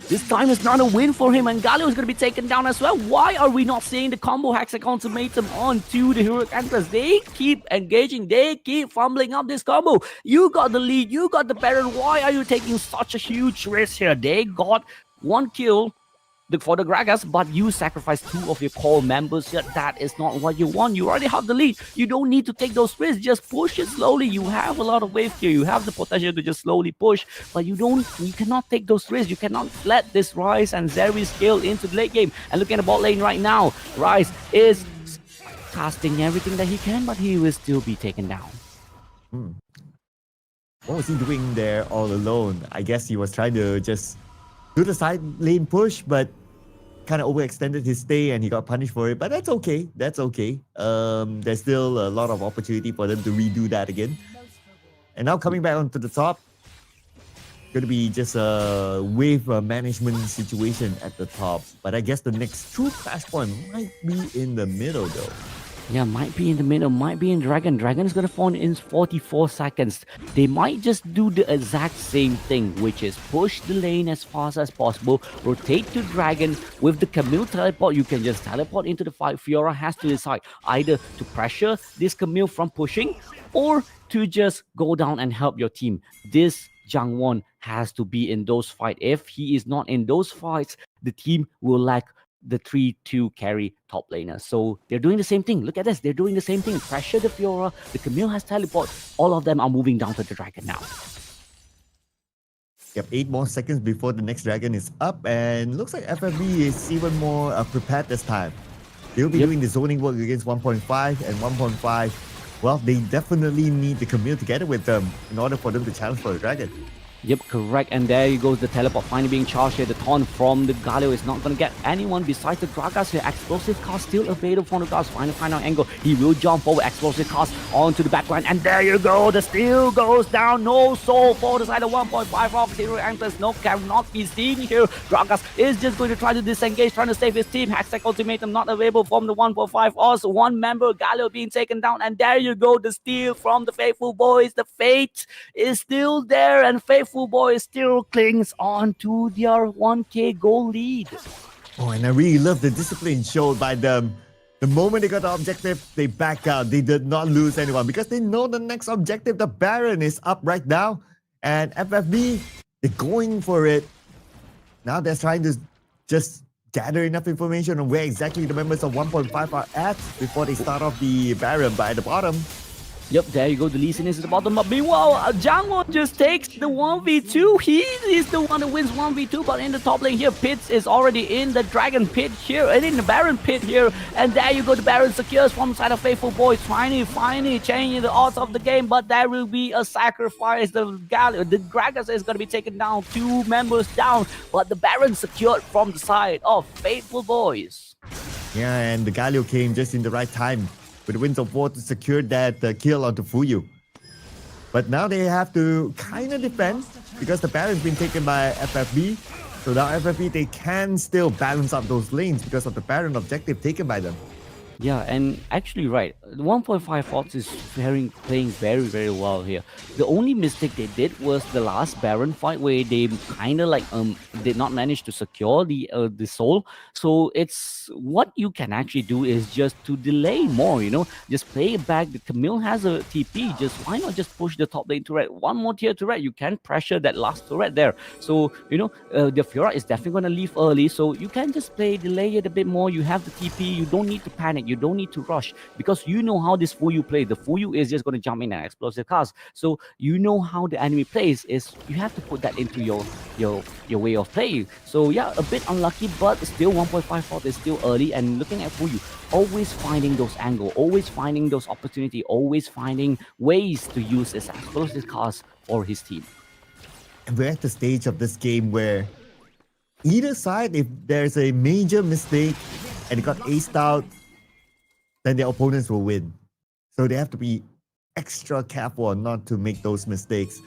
This time is not a win for him, and Galio is going to be taken down as well. Why are we not seeing the combo Hexagon Ultimatum onto the Heroic Antlers? They keep engaging. They keep fumbling up this combo. You got the lead. You got the Baron. Why are you taking such a huge risk here? They got one kill for the Gragas, but you sacrificed 2 of your core members here. That is not what you want. You already have the lead. You don't need to take those risks. Just push it slowly. You have a lot of wave here. You have the potential to just slowly push, but you cannot take those risks. You cannot let this Rise and Zeri scale into the late game. And looking at the bot lane right now, Rise is casting everything that he can, but he will still be taken down. What was he doing there all alone? I guess he was trying to just do the side lane push, but kind of overextended his stay and he got punished for it. But that's okay. That's okay. There's still a lot of opportunity for them to redo that again. And now coming back onto the top, going to be just a wave management situation at the top. But I guess the next true flashpoint might be in the middle though. Yeah, might be in the middle, might be in Dragon. Dragon is going to fall in 44 seconds. They might just do the exact same thing, which is push the lane as fast as possible, rotate to Dragon. With the Camille teleport, you can just teleport into the fight. Fiora has to decide either to pressure this Camille from pushing or to just go down and help your team. This Jangwon has to be in those fights. If he is not in those fights, the team will lack the 3-2 carry top laner. So they're doing the same thing. Look at this. They're doing the same thing. Pressure the Fiora. The Camille has teleport. All of them are moving down to the Dragon now. Yep, 8 more seconds before the next Dragon is up, and looks like FFB is even more prepared this time. They'll be doing the zoning work against 1.5 and 1.5. Well, they definitely need the Camille together with them in order for them to challenge for the Dragon. Yep, correct. And there goes the teleport finally being charged here. The taunt from the Galio is not going to get anyone besides the Gragas here. Explosive cast still available from the Gragas. Final angle. He will jump over. Explosive cast onto the backline. And there you go. The steal goes down. No soul for the side of 1.5 off. Zero antlers. No, cannot be seen here. Gragas is just going to try to disengage, trying to save his team. Hextech Ultimatum not available from the 1.5. Also, one member, Galio, being taken down. And there you go. The steal from the Faithfulboiz. The fate is still there. And Faithfulboiz still clings on to their 1k goal lead. Oh, and I really love the discipline showed by them. The moment they got the objective, they back out. They did not lose anyone because they know the next objective, the Baron, is up right now. And FFB, they're going for it. Now they're trying to just gather enough information on where exactly the members of 1.5 are at before they start off the Baron by the bottom. Yep, there you go. The Lee Sin is at the bottom. But meanwhile, Jangwon just takes the 1v2. He is the one who wins 1v2. But in the top lane here, Pitts is already in the Dragon pit here and in the Baron pit here. And there you go. The Baron secures from the side of Faithfulboiz. Finally changing the odds of the game. But there will be a sacrifice. The Gragas is going to be taken down. 2 members down. But the Baron secured from the side of Faithfulboiz. Yeah, and the Galio came just in the right time with the Winds of War to secure that kill onto Fuyu. But now they have to kind of defend because the Baron's been taken by FFB. So now FFB, they can still balance up those lanes because of the Baron objective taken by them. Yeah, and actually, right, the 1.5 Fox is playing very well here. The only mistake they did was the last Baron fight where they kind of like did not manage to secure the soul. So it's what you can actually do is just to delay more, you know, just play it back. The Camille has a TP, just why not just push the top lane turret, one more tier turret, you can pressure that last turret there. So, you know, the Fiora is definitely going to leave early, so you can just delay it a bit more. You have the TP, you don't need to panic. You don't need to rush because you know how this Fuyu plays. The Fuyu is just going to jump in and explosive cast. So you know how the enemy plays is you have to put that into your way of playing. So yeah, a bit unlucky, but still 1.5 fault is still early. And looking at Fuyu, always finding those angles, always finding those opportunities, always finding ways to use his explosive cast for his team. And we're at the stage of this game where either side, if there's a major mistake and it got aced out, then their opponents will win. So they have to be extra careful not to make those mistakes.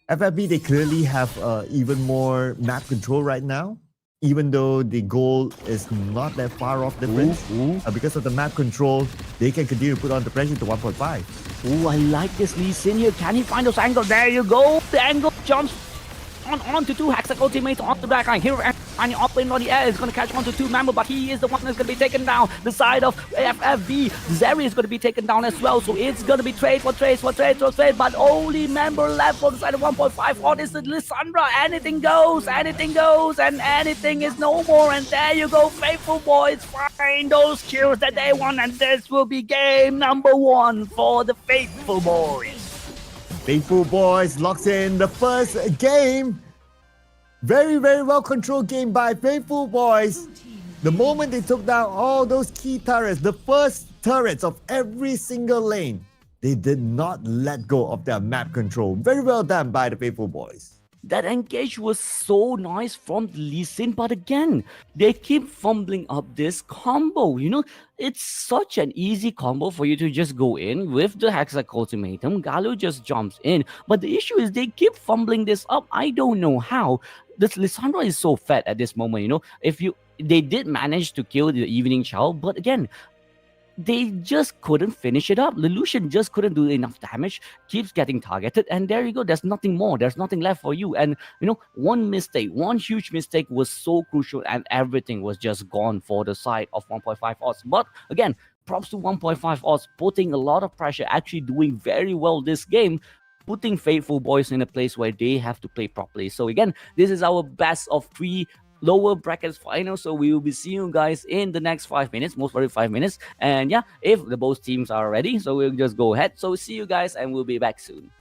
FFB, they clearly have even more map control right now. even though the goal is not that far off difference, because of the map control, they can continue to put on the pressure to 1.5. Oh, I like this Lee Sin here. Can he find those angles? There you go. The angle jumps on to two Hexaco teammates on the back line. Here, and up in on the air is going to catch on to two Mambo, but he is the one that's going to be taken down. The side of FFB, Zeri is going to be taken down as well. So it's going to be trade for trade, but only member left on the side of 1.5. What is it, Lissandra? Anything goes, and anything is no more. And there you go, Faithfulboiz find those kills that they want, and this will be game number 1 for the Faithfulboiz. Faithfulboiz locks in the first game. Very, very well controlled game by Faithfulboiz. The moment they took down all those key turrets, the first turrets of every single lane, they did not let go of their map control. Very well done by the Faithfulboiz. That engage was so nice from Lee Sin, but again, they keep fumbling up this combo. You know, it's such an easy combo for you to just go in with the Hexa Ultimatum. Galu just jumps in, but the issue is they keep fumbling this up. I don't know how. This Lissandra is so fat at this moment, you know. They did manage to kill the Evening Child, but again, they just couldn't finish it up. Lelouch just couldn't do enough damage, keeps getting targeted, and there you go. There's nothing more. There's nothing left for you. And, you know, one huge mistake was so crucial, and everything was just gone for the side of 1.5 odds. But again, props to 1.5 odds, putting a lot of pressure, actually doing very well this game, putting Faithfulboiz in a place where they have to play properly. So again, this is our best of 3 lower brackets final, so we will be seeing you guys in the next 5 minutes, most probably 5 minutes. And yeah, if the both teams are ready, so we'll just go ahead. So see you guys, and we'll be back soon.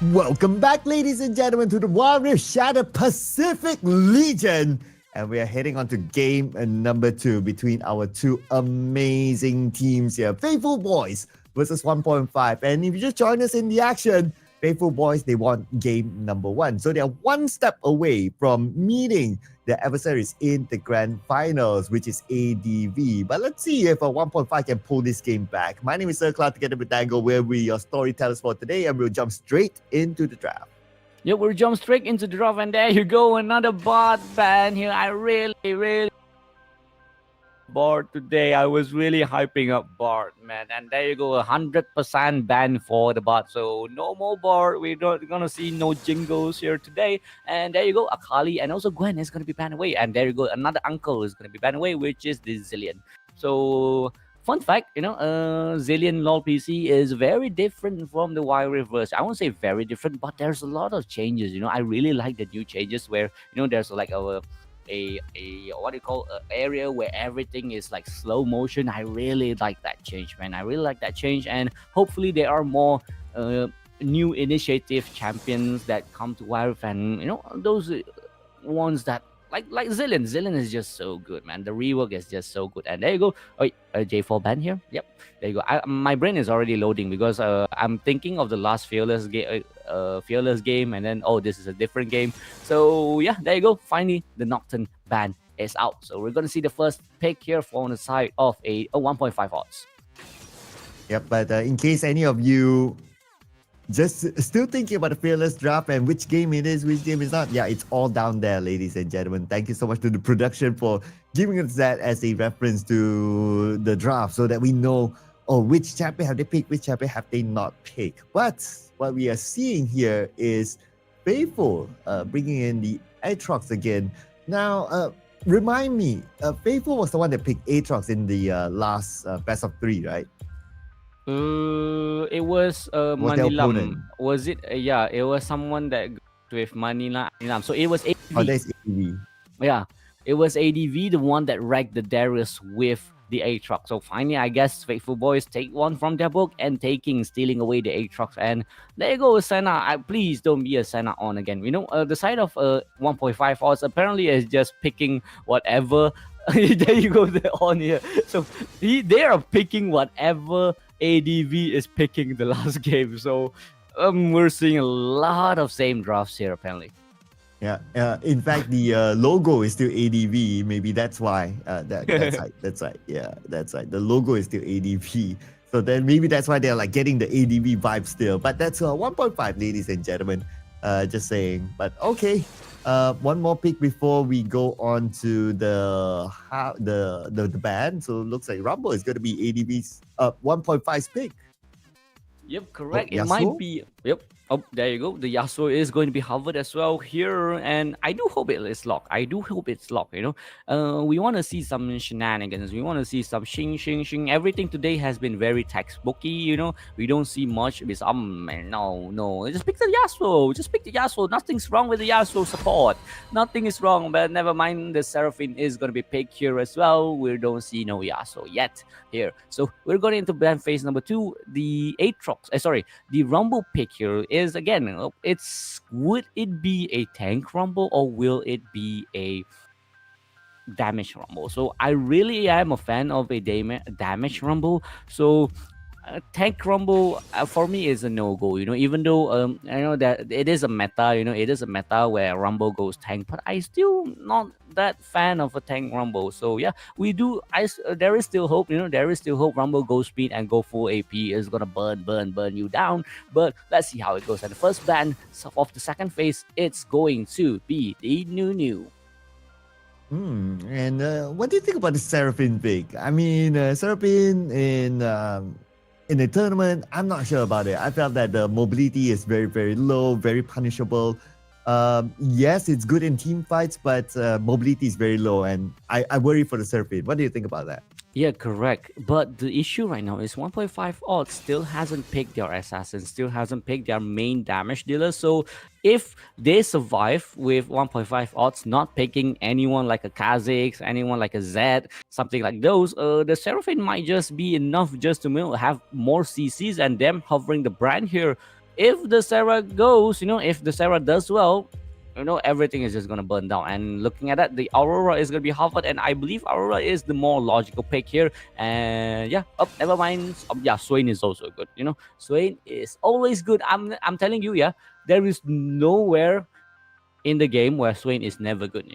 Welcome back, ladies and gentlemen, to the Warrior Shadow Pacific Legion. And we are heading on to game number 2 between our two amazing teams here. Faithfulboiz versus 1.5. And if you just join us in the action, Faithfulboiz, they won game number 1. So they are one step away from meeting their adversaries in the grand finals, which is ADV. But let's see if 1.5 can pull this game back. My name is Sir Cloud, together with Dango. We'll be your storytellers for today, and we'll jump straight into the draft. Yeah, we'll jump straight into the draft, and there you go, another bot ban here. I really Bart today. I was really hyping up Bart, man. And there you go, 100% ban for the bot. So no more Bart. We're not gonna see no jingles here today. And there you go, Akali and also Gwen is gonna be banned away. And there you go, another uncle is gonna be banned away, which is the Zillion. So fun fact, Zillion LOL PC is very different from the Wild Reverse. I won't say very different, but there's a lot of changes. I really like the new changes where there's like a what do you call area where everything is like slow motion. I really like that change, man. I really like that change, and hopefully there are more new initiative champions that come to Wild, and those ones that like Zillion. Zillion is just so good, man. The rework is just so good. And there you go. Oh, J4 ban here. Yep, there you go. My brain is already loading because I'm thinking of the last Fearless game, and then this is a different game. So yeah, there you go. Finally, the Nocturne ban is out. So we're gonna see the first pick here from the side of a 1.5 odds. Yep, but in case any of you just still thinking about the Fearless draft and which game it is, which game is not, yeah, it's all down there, ladies and gentlemen. Thank you so much to the production for giving us that as a reference to the draft so that we know, which champion have they picked, which champion have they not picked. But what we are seeing here is Faithful bringing in the Aatrox again. Now, remind me, Faithful was the one that picked Aatrox in the last best of 3, right? It was Manilam. Was it? Yeah, it was someone that with Manilam. So it was ADV. Oh, that's ADV. Yeah, it was ADV, the one that wrecked the Darius with the Aatrox. So finally, I guess Faithfulboiz take one from their book and stealing away the Aatrox. And there you go, Senna. Please don't be a Senna on again. The side of 1.5 odds apparently is just picking whatever. There you go, they're on here. So they are picking whatever ADV is picking the last game. So we're seeing a lot of same drafts here apparently. Yeah. In fact, the logo is still ADV. Maybe that's why. That's right. That's right. Yeah, that's right. The logo is still ADV. So then maybe that's why they're like getting the ADV vibe still. But that's 1.5, ladies and gentlemen. Just saying. But okay. One more pick before we go on to the band. So it looks like Rumble is going to be ADV's 1.5's pick. Yep, correct. Oh, it might be. Yep. Oh, there you go. The Yasuo is going to be hovered as well here, and I do hope it is locked. I do hope it's locked. We want to see some shenanigans. We want to see some shing. Everything today has been very textbooky. We don't see much. It's no. Just pick the Yasuo. Just pick the Yasuo. Nothing's wrong with the Yasuo support. Nothing is wrong. But never mind. The Seraphine is going to be picked here as well. We don't see no Yasuo yet here. So we're going into ban phase number 2. The Aatrox. The Rumble pick here is again, would it be a tank Rumble or will it be a damage Rumble? So I really am a fan of a damage Rumble. So tank Rumble for me is a no-go, even though I know that it is a meta, it is a meta where Rumble goes tank, but I still not that fan of a tank Rumble. So yeah, there is still hope, there is still hope Rumble goes speed and go full AP is gonna burn you down. But let's see how it goes. And the first ban of the second phase, it's going to be the new. And what do you think about the Seraphine pick? I mean, Seraphine in the tournament, I'm not sure about it. I felt that the mobility is very, very low, very punishable. Yes, it's good in team fights, but mobility is very low, and I worry for the Seraphine. What do you think about that? Yeah, correct. But the issue right now is 1.5 odds still hasn't picked their assassin, still hasn't picked their main damage dealer. So if they survive with 1.5 odds, not picking anyone like a Kha'Zix, anyone like a Zed, something like those, the Seraphine might just be enough just to have more CCs, and them hovering the brand here if the Sarah goes, if the Sarah does well, everything is just gonna burn down. And looking at that, the Aurora is gonna be Harvard, and I believe Aurora is the more logical pick here. And yeah, never mind. Yeah, Swain is also good. Swain is always good. I'm telling you, yeah, there is nowhere in the game where Swain is never good.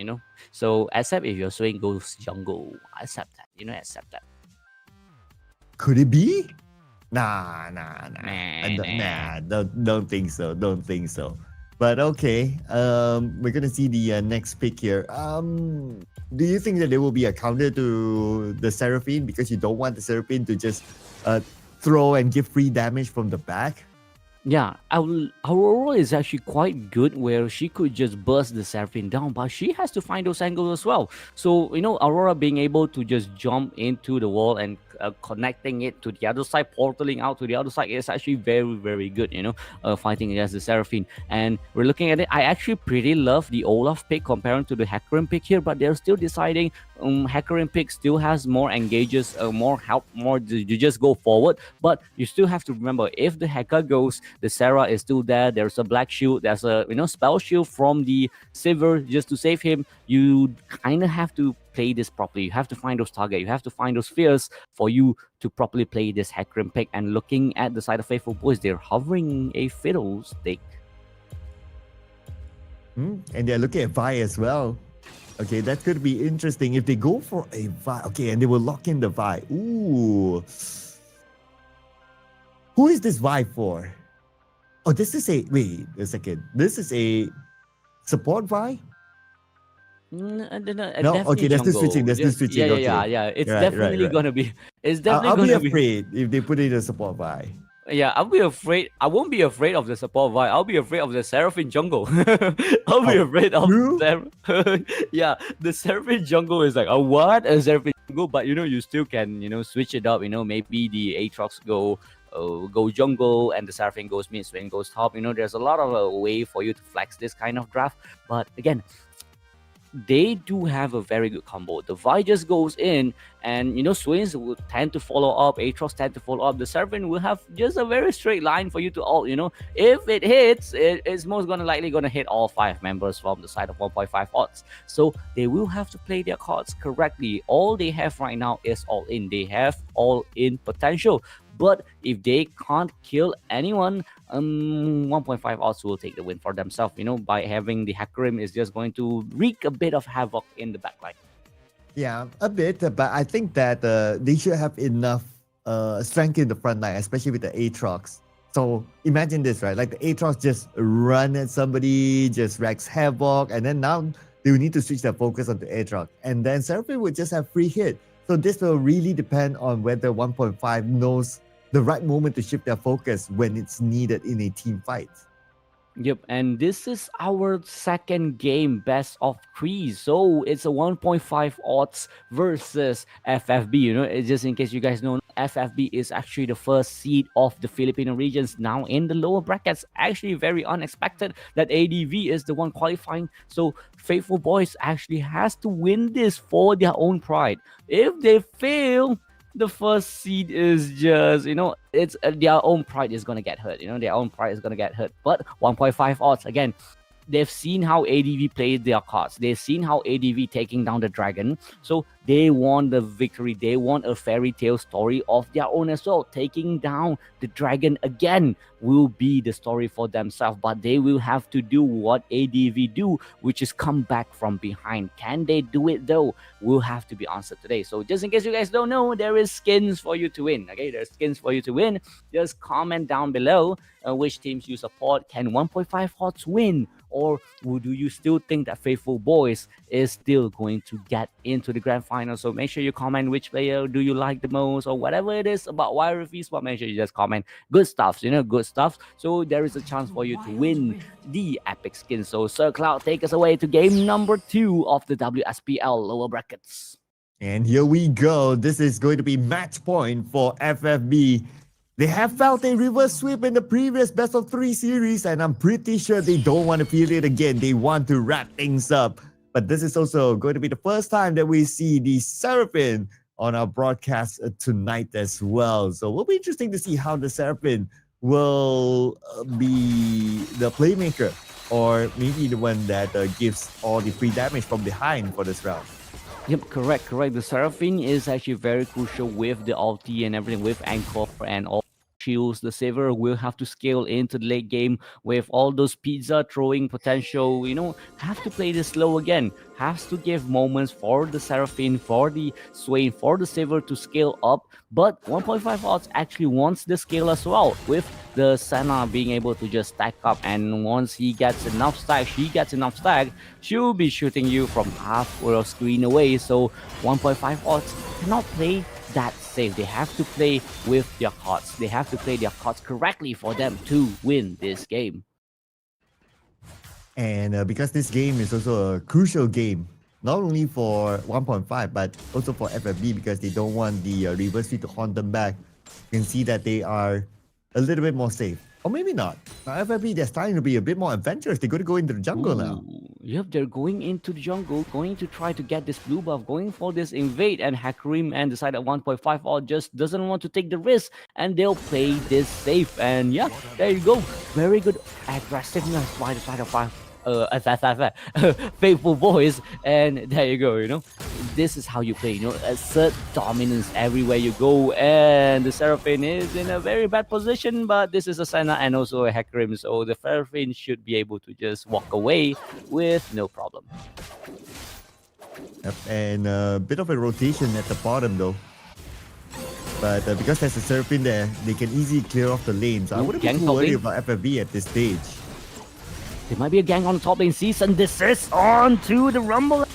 So except if your Swain goes jungle, accept that. Accept that. Could it be? Nah. Don't think so. Don't think so. But okay, we're gonna see the next pick here. Do you think that there will be a counter to the Seraphine because you don't want the Seraphine to just throw and give free damage from the back? Yeah, Aurora is actually quite good where she could just burst the Seraphine down, but she has to find those angles as well. So, Aurora being able to just jump into the wall and connecting it to the other side, portaling out to the other side is actually very, very good, fighting against the Seraphine. And we're looking at it. I actually pretty love the Olaf pick comparing to the Hecarim pick here, but they're still deciding Hecarim pick still has more engages, more help, more to just go forward. But you still have to remember, if the Heka goes, the Sarah is still there. There's a black shield. There's a spell shield from the Silver just to save him. You kind of have to play this properly. You have to find those targets. You have to find those spheres for you to properly play this Hecarim pick. And looking at the side of Faithfulboiz, they're hovering a fiddlestick. And they're looking at Vi as well. Okay, that's going to be interesting if they go for a Vi. Okay, and they will lock in the Vi. Ooh. Who is this Vi for? Oh, this is a... Wait a second. This is a support Vi? No, okay, there's no switching. There's no switching. Yeah. It's definitely gonna be. It's definitely I'll gonna be afraid if they put it in a support Vi. Yeah, I'll be afraid. I won't be afraid of the support Vi. I'll be afraid of the Seraphine jungle. I'll be afraid of yeah, the Seraphine jungle is like, what? A Seraphine jungle? But you still can, switch it up. Maybe the Aatrox go jungle and the Seraphine goes mid, Swain goes top. There's a lot of way for you to flex this kind of draft. But again, they do have a very good combo. The Vi just goes in, and Swains will tend to follow up, Aatrox tend to follow up. The Seraphine will have just a very straight line for you to ult. If it hits, it's most likely gonna hit all 5 members from the side of 1.5 odds. So they will have to play their cards correctly. All they have right now is all in. They have all in potential. But if they can't kill anyone, 1.5 odds will take the win for themselves. By having the Hecarim is just going to wreak a bit of havoc in the backline. Yeah, a bit, but I think that they should have enough strength in the front line, especially with the Aatrox. So imagine this, right? Like the Aatrox just run at somebody, just wreaks havoc, and then now they will need to switch their focus onto Aatrox. And then Seraphine would just have free hit. So this will really depend on whether 1.5 knows the right moment to shift their focus when it's needed in a team fight. Yep, and this is our second game best of 3. So it's a 1.5 odds versus FFB. It's just in case you guys know, FFB is actually the first seed of the Filipino regions now in the lower brackets. Actually very unexpected that ADV is the one qualifying. So Faithfulboiz actually has to win this for their own pride. If they fail, the first seed is just, it's their own pride is going to get hurt. Their own pride is going to get hurt. But 1.5 odds, again, they've seen how ADV played their cards. They've seen how ADV taking down the dragon. So they want the victory. They want a fairy tale story of their own as well. Taking down the dragon again will be the story for themselves. But they will have to do what ADV do, which is come back from behind. Can they do it though? Will have to be answered today. So just in case you guys don't know, there is skins for you to win. Okay, there's skins for you to win. Just comment down below which teams you support. Can 1.5 odds win? Or do you still think that Faithfulboiz is still going to get into the grand final? So make sure you comment which player do you like the most, or whatever it is about Wire Feast. But make sure you just comment good stuff, good stuff. So there is a chance for you to win the epic skin. So Sir Cloud, take us away to game number 2 of the WSPL lower brackets. And here we go. This is going to be match point for FFB. They have felt a reverse sweep in the previous best of 3 series, and I'm pretty sure they don't want to feel it again. They want to wrap things up. But this is also going to be the first time that we see the Seraphine on our broadcast tonight as well. So it will be interesting to see how the Seraphine will be the playmaker, or maybe the one that gives all the free damage from behind for this round. Yep, correct. The Seraphine is actually very crucial with the ulti and everything, with Anchor and all shields. The Saver will have to scale into the late game with all those pizza throwing potential. Have to play this slow again. Has to give moments for the Seraphine, for the Swain, for the Saver to scale up. But 1.5 odds actually wants the scale as well, with the Senna being able to just stack up, and once he gets enough stack, she'll be shooting you from half or screen away. So 1.5 odds cannot play that safe. They have to play with their cards. They have to play their cards correctly for them to win this game. And because this game is also a crucial game, not only for 1.5 but also for FFB, because they don't want the reverse feed to haunt them back. You can see that they are a little bit more safe. Or maybe not. Now FFB, they're starting to be a bit more adventurous. They're going to go into the jungle now. Yep, they're going into the jungle, going to try to get this blue buff, going for this invade, and Hakarim and the side at 1.5 odd just doesn't want to take the risk, and they'll play this safe. And yeah, there you go. Very good aggressiveness by the side of Faithfulboiz, and there you go. This is how you play. Assert dominance everywhere you go, and the Seraphine is in a very bad position, but this is a Senna and also a Hakarim, so the Seraphine should be able to just walk away with no problem. Yep, and a bit of a rotation at the bottom though. But because there's a Seraphine there, they can easily clear off the lane, so I wouldn't be too worried about FFB at this stage. There might be a gang on the top lane. Cease and desist on to the Rumble.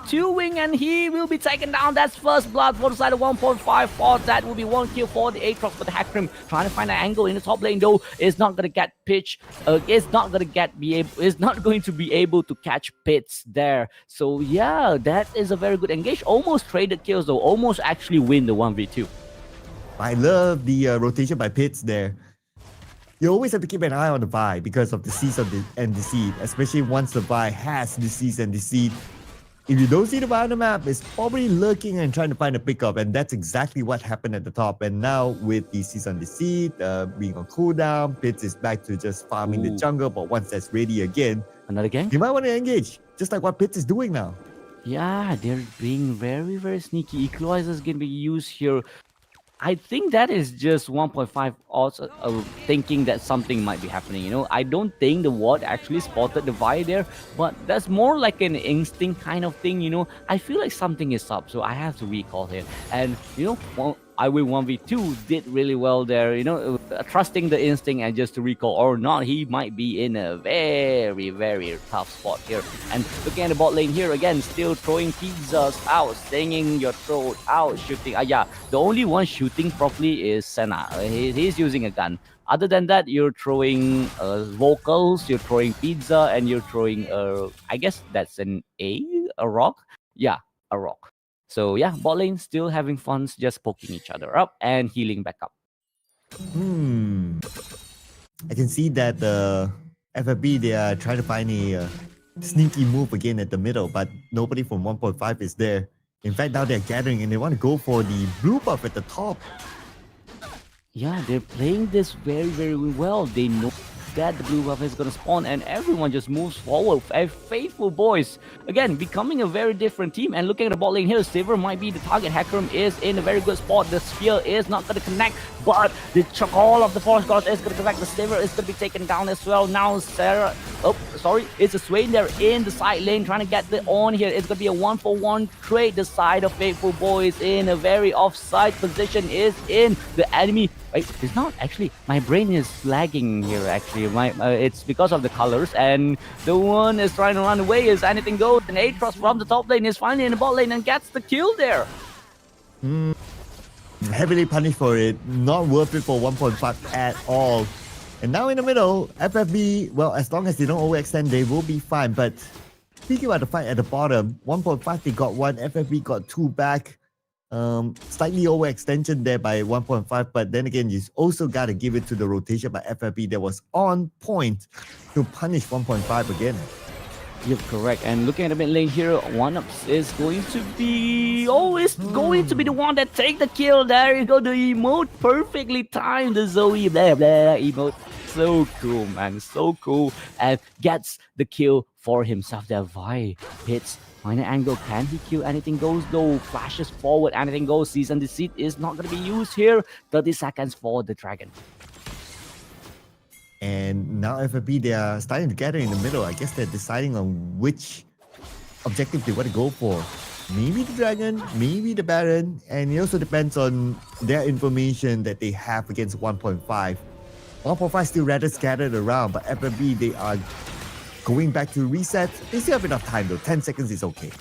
Two-wing, and he will be taken down. That's first blood for the side of 1.5 odds. That will be one kill for the Aatrox, but the Hakarim trying to find an angle in the top lane though is not going to get pitch. Is not going to be able to catch pits there. So yeah, that is a very good engage. Almost traded kills though. Almost actually win the 1v2. I love the rotation by Pits there. You always have to keep an eye on the Vi because of the Seize and Deceit, especially once the Vi has the Seize and Deceit. If you don't see the Vi on the map, it's probably lurking and trying to find a pickup, and that's exactly what happened at the top. And now with the Seize and Deceit being on cooldown, Pits is back to just farming the jungle, but once that's ready again, another gang? You might want to engage, just like what Pits is doing now. Yeah, they're being very, very sneaky. Equalizer is going to be used here. I think that is just 1.5 odds thinking that something might be happening. I don't think the ward actually spotted the Vi there, but that's more like an instinct kind of thing. I feel like something is up, so I have to recall here. And I will 1v2 did really well there, trusting the instinct and just to recall or not, he might be in a very, very tough spot here. And looking at the bot lane here again, still throwing pizzas out, stinging your throat out, shooting. Yeah, the only one shooting properly is Senna. He's using a gun. Other than that, you're throwing vocals, you're throwing pizza, and you're throwing, I guess that's a rock? Yeah, a rock. So yeah, bot lane still having fun, just poking each other up and healing back up. I can see that the FFB, they are trying to find a sneaky move again at the middle, but nobody from 1.5 is there. In fact, now they're gathering and they want to go for the blue buff at the top. Yeah, they're playing this very, very well. They know that the blue buff is going to spawn and everyone just moves forward. Faithfulboiz, again, becoming a very different team. And looking at the bot lane here, Saver might be the target. Hakarim is in a very good spot. The spear is not going to connect, but the Call of the Forest God is going to connect. The Saver is going to be taken down as well. Now it's a Swain there in the side lane trying to get the on here. It's going to be a 1-for-1 trade. The side of Faithfulboiz in a very offside position is in the enemy. Wait, it's not actually. My brain is lagging here. Actually, it's because of the colors. And the one is trying to run away. Is anything goes? And Aatrox from the top lane is finally in the bot lane and gets the kill there. Heavily punished for it. Not worth it for 1.5 at all. And now in the middle, FFB. Well, as long as they don't overextend, they will be fine. But speaking about the fight at the bottom, 1.5 they got one. FFB got two back. Slightly overextension there by 1.5, but then again, you also got to give it to the rotation by FFB that was on point to punish 1.5 again. You're correct. And looking at the mid lane here, one up is going to be always going to be the one that take the kill. There you go, the emote perfectly timed. The Zoe blah blah emote. So cool, man. So cool. And gets the kill for himself. There Vi hits final angle. Can he kill? Anything goes though. Flashes forward. Anything goes. Season Deceit is not going to be used here. 30 seconds for the dragon. And now FFB, they are starting to gather in the middle. I guess they're deciding on which objective they want to go for. Maybe the dragon, maybe the baron, and it also depends on their information that they have against 1.5. 1.5 still rather scattered around, but FFB, they are going back to reset. They still have enough time though. 10 seconds is okay.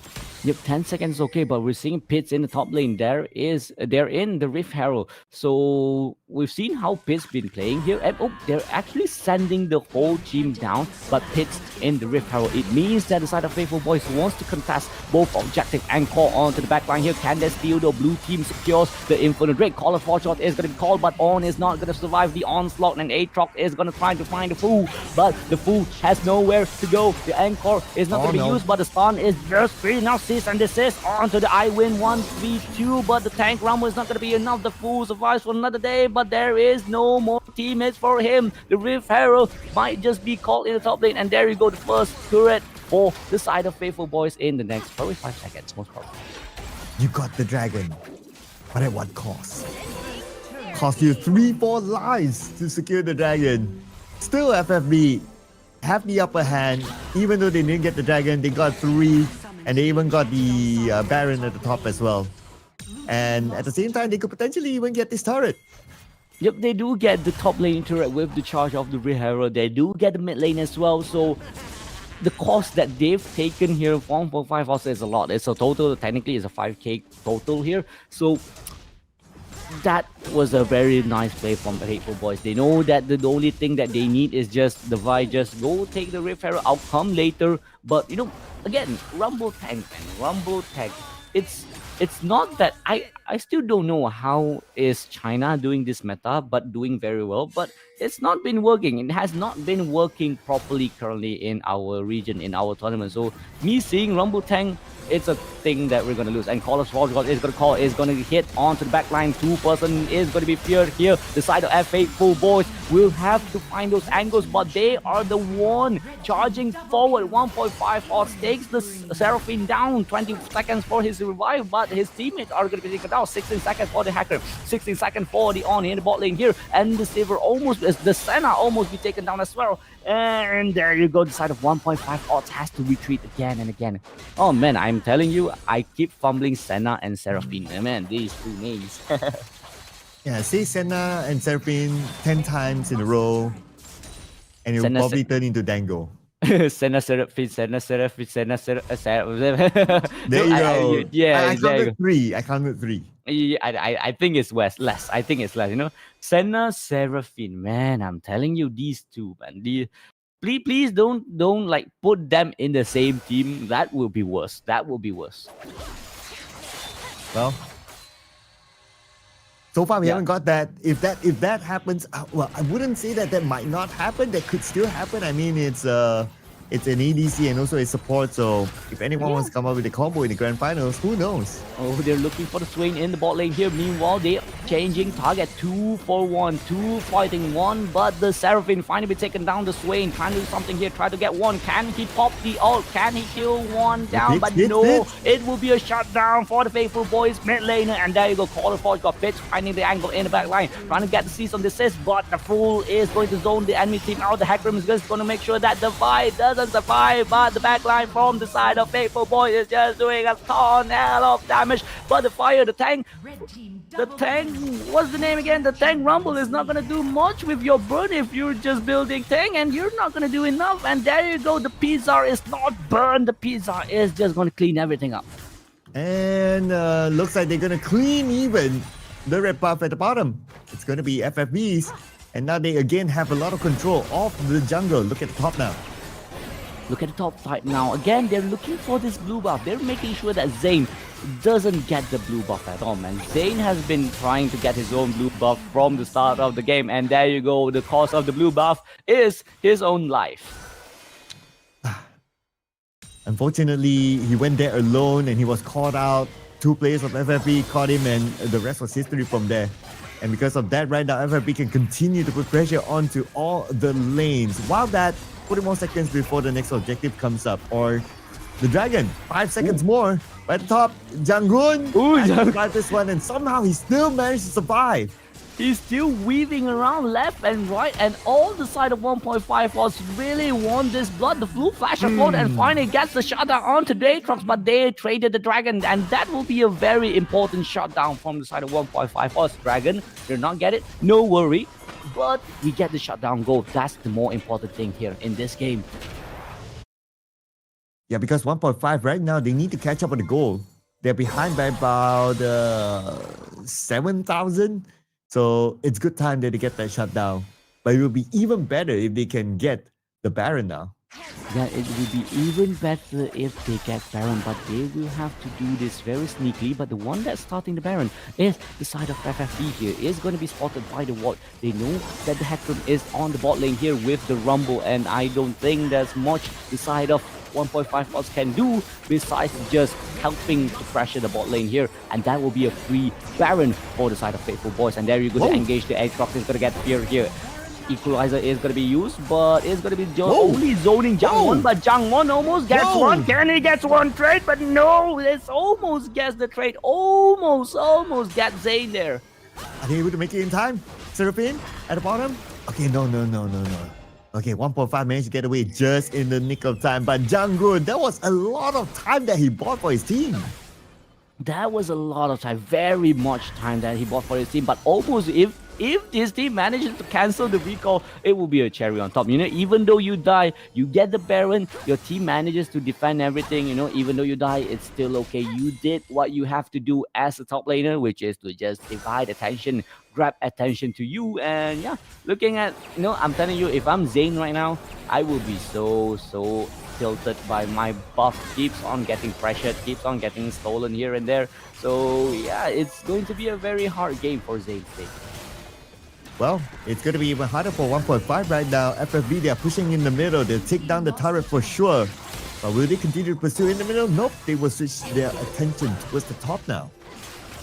Yep, 10 seconds okay, but we're seeing Pitts in the top lane. They're in the Rift Herald. So we've seen how Pitts been playing here. And they're actually sending the whole team down, but Pitts in the Rift Herald. It means that the side of Faithfulboiz wants to contest both objective and core onto the backline here. Can they steal? The blue team secures the Infinite Drake. Call of Foreshot is going to be called, but On is not going to survive the onslaught, and Aatrox is going to try to find the Fool, but the Fool has nowhere to go. The Anchor is not going to be used, but the stun is just free now. And desist onto the I win 1v2, but the tank rumble is not going to be enough. The Fool survives for another day, but there is no more teammates for him. The Rift Herald might just be called in the top lane, and there you go, the first turret for the side of Faithfulboiz in the next probably 5 seconds, most probably. You got the dragon, but at what cost? Cost you 3-4 lives to secure the dragon. Still, FFB have the upper hand. Even though they didn't get the dragon, they got 3. And they even got the Baron at the top as well. And at the same time, they could potentially even get this turret. Yep, they do get the top lane turret with the charge of the Rift Herald. They do get the mid lane as well. So the cost that they've taken here, 1.5 also is a lot. It's a total, technically it's a 5k total here. So that was a very nice play from the Faithfulboiz. They know that the only thing that they need is just the Vi, just go take the Rift Herald. I'll come later. But you know, again, Rumble tank and Rumble tank. It's not that I still don't know how is China doing this meta, but doing very well. But it's not been working. It has not been working properly currently in our region, in our tournament. So me seeing Rumble tank, it's a thing that we're gonna lose. And Call of Foreshot is gonna hit onto the backline. 2-person is gonna be feared here. The side of Faithfulboiz will have to find those angles, but they are the one charging forward. 1.5 odds takes the Seraphine down. 20 seconds for his revive, but his teammates are gonna be taken down. 16 seconds for the Hacker, 16 seconds for the On in the bot lane here, and the Saver almost, the Senna almost be taken down as well. And there you go, the side of 1.5 odds has to retreat again and again. Oh man, I'm telling you, I keep fumbling Senna and Seraphine. Man, these two names. Yeah, say Senna and Seraphine 10 times in a row, and it will probably turn into Dango. Senna, Seraphine, Senna, Seraphine, Senna, Seraphine. There you go. Yeah, I counted 3. I counted 3. Yeah, I think it's less. I think it's less. You know, Senna, Seraphine. Man, I'm telling you, these two, man. Please don't like put them in the same team. That will be worse. That will be worse. Well, so far we haven't got that. If that happens, well, I wouldn't say that might not happen. That could still happen. I mean, it's an ADC and also a support. So if anyone wants to come up with a combo in the grand finals, who knows? Oh, they're looking for the Swain in the bot lane here. Meanwhile, they're changing target. 2 for 1. 2 fighting 1. But the Seraphine finally taken down the Swain. Trying to do something here. Try to get 1. Can he pop the ult? Can he kill 1 down? But no, it will be a shutdown for the Faithfulboiz mid laner. And there you go. Call of Forge got Pitch finding the angle in the back line. Trying to get the season desist. But the Fool is going to zone the enemy team out. The Hackram is just going to make sure that the Vi doesn't survive, but the backline from the side of Faithfulboiz is just doing a ton of damage. But the fire, the tank, what's the name again? The tank rumble is not gonna do much with your burn if you're just building tank, and you're not gonna do enough. And there you go, the Pizar is not burned. The Pizar is just gonna clean everything up. And looks like they're gonna clean even the red buff at the bottom. It's gonna be FFBs, and now they again have a lot of control of the jungle. Look at the top now. Look at the top side now. Again, they're looking for this blue buff. They're making sure that Zane doesn't get the blue buff at all, man. Zane has been trying to get his own blue buff from the start of the game. And there you go. The cost of the blue buff is his own life. Unfortunately, he went there alone and he was caught out. 2 players of FFB caught him and the rest was history from there. And because of that, right now, FFB can continue to put pressure onto all the lanes. While that, 40 more seconds before the next objective comes up. Or the Dragon, 5 seconds more. By the top, Janggun survived this one and somehow he still managed to survive. He's still weaving around left and right, and all the side of 1.5 was really want this blood. The blue flash of gold and finally gets the shutdown onto Daytrox, but they traded the Dragon, and that will be a very important shutdown from the side of 1.5 us. Dragon did not get it, no worry, but we get the shutdown goal. That's the more important thing here in this game. Yeah, because 1.5 right now, they need to catch up on the goal. They're behind by about 7,000. So it's good time that they get that shutdown. But it will be even better if they can get the Baron now. Yeah, it will be even better if they get Baron, but they will have to do this very sneakily. But the one that's starting the Baron is the side of FFB here. Is going to be spotted by the ward. They know that the Hecarim is on the bot lane here with the Rumble, and I don't think there's much the side of 1.5 us can do besides just helping to pressure the bot lane here, and that will be a free Baron for the side of Faithfulboiz. And there you go, to engage the Aatrox is going to get fear here. Equalizer is going to be used, but it's going to be only zoning Jangwon, but Jangwon almost gets one. Can he get one trade? But no, it's almost gets the trade. Almost gets Zayn there. Are they able to make it in time? Seraphine at the bottom? Okay, no. Okay, 1.5 managed to get away just in the nick of time. But Janggun, that was a lot of time that he bought for his team. That was a lot of time, very much time that he bought for his team. But almost if this team manages to cancel the recall, it will be a cherry on top. You know, even though you die, you get the Baron, your team manages to defend everything. You know, even though you die, it's still okay. You did what you have to do as a top laner, which is to just divide attention, grab attention to you. And yeah, looking at, you know, I'm telling you, if I'm Zayn right now, I will be so tilted by my buff. Keeps on getting pressured, keeps on getting stolen here and there. So yeah, it's going to be a very hard game for Zayn today. Well, it's going to be even harder for 1.5 right now. FFB, they are pushing in the middle. They'll take down the turret for sure. But will they continue to pursue in the middle? Nope. They will switch their attention towards the top now.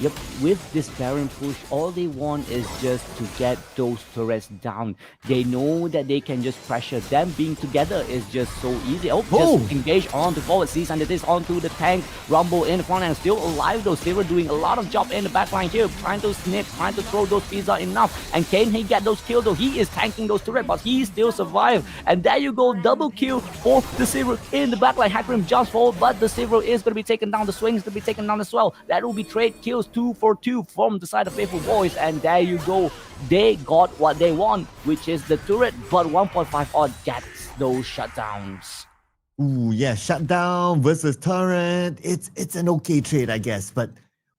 Yep, with this Baron push, all they want is just to get those turrets down. They know that they can just pressure them. Being together is just so easy. Oh, just engage on the forward. Sees under this onto the tank. Rumble in front and still alive though. They were doing a lot of job in the backline here, trying to snip, trying to throw those speeds out enough. And can he get those kills though? He is tanking those turrets, but he still survived. And there you go, double kill for the Silver in the backline. Hecarim jumps forward, but the Silver is going to be taken down. The swing is going to be taken down as well. That will be trade kills. 2 for 2 from the side of Faithfulboiz, and there you go. They got what they want, which is the turret, but 1.5 odd gets those shutdowns. Ooh, yeah, shutdown versus turret. It's an okay trade, I guess, but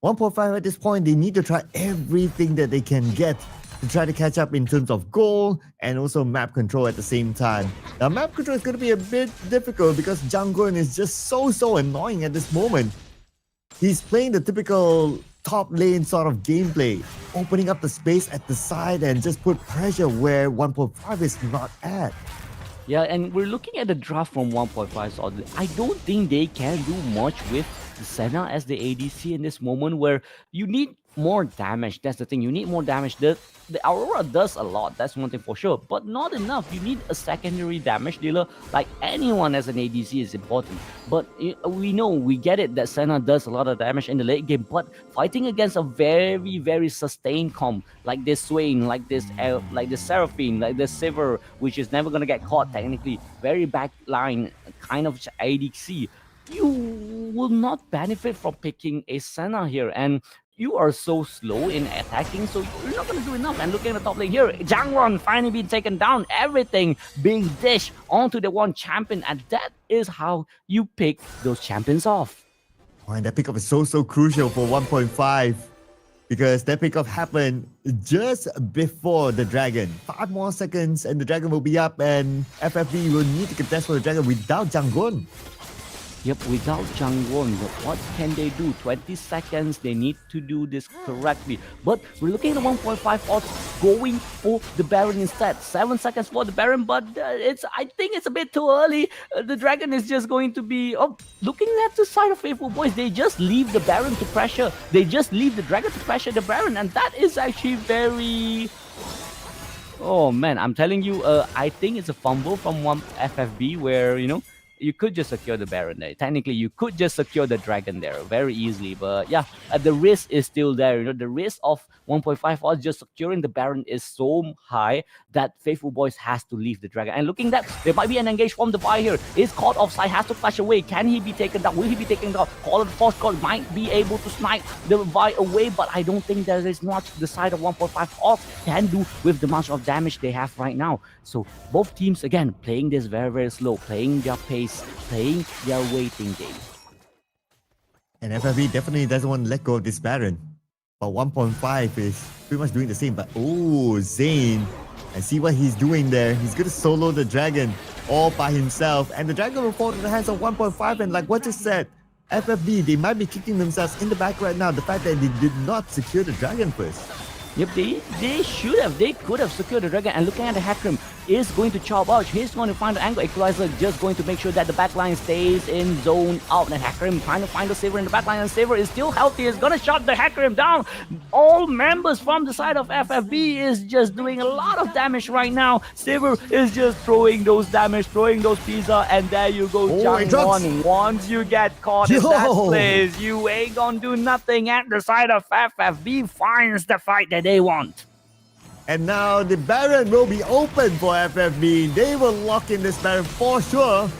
1.5 at this point, they need to try everything that they can get to try to catch up in terms of goal and also map control at the same time. Now, map control is going to be a bit difficult because Janggun is just so annoying at this moment. He's playing the typical top lane sort of gameplay, opening up the space at the side and just put pressure where 1.5 is not at. Yeah, and we're looking at the draft from 1.5, so I don't think they can do much with Senna as the ADC in this moment where you need more damage. That's the thing. You need more damage. The Aurora does a lot. That's one thing for sure. But not enough. You need a secondary damage dealer. Like anyone as an ADC is important. But we know, we get it that Senna does a lot of damage in the late game. But fighting against a very sustained comp like this Swain, like this Seraphine, like this Silver, which is never gonna get caught technically. Very back line kind of ADC. You will not benefit from picking a Senna here, and you are so slow in attacking, so you're not going to do enough. And looking at the top lane here, Jangwon finally being taken down, everything being dished onto the one champion, and that is how you pick those champions off. Oh, and that pickup is so crucial for 1.5 because that pickup happened just before the Dragon. 5 more seconds and the Dragon will be up, and FFB will need to contest for the Dragon without Janggun. Yep, without Jangwon, what can they do? 20 seconds, they need to do this correctly. But we're looking at 1.5 odds going for the Baron instead. 7 seconds for the Baron, but I think it's a bit too early. The Dragon is just going to be... Oh, looking at the side of Faithfulboiz, they just leave the Baron to pressure. They just leave the Dragon to pressure the Baron, and that is actually very... Oh man, I'm telling you, I think it's a fumble from one FFB where, you could just secure the Baron there. Technically, you could just secure the Dragon there very easily. But yeah, the risk is still there. The risk of 1.5 odds just securing the Baron is so high that Faithfulboiz has to leave the Dragon. And looking at that, there might be an engage from the Vi here. Is caught offside, has to flash away. Can he be taken down? Will he be taken down? Call of the Force God might be able to snipe the Vi away, but I don't think there is much the side of 1.5 odds can do with the amount of damage they have right now. So both teams, again, playing this very, very slow, playing their pace, playing their waiting game. And FFB definitely doesn't want to let go of this Baron. But 1.5 is pretty much doing the same. But oh, Zane, I see what he's doing there. He's going to solo the Dragon all by himself. And the Dragon will fall to the hands of 1.5. And like what just said, FFB, they might be kicking themselves in the back right now. The fact that they did not secure the Dragon first. Yep, they could have secured the Dragon. And looking at the Hakrim, is going to chop out. He's going to find the angle. Equalizer just going to make sure that the backline stays in zone out. And Hakrim trying to find the Saver in the backline. And Saver is still healthy. Is going to shut the Hakrim down. All members from the side of FFB is just doing a lot of damage right now. Saver is just throwing those damage, throwing those pizza. And there you go, Jangwon. Once you get caught in that place, you ain't gonna do nothing. And the side of FFB finds the fight that they want. And now the Baron will be open for FFB. They will lock in this Baron for sure.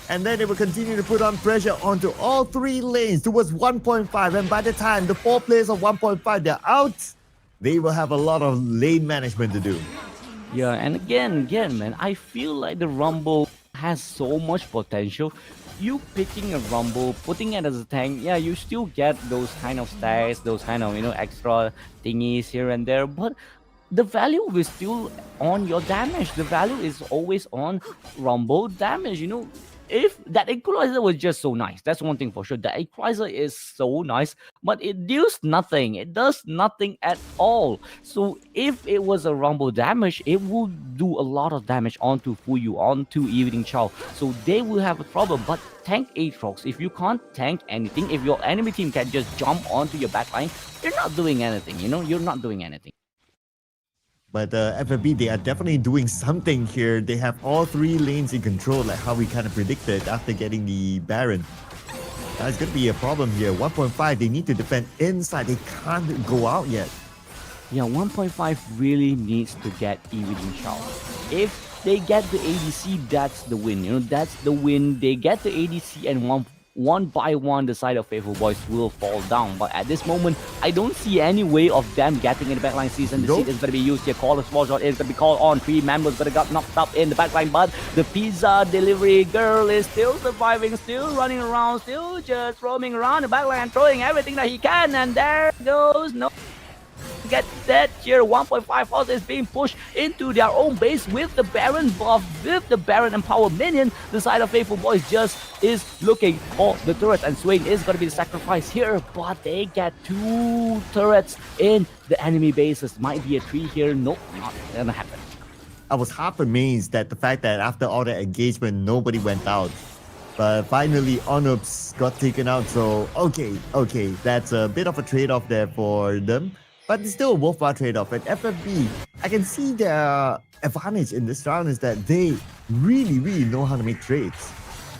And then they will continue to put on pressure onto all three lanes towards 1.5. And by the time the 4 players of 1.5 they're out, they will have a lot of lane management to do. Yeah, and again, man, I feel like the Rumble has so much potential. You picking a Rumble, putting it as a tank, yeah, you still get those kind of stacks, those kind of, extra thingies here and there. But the value is still on your damage. The value is always on Rumble damage. If that Equalizer was just so nice, that's one thing for sure. The Equalizer is so nice, but it deals nothing. It does nothing at all. So if it was a Rumble damage, it would do a lot of damage onto Fuyu, onto Evening Chow. So they will have a problem. But tank Aatrox, if you can't tank anything, if your enemy team can just jump onto your backline, you're not doing anything. You're not doing anything. But FFB, they are definitely doing something here. They have all 3 lanes in control, like how we kind of predicted after getting the Baron. That's going to be a problem here. 1.5, they need to defend inside. They can't go out yet. Yeah, 1.5 really needs to get Evening Chow. If they get the ADC, that's the win. That's the win. They get the ADC and one by one, the side of Faithfulboiz will fall down. But at this moment, I don't see any way of them getting in the backline season. The seed is going to be used here. Call of small shot is going to be called on. 3 members going to get knocked up in the backline. But the pizza delivery girl is still surviving, still running around, still just roaming around the backline and throwing everything that he can. And there goes no. Get that here. 1.5 odds is being pushed into their own base with the Baron buff, with the Baron Empower minion. The side of Faithfulboiz just is looking for the turret, and Swain is going to be the sacrifice here, but they get 2 turrets in the enemy bases. Might be a 3 here. Nope, not gonna happen. I was half amazed at the fact that after all that engagement, nobody went out. But finally, Onups got taken out, so okay, that's a bit of a trade-off there for them. But it's still a worthwhile trade-off. At FFB, I can see their advantage in this round is that they really know how to make trades.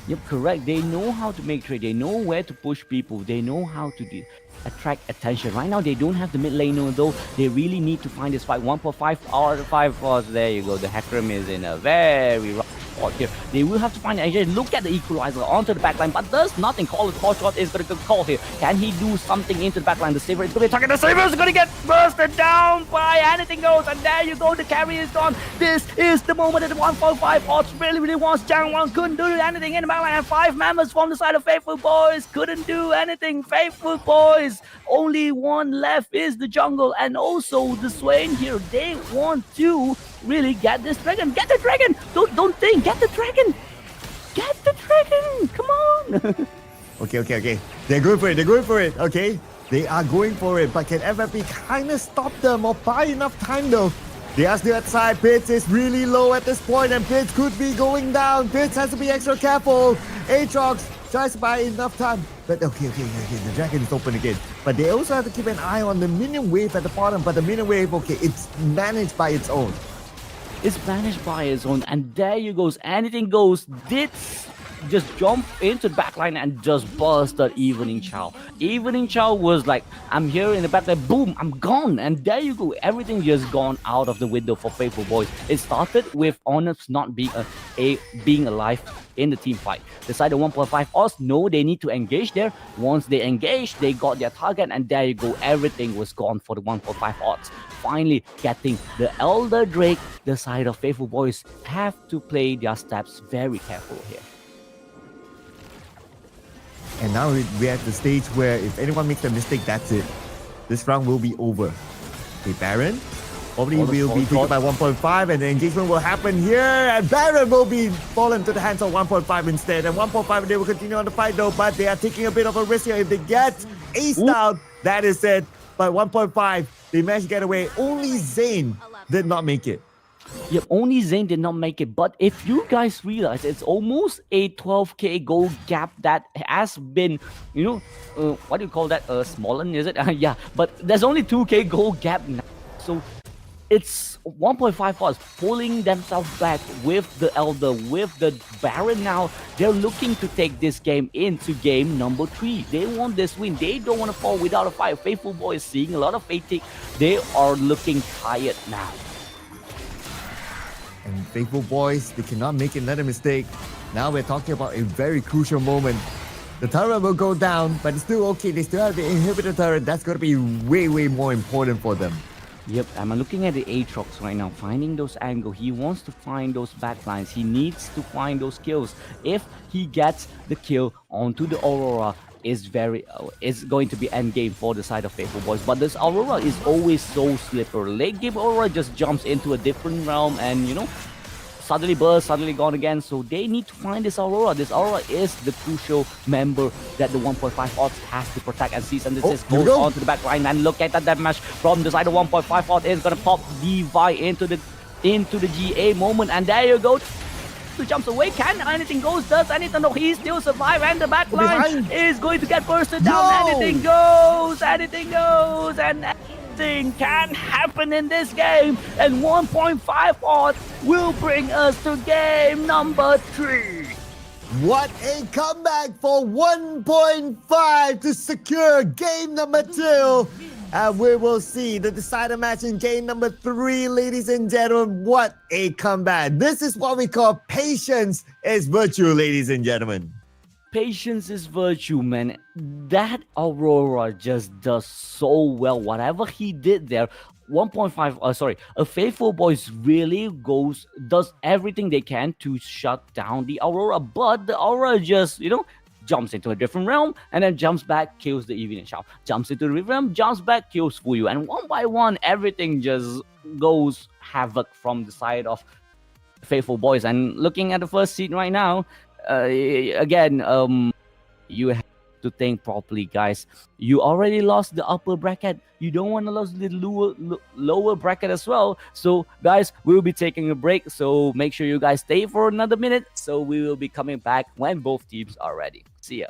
Yep, correct. They know how to make trade. They know where to push people. They know how to attract attention. Right now, they don't have the mid laner though. They really need to find this fight. 1.5 out of 5 odds. There you go. The Hakrim is in a very rough spot here. They will have to find an AJ. Look at the Equalizer onto the backline, but does nothing. Call shot is going to call here. Can he do something into the backline? The Saver is going to be attacking. The Saver is going to get bursted down by anything goes. And there you go. The carry is gone. This is the moment that the 1.5 odds really wants. Jangwon couldn't do anything in the backline. And 5 members from the side of Faithfulboiz couldn't do anything. Faithfulboiz, only one left is the jungle. And also the Swain here. They want to really get this dragon. Get the dragon. Don't think. Get the dragon. Get the dragon! Come on! Okay. They're going for it. Okay. They are going for it, but can FFP kind of stop them or buy enough time though? They are still outside. Pitts is really low at this point, and Pitts could be going down. Pitts has to be extra careful. Aatrox tries to buy enough time. But okay. The dragon is open again. But they also have to keep an eye on the minion wave at the bottom. But the minion wave, okay, it's managed by its own. It's managed by its own, and there you goes. Anything goes. Did just jump into the backline and just busted Evening Chow. Evening Chow was like, I'm here in the backline, boom, I'm gone. And there you go. Everything just gone out of the window for Faithfulboiz. It started with Onyx not being alive in the team fight. The side of 1.5 odds, no, they need to engage there. Once they engage, they got their target, and there you go. Everything was gone for the 1.5 odds. Finally getting the Elder Drake. The side of Faithfulboiz have to play their steps very careful here. And now we're at the stage where if anyone makes a mistake, that's it. This round will be over. Okay, Baron probably will be taken by 1.5, and the engagement will happen here, and Baron will be fallen to the hands of 1.5 instead. And 1.5, they will continue on the fight though, but they are taking a bit of a risk here. If they get aced out, that is it. But 1.5, they managed to get away. Only Zane did not make it. Yep, only Zane did not make it. But if you guys realize, it's almost a 12k goal gap that has been, what do you call that? Smallen, is it? Yeah, but there's only 2k goal gap now. So it's 1.5 odds pulling themselves back with the Elder, with the Baron now. They're looking to take this game into game number 3. They want this win. They don't want to fall without a fight. Faithfulboiz seeing a lot of fatigue. They are looking tired now. And Faithfulboiz, they cannot make another mistake. Now we're talking about a very crucial moment. The turret will go down, but it's still okay. They still have the inhibitor turret. That's going to be way more important for them. Yep, I'm looking at the Aatrox right now, finding those angles. He wants to find those backlines. He needs to find those kills. If he gets the kill onto the Aurora, it's going to be end game for the side of Faithfulboiz. But this Aurora is always so slippery. Late game Aurora just jumps into a different realm and suddenly burst, suddenly gone again. So they need to find this Aurora. This Aurora is the crucial member that the 1.5 odds has to protect. And Season this goes on to the back line, and look at that damage from the side of 1.5 odds is gonna pop Devi into the GA moment, and there you go. Jumps away, can anything goes, does anything, no, he still survive, and the back line is going to get bursted down. Anything goes, and anything can happen in this game, and 1.5 odds will bring us to game number 3. What a comeback for 1.5 to secure game number 2. And we will see the decider match in game number 3, ladies and gentlemen. What a comeback. This is what we call patience is virtue, ladies and gentlemen. Patience is virtue, man. That Aurora just does so well. Whatever he did there, a Faithfulboiz really does everything they can to shut down the Aurora. But the Aurora just, jumps into a different realm and then jumps back, kills the Evening Chow. Jumps into the realm, jumps back, kills Fuyu. And one by one, everything just goes havoc from the side of Faithfulboiz. And looking at the first seed right now, you have to think properly, guys. You already lost the upper bracket. You don't want to lose the lower bracket as well. So, guys, we'll be taking a break. So, make sure you guys stay for another minute. So, we will be coming back when both teams are ready. See ya.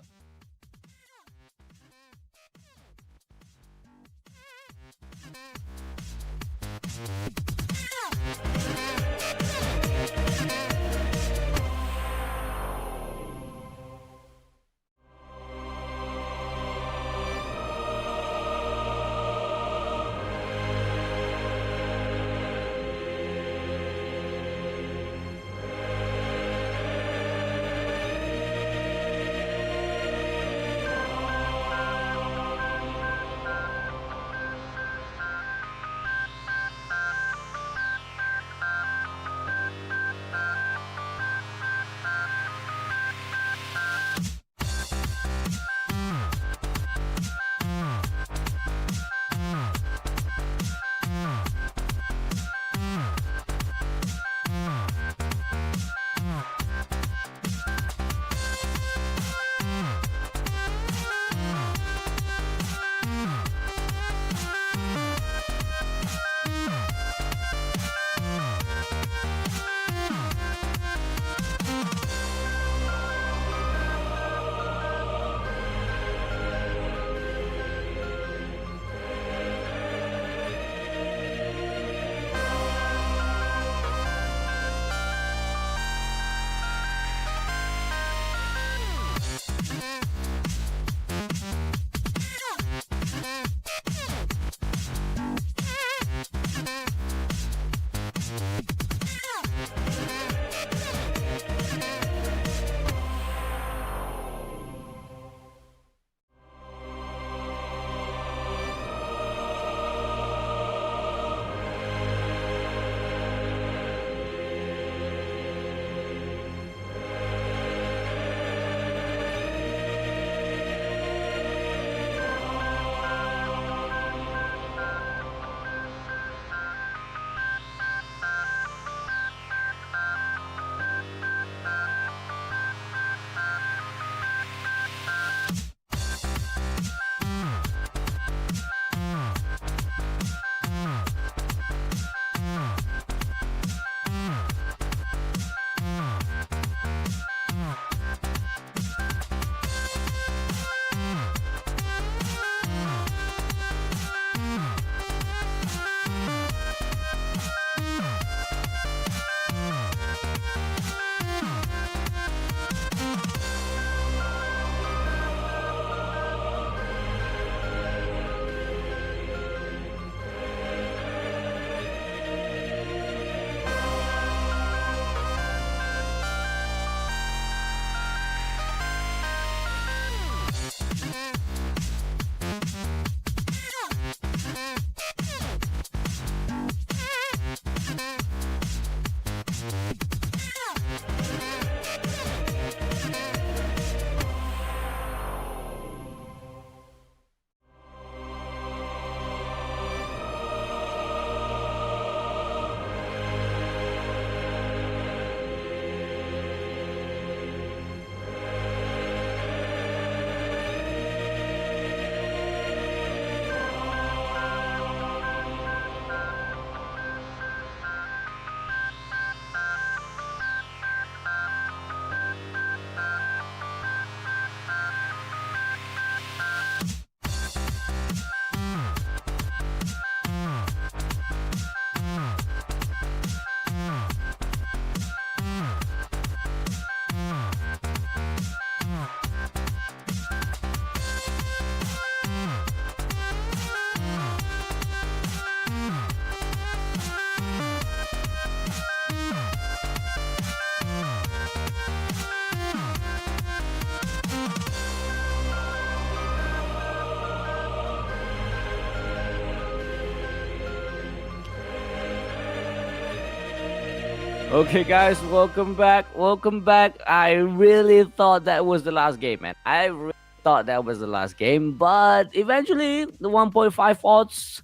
Okay, guys, welcome back. Welcome back. I really thought that was the last game, man. I really thought that was the last game, but eventually the 1.5 odds.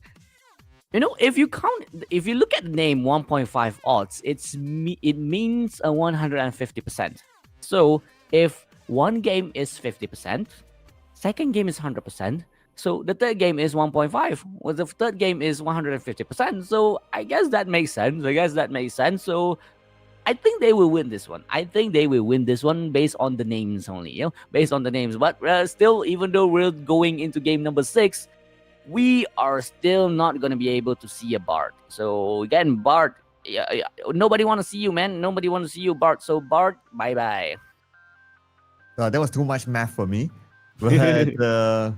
If you count, if you look at the name 1.5 odds, it means a 150%. So if one game is 50%, second game is 100%. So the third game is 1.5. Well, the third game is 150%. So I guess that makes sense. So I think they will win this one. I think they will win this one based on the names only, based on the names. But still, even though we're going into game number 6, we are still not going to be able to see a Bart. So again, Bart, nobody want to see you, man. Nobody want to see you, Bart. So Bart, bye-bye. That was too much math for me. But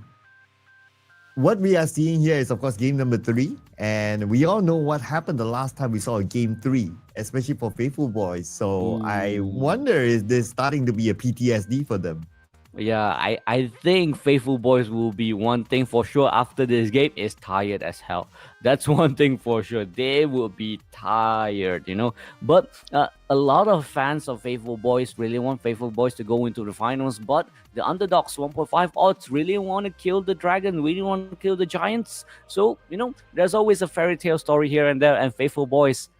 what we are seeing here is, of course, game number 3. And we all know what happened the last time we saw a game 3, especially for Faithfulboiz. So I wonder, is this starting to be a PTSD for them? Yeah, I think Faithfulboiz will be one thing for sure after this game is tired as hell. That's one thing for sure. They will be tired, But a lot of fans of Faithfulboiz really want Faithfulboiz to go into the finals. But the underdogs 1.5 odds really want to kill the dragon, really want to kill the giants. So, there's always a fairy tale story here and there. And Faithfulboiz,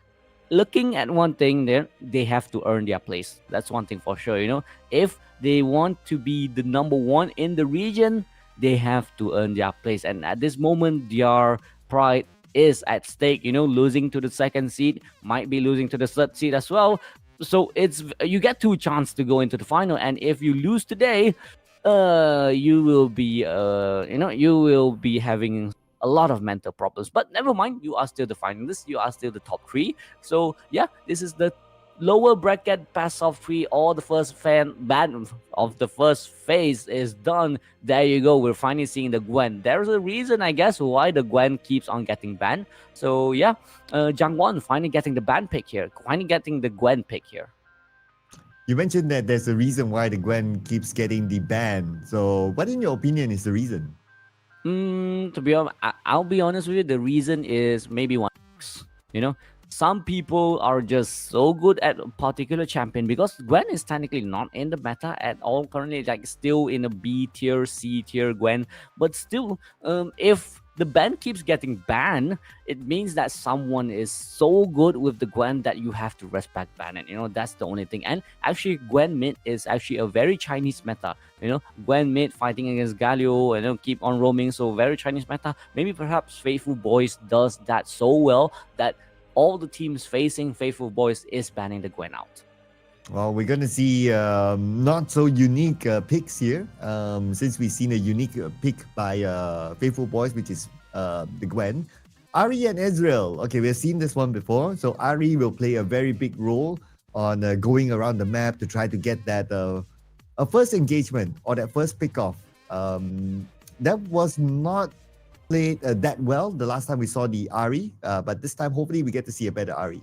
looking at one thing there, they have to earn their place. That's one thing for sure, If they want to be the number 1 in the region, they have to earn their place. And at this moment, their pride is at stake, losing to the second seed, might be losing to the third seed as well. So you get 2 chances to go into the final. And if you lose today, you will be, you will be having a lot of mental problems. But never mind, you are still the finalists, you are still the top 3. So yeah, this is the lower bracket pass of 3. All the first ban of the first phase is done. There you go. We're finally seeing the Gwen. There's a reason, I guess, why the Gwen keeps on getting banned. So yeah, Jangwon finally getting the ban pick here, finally getting the Gwen pick here. You mentioned that there's a reason why the Gwen keeps getting the ban. So what, in your opinion, is the reason? To be honest, I'll be honest with you. The reason is maybe one. Some people are just so good at a particular champion because Gwen is technically not in the meta at all currently, like still in a B tier, C tier Gwen. But still, if the ban keeps getting banned, it means that someone is so good with the Gwen that you have to respect ban it. That's the only thing. And actually, Gwen mid is actually a very Chinese meta. Gwen mid fighting against Galio, keep on roaming. So very Chinese meta. Maybe perhaps Faithfulboiz does that so well that all the teams facing Faithfulboiz is banning the Gwen out. Well, we're going to see not so unique picks here, since we've seen a unique pick by Faithfulboiz, which is the Gwen. Ari and Ezreal. Okay, we've seen this one before. So Ari will play a very big role on going around the map to try to get that a first engagement or that first pick-off. That was not played that well the last time we saw the Ari, but this time hopefully we get to see a better Ari.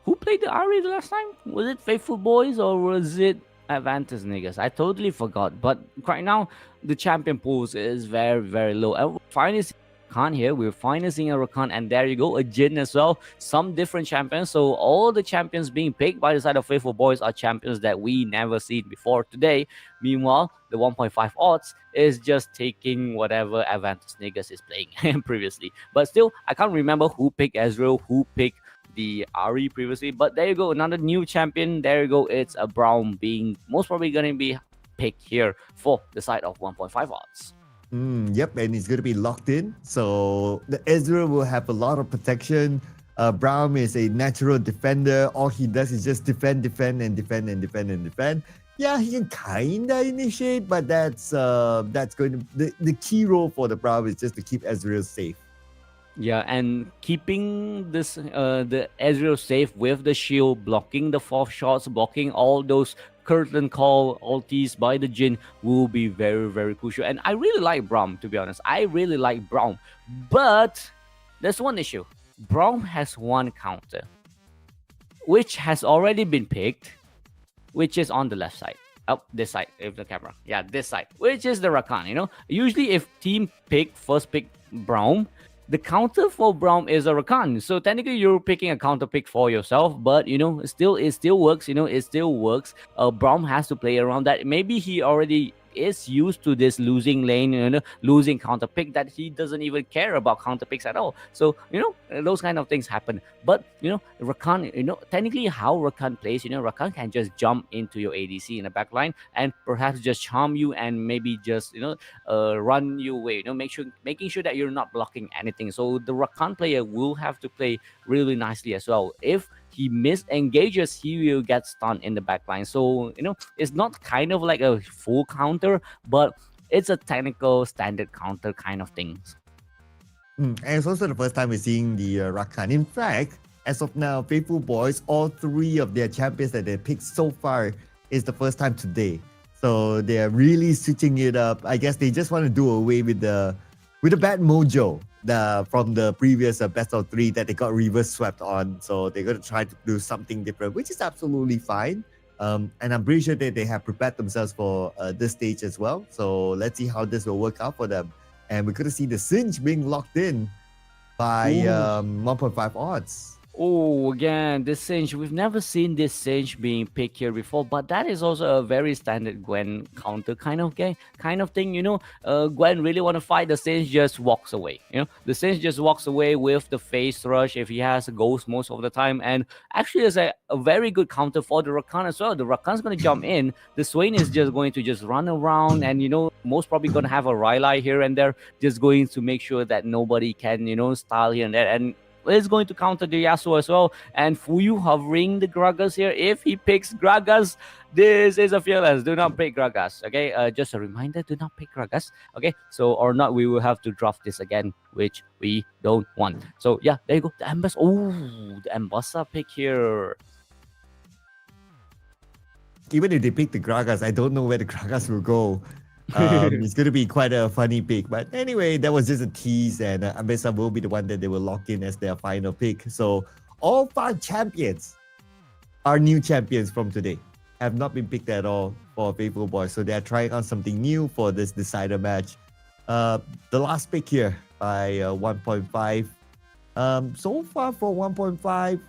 Who played the Ari the last time? Was it Faithfulboiz or was it Adventus Negus? I totally forgot. But right now, the champion pools is very, very low. And we're finally seeing Rakan here. We're finally seeing a Rakan. And there you go, a Jin as well. Some different champions. So all the champions being picked by the side of Faithfulboiz are champions that we never seen before today. Meanwhile, the 1.5 odds is just taking whatever Adventus Negus is playing previously. But still, I can't remember who picked Ezreal, who picked the Ari previously. But there you go, another new champion. There you go, it's a Brown being most probably going to be picked here for the side of 1.5 odds. Yep, and it's going to be locked in. So the Ezreal will have a lot of protection. Brown is a natural defender. All he does is just defend. Yeah, he can kinda initiate, but that's going to the key role for the Brown is just to keep Ezreal safe. Yeah, and keeping this the Ezreal safe with the shield, blocking the 4th shots, blocking all those curtain call ultis by the Jhin will be very, very crucial. And I really like Braum, to be honest. I really like Braum. But there's one issue. Braum has one counter, which has already been picked, which is on the left side. Oh, this side, if the camera. Yeah, this side, which is the Rakan, Usually if team first pick Braum, the counter for Braum is a Rakan. So technically you're picking a counter pick for yourself, but it still works, it still works. Braum has to play around that. Maybe he already is used to this losing lane, losing counter pick, that he doesn't even care about counter picks at all. So, those kind of things happen. But, Rakan, technically how Rakan plays, Rakan can just jump into your ADC in the back line and perhaps just charm you and maybe just, run you away, making sure that you're not blocking anything. So the Rakan player will have to play really nicely as well. If he misengages, he will get stunned in the back line. So, it's not kind of like a full counter, but it's a technical standard counter kind of thing. And it's also the first time we're seeing the Rakan. In fact, as of now, Faithfulboiz, all three of their champions that they picked so far is the first time today. So they're really switching it up. I guess they just want to do away with the bad mojo from the previous best of 3 that they got reverse swept on. So they're going to try to do something different, which is absolutely fine. And I'm pretty sure that they have prepared themselves for this stage as well. So let's see how this will work out for them. And we're going to see the Singe being locked in by 1.5 odds. Oh, again, this Singe. We've never seen this Singe being picked here before, but that is also a very standard Gwen counter kind of thing. Gwen really want to fight, the Singe just walks away. The Singe just walks away with the face rush if he has a ghost most of the time. And actually, it's a very good counter for the Rakan as well. The Rakan's going to jump in. The Swain is just going to just run around and, most probably going to have a Rylai here and there, just going to make sure that nobody can, style here and there. And is going to counter the Yasuo as well. And Fuyu hovering the Gragas here. If he picks Gragas, this is a fearless. Do not pick Gragas. Okay, just a reminder, do not pick Gragas. Okay, so or not, we will have to draft this again, which we don't want. So yeah, there you go. The Ambassador. Oh, the Ambassador pick here. Even if they pick the Gragas, I don't know where the Gragas will go. It's going to be quite a funny pick. But anyway, that was just a tease, and Ambessa will be the one that they will lock in as their final pick. So all 5 champions are new champions from today. Have not been picked at all for Faithfulboiz. So they are trying on something new for this decider match. The last pick here by 1.5. So far for 1.5,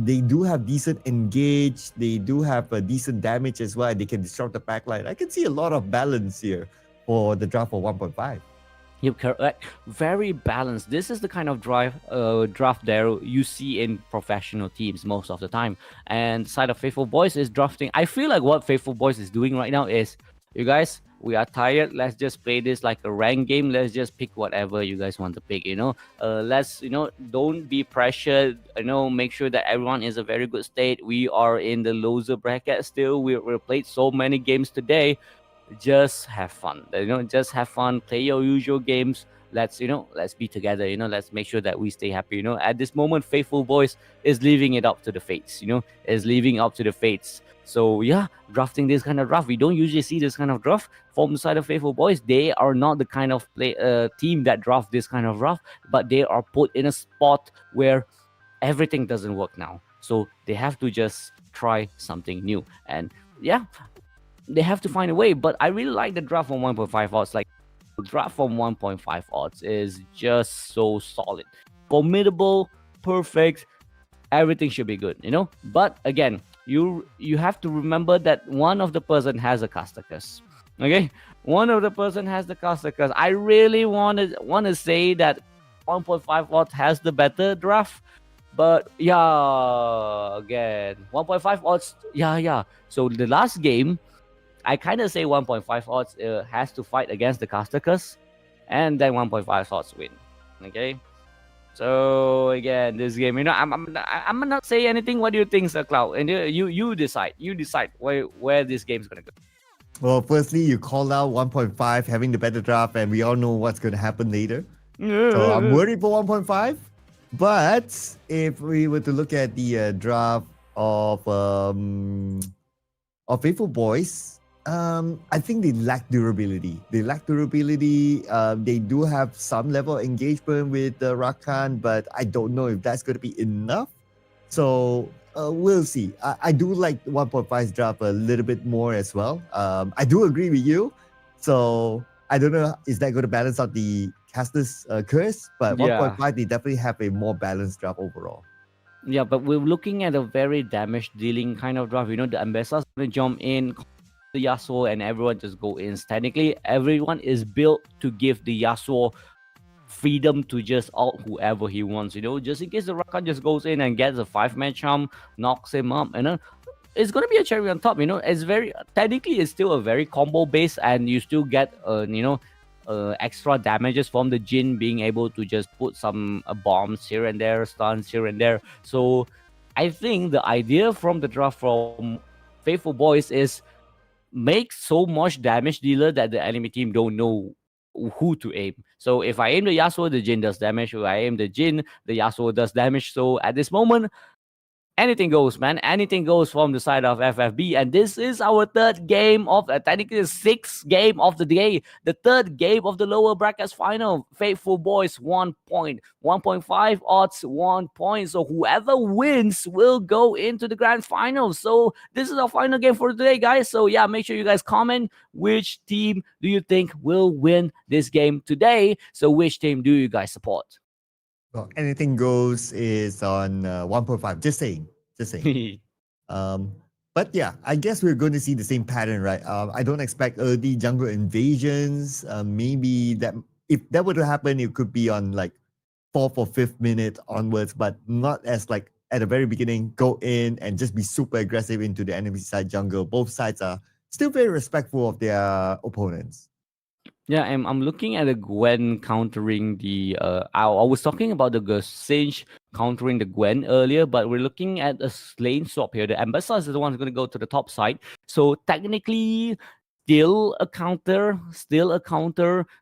they do have decent engage. They do have a decent damage as well. They can disrupt the backline. I can see a lot of balance here for the draft for 1.5. Yep, correct. Very balanced. This is the kind of draft there you see in professional teams most of the time. And side of Faithfulboiz is drafting. I feel like what Faithfulboiz is doing right now is, you guys, we are tired. Let's just play this like a rank game. Let's just pick whatever you guys want to pick. Let's don't be pressured. Make sure that everyone is a very good state. We are in the loser bracket still. We played so many games today. Just have fun. Just have fun. Play your usual games. Let's be together. Let's make sure that we stay happy. At this moment, Faithfulboiz is leaving it up to the fates. Is leaving up to the fates. So yeah, drafting this kind of draft, we don't usually see this kind of draft from the side of Faithfulboiz. They are not the kind of team that draft this kind of draft, but they are put in a spot where everything doesn't work now. So they have to just try something new. And yeah, they have to find a way. But I really like the draft from 1.5 odds. Like, the draft from 1.5 odds is just so solid. Formidable, perfect, everything should be good, But again, you have to remember that one of the person has a caster curse. Okay, one of the person has the caster curse. I really want to say that 1.5 odds has the better draft, but yeah, again 1.5 odds. Yeah. So the last game, I kind of say 1.5 odds has to fight against the caster curse, and then 1.5 odds win. Okay. So again, this game, I'm not say anything. What do you think, Sir Cloud? And you decide. You decide where this game's gonna go. Well, firstly, you called out 1.5 having the better draft, and we all know what's going to happen later. So I'm worried for 1.5. But if we were to look at the draft of Faithfulboiz, I think they lack durability. They do have some level of engagement with Rakan, but I don't know if that's going to be enough. So we'll see. I do like 1.5's draft a little bit more as well. I do agree with you. So I don't know, is that going to balance out the caster's curse, but Yeah. 1.5 they definitely have a more balanced draft overall. Yeah, but we're looking at a very damage dealing kind of draft. The ambassador's gonna jump in, the Yasuo, and everyone just go in. Technically, everyone is built to give the Yasuo freedom to just ult whoever he wants. Just in case the Rakan just goes in and gets a 5-man charm, knocks him up, and then it's gonna be a cherry on top. It's very technically it's still a very combo based, and you still get extra damages from the Jin being able to just put some bombs here and there, stuns here and there. So I think the idea from the draft from Faithfulboiz is make so much damage dealer that the enemy team don't know who to aim. So if I aim the Yasuo, the Jin does damage. If I aim the Jin, the Yasuo does damage. So at this moment, anything goes, man. Anything goes from the side of FFB. And this is our third game of, technically the sixth game of the day. The third game of the lower brackets final. Faithfulboiz, 1 point. 1.5 odds, 1 point. So whoever wins will go into the grand final. So this is our final game for today, guys. So yeah, make sure you guys comment which team do you think will win this game today. So which team do you guys support? Well, anything goes is on 1.5. Just saying. But yeah, I guess we're going to see the same pattern, right? I don't expect early jungle invasions. Maybe that if that were to happen, it could be on like 4th or 5th minute onwards, but not as like at the very beginning, go in and just be super aggressive into the enemy side jungle. Both sides are still very respectful of their opponents. Yeah, I'm looking at the Gwen countering the I was talking about the Singe countering the Gwen earlier, but we're looking at a lane swap here. The Ambassador is the one who's going to go to the top side. So technically, still a counter.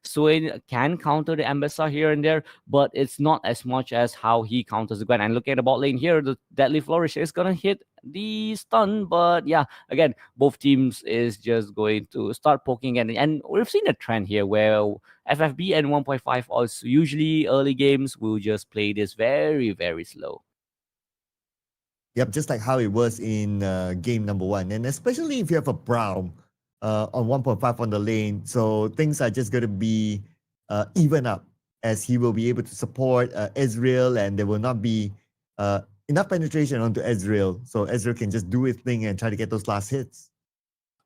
Swain can counter the Ambassador here and there, but it's not as much as how he counters the Gwen. And look at the bot lane here. The Deadly Flourish is going to hit the stun, but yeah, again, both teams is just going to start poking and we've seen a trend here where FFB and 1.5 odds usually early games will just play this very, very slow. Yep, just like how it was in game number 1. And especially if you have a Braum on 1.5 on the lane. So things are just going to be even up as he will be able to support Ezreal, and there will not be enough penetration onto Ezreal. So Ezreal can just do his thing and try to get those last hits.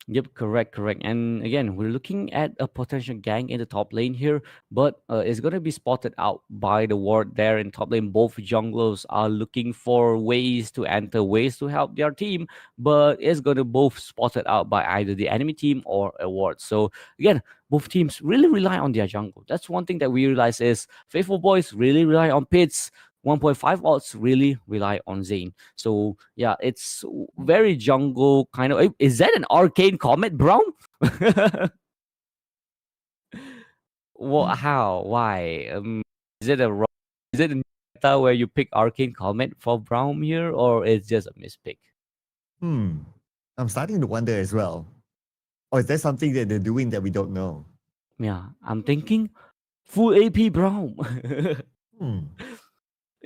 Yep, correct. And again, we're looking at a potential gang in the top lane here, but it's going to be spotted out by the ward there in top lane. Both junglers are looking for ways to enter, ways to help their team, but it's going to both spotted out by either the enemy team or a ward. So again, both teams really rely on their jungle. That's one thing that we realize is Faithfulboiz really rely on Pits. 1.5 odds really rely on Zane. So yeah, it's very jungle kind of. Is that an arcane comet, Brown? What? How? Why? Is it a meta where you pick arcane comet for Brown here, or it's just a mispick? I'm starting to wonder as well. Or is there something that they're doing that we don't know? Yeah, I'm thinking full AP Brown.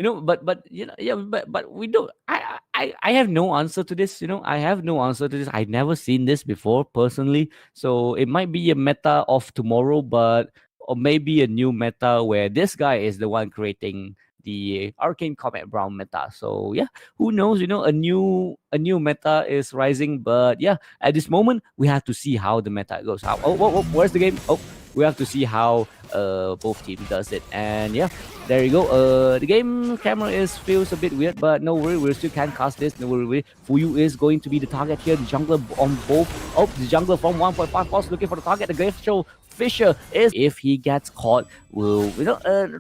But yeah, but we don't. I have no answer to this. I have no answer to this. I've never seen this before personally. So it might be a meta of tomorrow, or maybe a new meta where this guy is the one creating the Arcane Comet Brown meta. So yeah, who knows? A new meta is rising. But yeah, at this moment we have to see how the meta goes. Where's the game? We have to see how both teams does it. And yeah, there you go. The game camera feels a bit weird, but no worry, we still can cast this. No worry. Fuyu is going to be the target here. The jungler on both. The jungler from 1.5 also looking for the target. The Glacial Fisher is, if he gets caught, will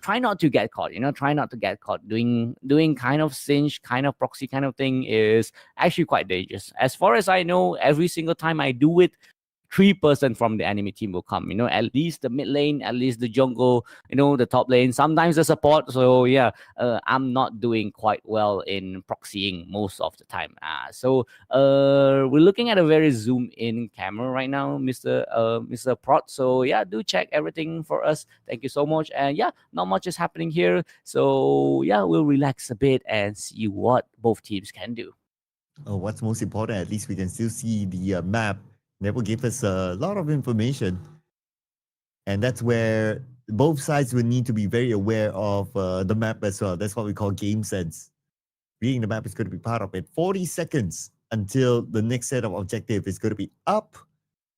try not to get caught. Try not to get caught. Doing kind of cinch, kind of proxy kind of thing is actually quite dangerous. As far as I know, every single time I do it, 3% from the enemy team will come. At least the mid lane, at least the jungle, the top lane, sometimes the support. So yeah, I'm not doing quite well in proxying most of the time. So we're looking at a very zoom in camera right now, Mr. Prot. So yeah, do check everything for us. Thank you so much. And yeah, not much is happening here. So yeah, we'll relax a bit and see what both teams can do. What's most important, at least we can still see the map. That will give us a lot of information. And that's where both sides will need to be very aware of the map as well. That's what we call game sense. Reading the map is going to be part of it. 40 seconds until the next set of objective is going to be up.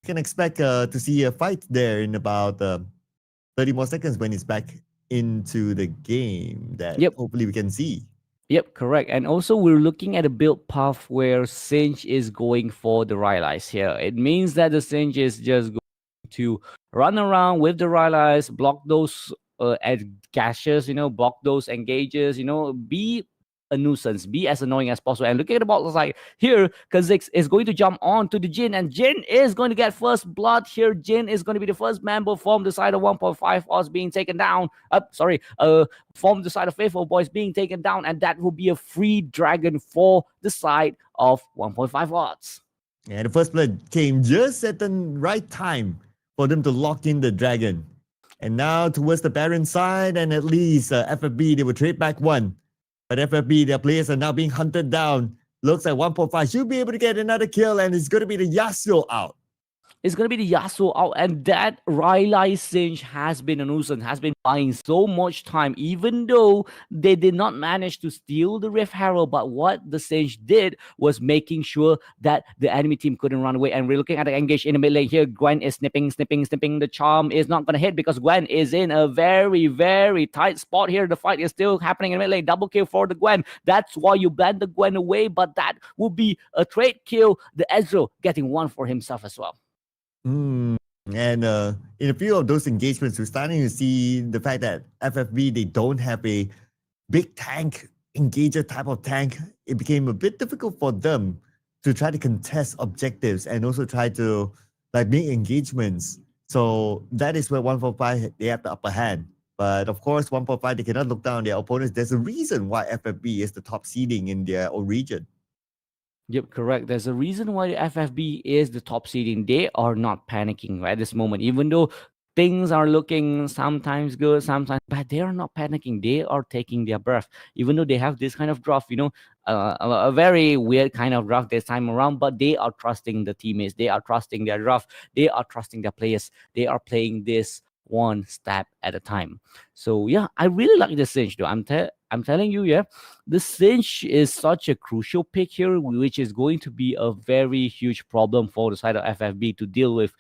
You can expect to see a fight there in about 30 more seconds when it's back into the game that hopefully we can see. Yep, correct. And also we're looking at a build path where Singe is going for the Rylai's here. It means that the Singe is just going to run around with the Rylai's, block those gashes, block those engages, be a nuisance, be as annoying as possible. And looking at the bot like here, Kha'Zix is going to jump on to the Jin, and Jin is going to get first blood here. Jin is going to be the first member from the side of 1.5 odds being taken down. From the side of Faithfulboiz being taken down, and that will be a free dragon for the side of 1.5 odds. And the first blood came just at the right time for them to lock in the dragon. And now towards the Baron side, and at least FFB, they will trade back one. But FFB, their players are now being hunted down. Looks like 1.5 should be able to get another kill, and it's going to be the Yasuo out. It's going to be the Yasuo out, and that Rylai Singe has been a nuisance, has been buying so much time, even though they did not manage to steal the Rift Herald. But what the Singe did was making sure that the enemy team couldn't run away. And we're looking at the engage in the mid lane here. Gwen is snipping. The charm is not going to hit because Gwen is in a very, very tight spot here. The fight is still happening in the mid lane. Double kill for the Gwen. That's why you ban the Gwen away, but that will be a trade kill. The Ezreal getting one for himself as well. And in a few of those engagements, we're starting to see the fact that FFB, they don't have a big tank, engager type of tank. It became a bit difficult for them to try to contest objectives and also try to make engagements. So that is where 145, they have the upper hand. But of course, 145, they cannot look down on their opponents. There's a reason why FFB is the top seeding in their own region. Yep, correct. There's a reason why the FFB is the top seeding. They are not panicking at this moment, even though things are looking sometimes good, sometimes bad. They are not panicking. They are taking their breath, even though they have this kind of draft, a very weird kind of draft this time around. But they are trusting the teammates. They are trusting their draft. They are trusting their players. They are playing this one step at a time. So yeah, I really like the Singe though. I'm telling you, yeah, the Singe is such a crucial pick here, which is going to be a very huge problem for the side of FFB to deal with.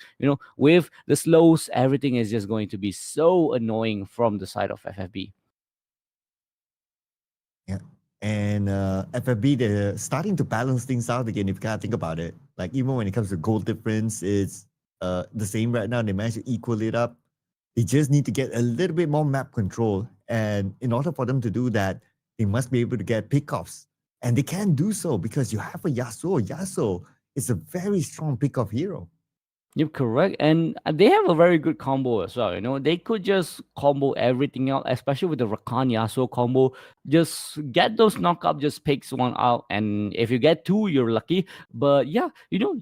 With the slows, everything is just going to be so annoying from the side of FFB. Yeah, and FFB, they're starting to balance things out again. If you can't think about it, even when it comes to goal difference, it's the same right now. They managed to equal it up. They just need to get a little bit more map control. And in order for them to do that, they must be able to get pickoffs. And they can do so because you have a Yasuo. Yasuo is a very strong pickoff hero. You're correct. And they have a very good combo as well. They could just combo everything out, especially with the Rakan Yasuo combo. Just get those knockup, just picks one out. And if you get two, you're lucky. But yeah,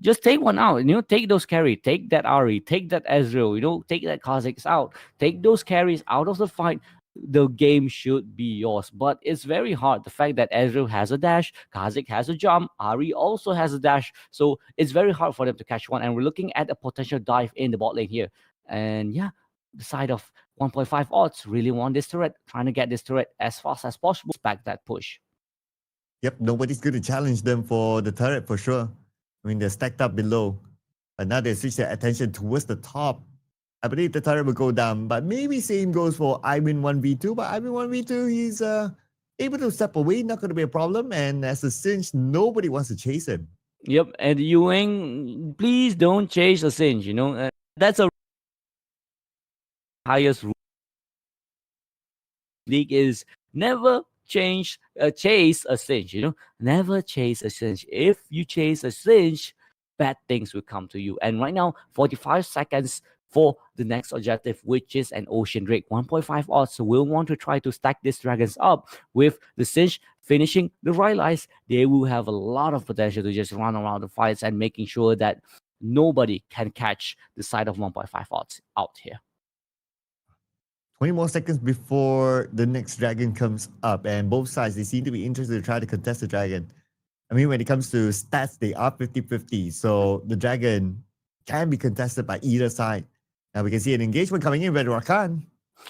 just take one out. Take those carry, take that Ari, take that Ezreal, take that Kha'Zix out, take those carries out of the fight. The game should be yours, but it's very hard. The fact that Ezreal has a dash, Kha'Zix has a jump, Ari also has a dash, so it's very hard for them to catch one. And we're looking at a potential dive in the bot lane here. And yeah, the side of 1.5 odds really want this turret, trying to get this turret as fast as possible, back that push. Yep, nobody's going to challenge them for the turret for sure. I mean, they're stacked up below, but now they switch their attention towards the top. I believe the turret will go down, but maybe same goes for Ivan 1v2. But Ivan 1v2, he's able to step away, not going to be a problem. And as a Singe, nobody wants to chase him. Yep, and Ewing, please don't chase a Singe. That's a highest rule. League is never chase a Singe. Never chase a Singe. If you chase a Singe, bad things will come to you. And right now, 45 seconds for the next objective, which is an Ocean Drake. 1.5 odds, so we'll want to try to stack these dragons up. With the Singe finishing the Rylai's, they will have a lot of potential to just run around the fights and making sure that nobody can catch the side of 1.5 odds out here. 20 more seconds before the next dragon comes up, and both sides, they seem to be interested to try to contest the dragon. I mean, when it comes to stats, they are 50-50, so the dragon can be contested by either side. Now we can see an engagement coming in with Rakan.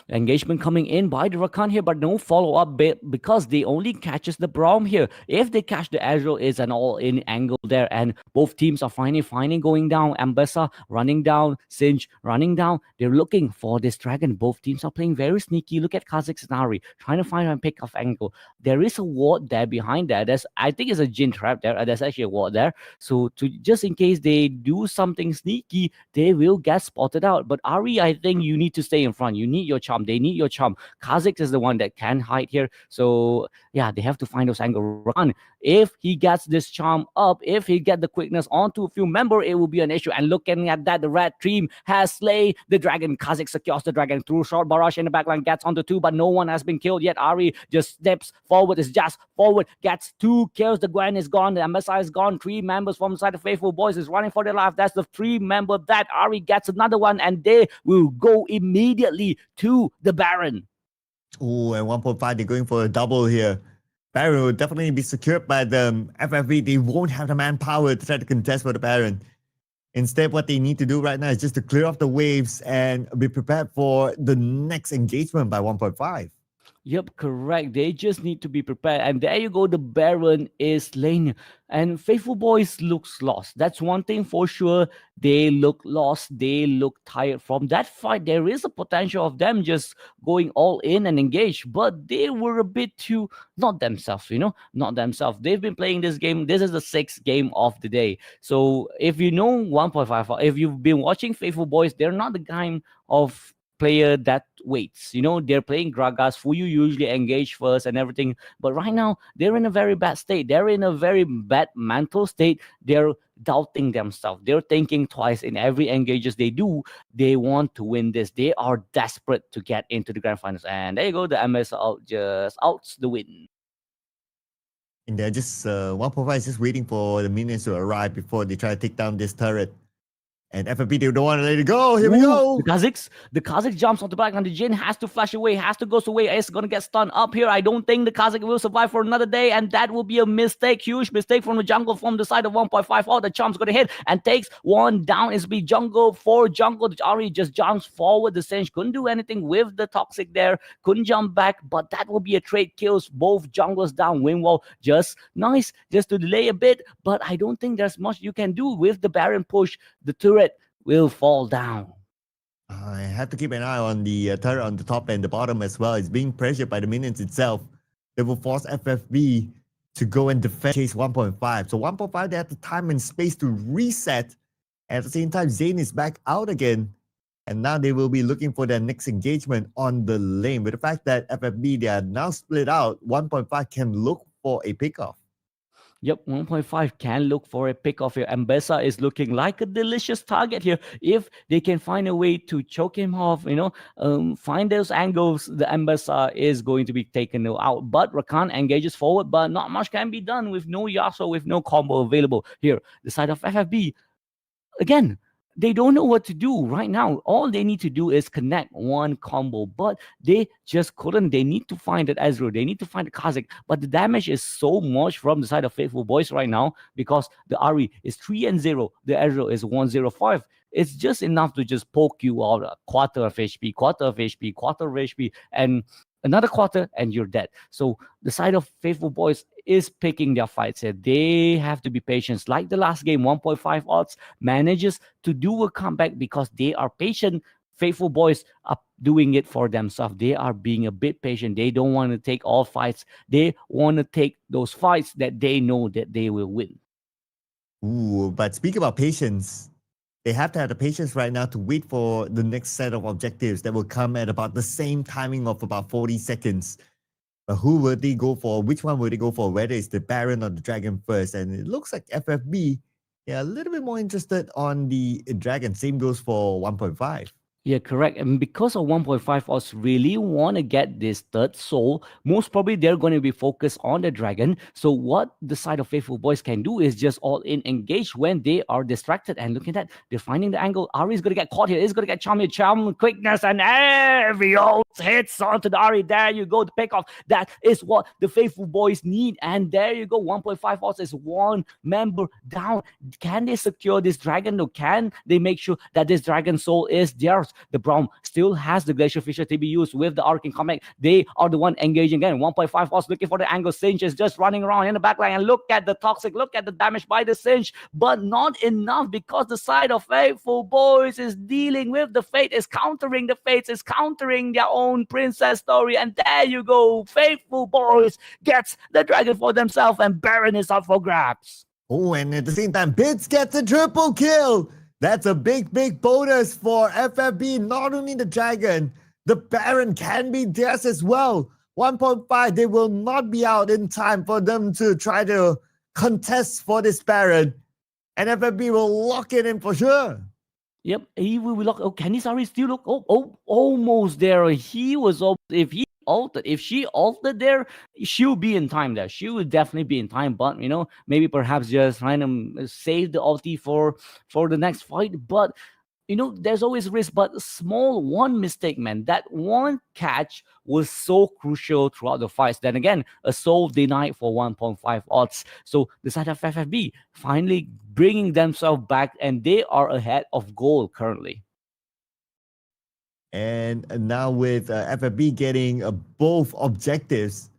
Engagement coming in by the Rakan here, but no follow-up bit because they only catches the Braum here. If they catch the Ezreal, it's an all-in angle there, and both teams are finding going down. Ambessa running down, Singe running down. They're looking for this dragon. Both teams are playing very sneaky. Look at Kha'Zix and Ari trying to find and pick off angle. There is a ward there behind that. I think it's a Jhin trap there. There's actually a ward there. So just in case they do something sneaky, they will get spotted out. But Ari, I think you need to stay in front. You need your charm. They need your charm. Kha'Zix is the one that can hide here. So yeah, they have to find those angle run. If he gets this charm up, if he get the quickness onto a few member, it will be an issue. And looking at that, the red team has slain the dragon. Kha'Zix secures the dragon through short barrage in the backline, gets onto 2, but no one has been killed yet. Ari just steps forward, is just forward, gets 2 kills. The Gwen is gone, the MSI is gone. 3 members from the side of Faithfulboiz is running for their life. That's the 3 member that Ari gets another one, and they will go immediately to the Baron. Oh, and 1.5, they're going for a double here. Baron will definitely be secured by the FFV. They won't have the manpower to try to contest for the Baron. Instead, what they need to do right now is just to clear off the waves and be prepared for the next engagement by 1.5. Yep, correct. They just need to be prepared. And there you go. The Baron is slain. And Faithfulboiz looks lost. That's one thing for sure. They look lost. They look tired from that fight. There is a potential of them just going all in and engage. But they were a bit too not themselves, not themselves. They've been playing this game. This is the 6th game of the day. So if you know 1.5, if you've been watching Faithfulboiz, they're not the kind of player that waits. They're playing Gragas, who you usually engage first and everything. But right now, they're in a very bad state. They're in a very bad mental state. They're doubting themselves. They're thinking twice in every engages they do. They want to win this. They are desperate to get into the grand finals. And there you go. The MS just outs the win. And they're just, 1.5 is just waiting for the minions to arrive before they try to take down this turret. And FFP, they don't want to let it go. Here we go. The Kha'Zix jumps on the back, and the Jhin has to flash away, has to go away. It's going to get stunned up here. I don't think the Kha'Zix will survive for another day, and that will be a mistake. Huge mistake from the jungle from the side of 1.5. Oh, the charm's going to hit and takes one down. It's be jungle for jungle. The Ari just jumps forward. The Singe couldn't do anything with the Toxic there. Couldn't jump back, but that will be a trade. Kills both junglers down. Windwall just nice, just to delay a bit, but I don't think there's much you can do with the Baron push. The turret will fall down. I have to keep an eye on the turret on the top and the bottom as well. It's being pressured by the minions itself. They will force FFB to go and defend chase 1.5. So 1.5, they have the time and space to reset. At the same time, Zane is back out again. And now they will be looking for their next engagement on the lane. With the fact that FFB, they are now split out, 1.5 can look for a pickoff. Yep, 1.5 can look for a pick-off here. Ambessa is looking like a delicious target here. If they can find a way to choke him off, find those angles, the Ambessa is going to be taken out. But Rakan engages forward, but not much can be done with no Yasuo, with no combo available here. The side of FFB, again, they don't know what to do right now. All they need to do is connect one combo, but they just couldn't. They need to find that Ezreal. They need to find the Kha'Zix, but the damage is so much from the side of Faithfulboiz right now because the Ari is 3-0. The Ezreal is 105. It's just enough to just poke you out a quarter of HP, and another quarter, and you're dead. So the side of Faithfulboiz is picking their fights here. They have to be patient. Like the last game, 1.5 odds manages to do a comeback because they are patient. Faithfulboiz are doing it for themselves. They are being a bit patient. They don't want to take all fights. They want to take those fights that they know that they will win. Ooh, but speak about patience. They have to have the patience right now to wait for the next set of objectives that will come at about the same timing of about 40 seconds. But who will they go for? Which one will they go for? Whether it's the Baron or the Dragon first? And it looks like FFB, they're a little bit more interested on the Dragon. Same goes for 1.5. Yeah, correct. And because of 1.5 odds really want to get this third soul, most probably they're going to be focused on the dragon. So what the side of Faithfulboiz can do is just all in engage when they are distracted. And look at that, they're finding the angle. Ari is going to get caught here. He's going to get charm quickness, and every ult hits onto the Ari. There you go, the pick off. That is what the Faithfulboiz need. And there you go, 1.5 odds is one member down. Can they secure this dragon though? Can they make sure that this dragon soul is their Arts. The Braum still has the Glacial Fissure to be used with the Arcane Comet. They are the one engaging again. 1.5 odds looking for the angle. Singe is just running around in the backline, and look at the Toxic, look at the damage by the Singe, but not enough because the side of Faithfulboiz is dealing with the Fate, is countering the Fates, is countering their own princess story, and there you go. Faithfulboiz gets the dragon for themselves, and Baron is up for grabs. Oh, and at the same time, Bits gets a triple kill. That's a big bonus for FFB. Not only the dragon, the Baron can be theirs as well. 1.5, they will not be out in time for them to try to contest for this Baron. And FFB will lock it in for sure. Yep, he will lock. Oh, can he sorry still look? Almost there. He was if she altered there, she'll be in time there. She will definitely be in time, but maybe perhaps just trying to save the ulti for the next fight. But there's always risk, but small one mistake, man. That one catch was so crucial throughout the fights. Then again, a soul denied for 1.5 odds. So the side of FFB finally bringing themselves back, and they are ahead of goal currently. And now with FFB getting both objectives,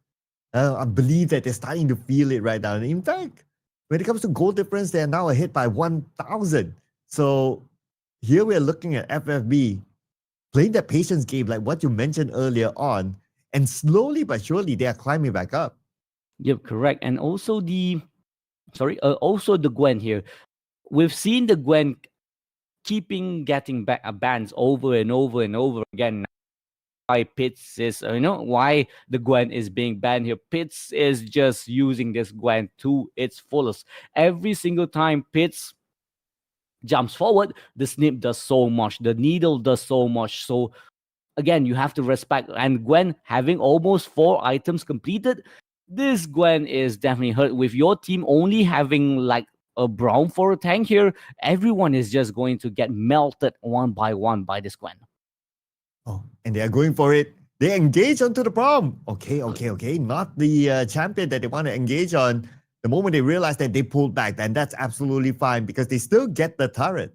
I believe that they're starting to feel it right now. And in fact, when it comes to goal difference, they're now ahead by 1,000. So here we're looking at FFB playing that patience game like what you mentioned earlier on, and slowly but surely they are climbing back up. Yep, correct. And also the Gwen here. We've seen the Gwen getting back bans over and over and over again. Why Pitts is, why the Gwen is being banned here. Pitts is just using this Gwen to its fullest. Every single time Pitts jumps forward, the snip does so much, the needle does so much. So again, you have to respect. And Gwen having almost 4 items completed, this Gwen is definitely hurt. With your team only having like a Braum for a tank here, everyone is just going to get melted one by one by this Gwen. Oh, and they are going for it. They engage onto the Braum. Okay. Not the champion that they want to engage on. The moment they realize that they pulled back, then that's absolutely fine because they still get the turret.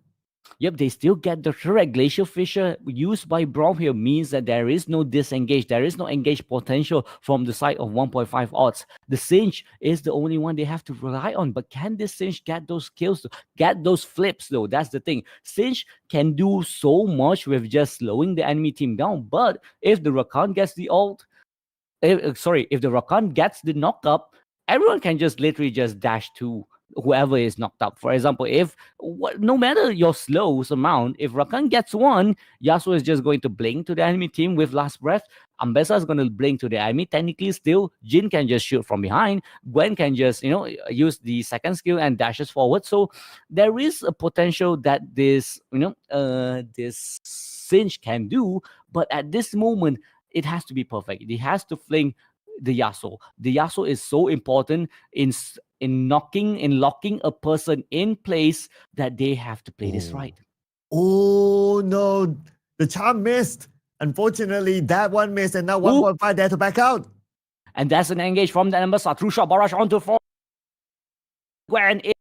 Yep, they still get the turret. Glacial Fissure used by Braum here means that there is no disengage. There is no engage potential from the side of 1.5 odds. The Singe is the only one they have to rely on. But can this Singe get those kills, get those flips though? That's the thing. Singe can do so much with just slowing the enemy team down. But if the Rakan gets the if the Rakan gets the knock up, everyone can just literally just dash to whoever is knocked up. For example, no matter your slows amount, if Rakan gets one, Yasuo is just going to blink to the enemy team with last breath. Ambessa is going to blink to the enemy. Technically, still, Jin can just shoot from behind. Gwen can just, use the second skill and dashes forward. So there is a potential that this Singe can do. But at this moment, it has to be perfect. It has to fling the Yasuo. The Yasuo is so important in locking a person in place that they have to play this right. Oh no, the charm missed. Unfortunately, that one missed, and now 1.5 there to back out. And that's an engage from the Ambassa. True shot barrage onto 4. Gwen is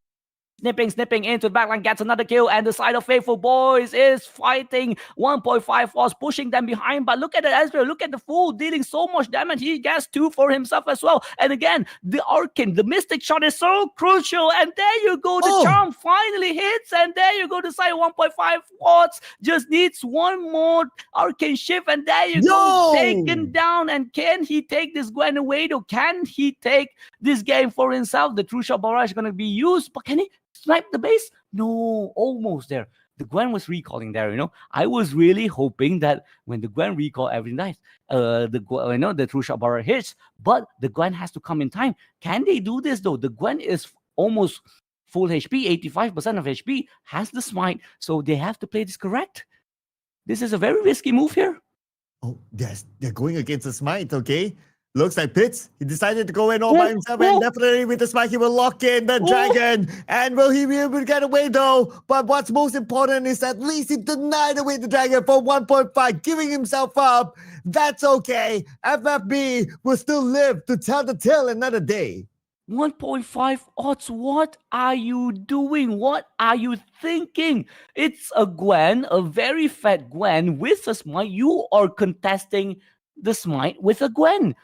snipping into the backline, gets another kill, and the side of Faithfulboiz is fighting 1.5 force, pushing them behind. But look at it, Ezreal, look at the Fool dealing so much damage. He gets 2 for himself as well. And again, the Arcane, the Mystic shot is so crucial. And there you go, the charm finally hits, and there you go, the side 1.5 watts just needs one more Arcane shift, and there you go, taken down. And can he take this Gwen away though? Can he take this game for himself? The True Shot Barrage is going to be used, but can he snipe the base? No, almost there. The Gwen was recalling there, I was really hoping that when the Gwen recall every night, the True Shot Barrage hits, but the Gwen has to come in time. Can they do this though? The Gwen is almost full HP, 85% of HP, has the smite, so they have to play this correct. This is a very risky move here. Oh, yes, they're going against the smite, okay? Looks like Pitts, he decided to go in all by himself, and definitely with the smite, he will lock in the dragon. And will he be able to get away though? But what's most important is at least he denied away the dragon for 1.5, giving himself up. That's okay. FFB will still live to tell the tale another day. 1.5 odds. What are you doing? What are you thinking? It's a Gwen, a very fat Gwen with a smite. You are contesting the smite with a Gwen.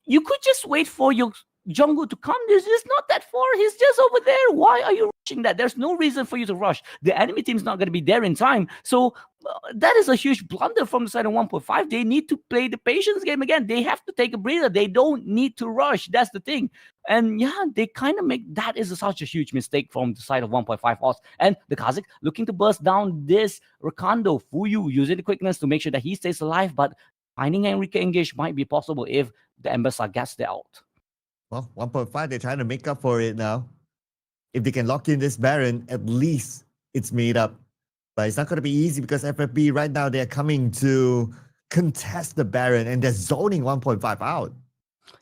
You could just wait for your jungle to come. This is not that far. He's just over there. Why are you rushing that? There's no reason for you to rush. The enemy team's not going to be there in time. So that is a huge blunder from the side of 1.5. They need to play the patience game again. They have to take a breather. They don't need to rush. That's the thing. And yeah, they kind of make that is such a huge mistake from the side of 1.5 odds. And the Kazakh looking to burst down this Rakando Fuyu using the quickness to make sure that he stays alive. But finding Enrique engaged might be possible if the Ambassador gets the out. Well, 1.5, they're trying to make up for it now. If they can lock in this Baron, at least it's made up. But it's not going to be easy because FFB right now, they're coming to contest the Baron and they're zoning 1.5 out.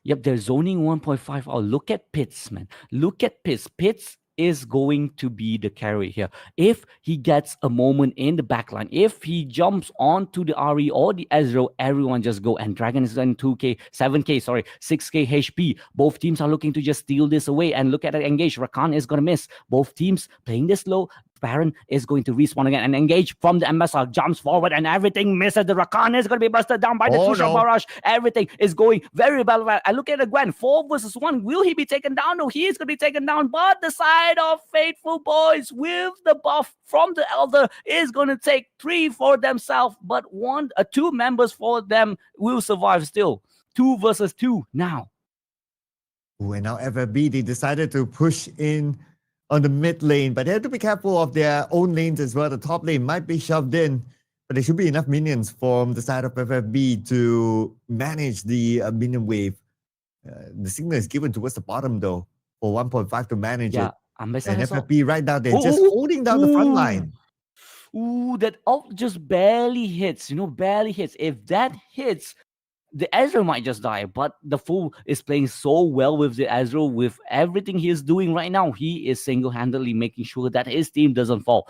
Yep, they're zoning 1.5 out. Look at Pitts, man. Look at Pitts. Pitts is going to be the carry here. If he gets a moment in the backline, if he jumps onto the RE or the Ezreal, everyone just go. And Dragon is in 6k HP. Both teams are looking to just steal this away. And look at it, engage. Rakan is going to miss. Both teams playing this low. Baron is going to respawn again and engage from the Ambassador, jumps forward and everything misses. The Rakan is going to be busted down by the two-shot barrage. Everything is going very well. I look at the Gwen, 4 versus 1. Will he be taken down? No, he is going to be taken down. But the side of Faithfulboiz with the buff from the Elder is going to take 3 for themselves. But 2 members for them will survive still. 2 versus 2 now. Ooh, and now FFB, they decided to push in on the mid lane, but they have to be careful of their own lanes as well. The top lane might be shoved in, but there should be enough minions from the side of FFB to manage the minion wave. The signal is given towards the bottom though, for 1.5 to manage it. And FFB right now, they're just holding down the front line. Ooh, that ult just barely hits, barely hits. If that hits, the Ezreal might just die, but the fool is playing so well with the Ezreal. With everything he is doing right now, he is single-handedly making sure that his team doesn't fall.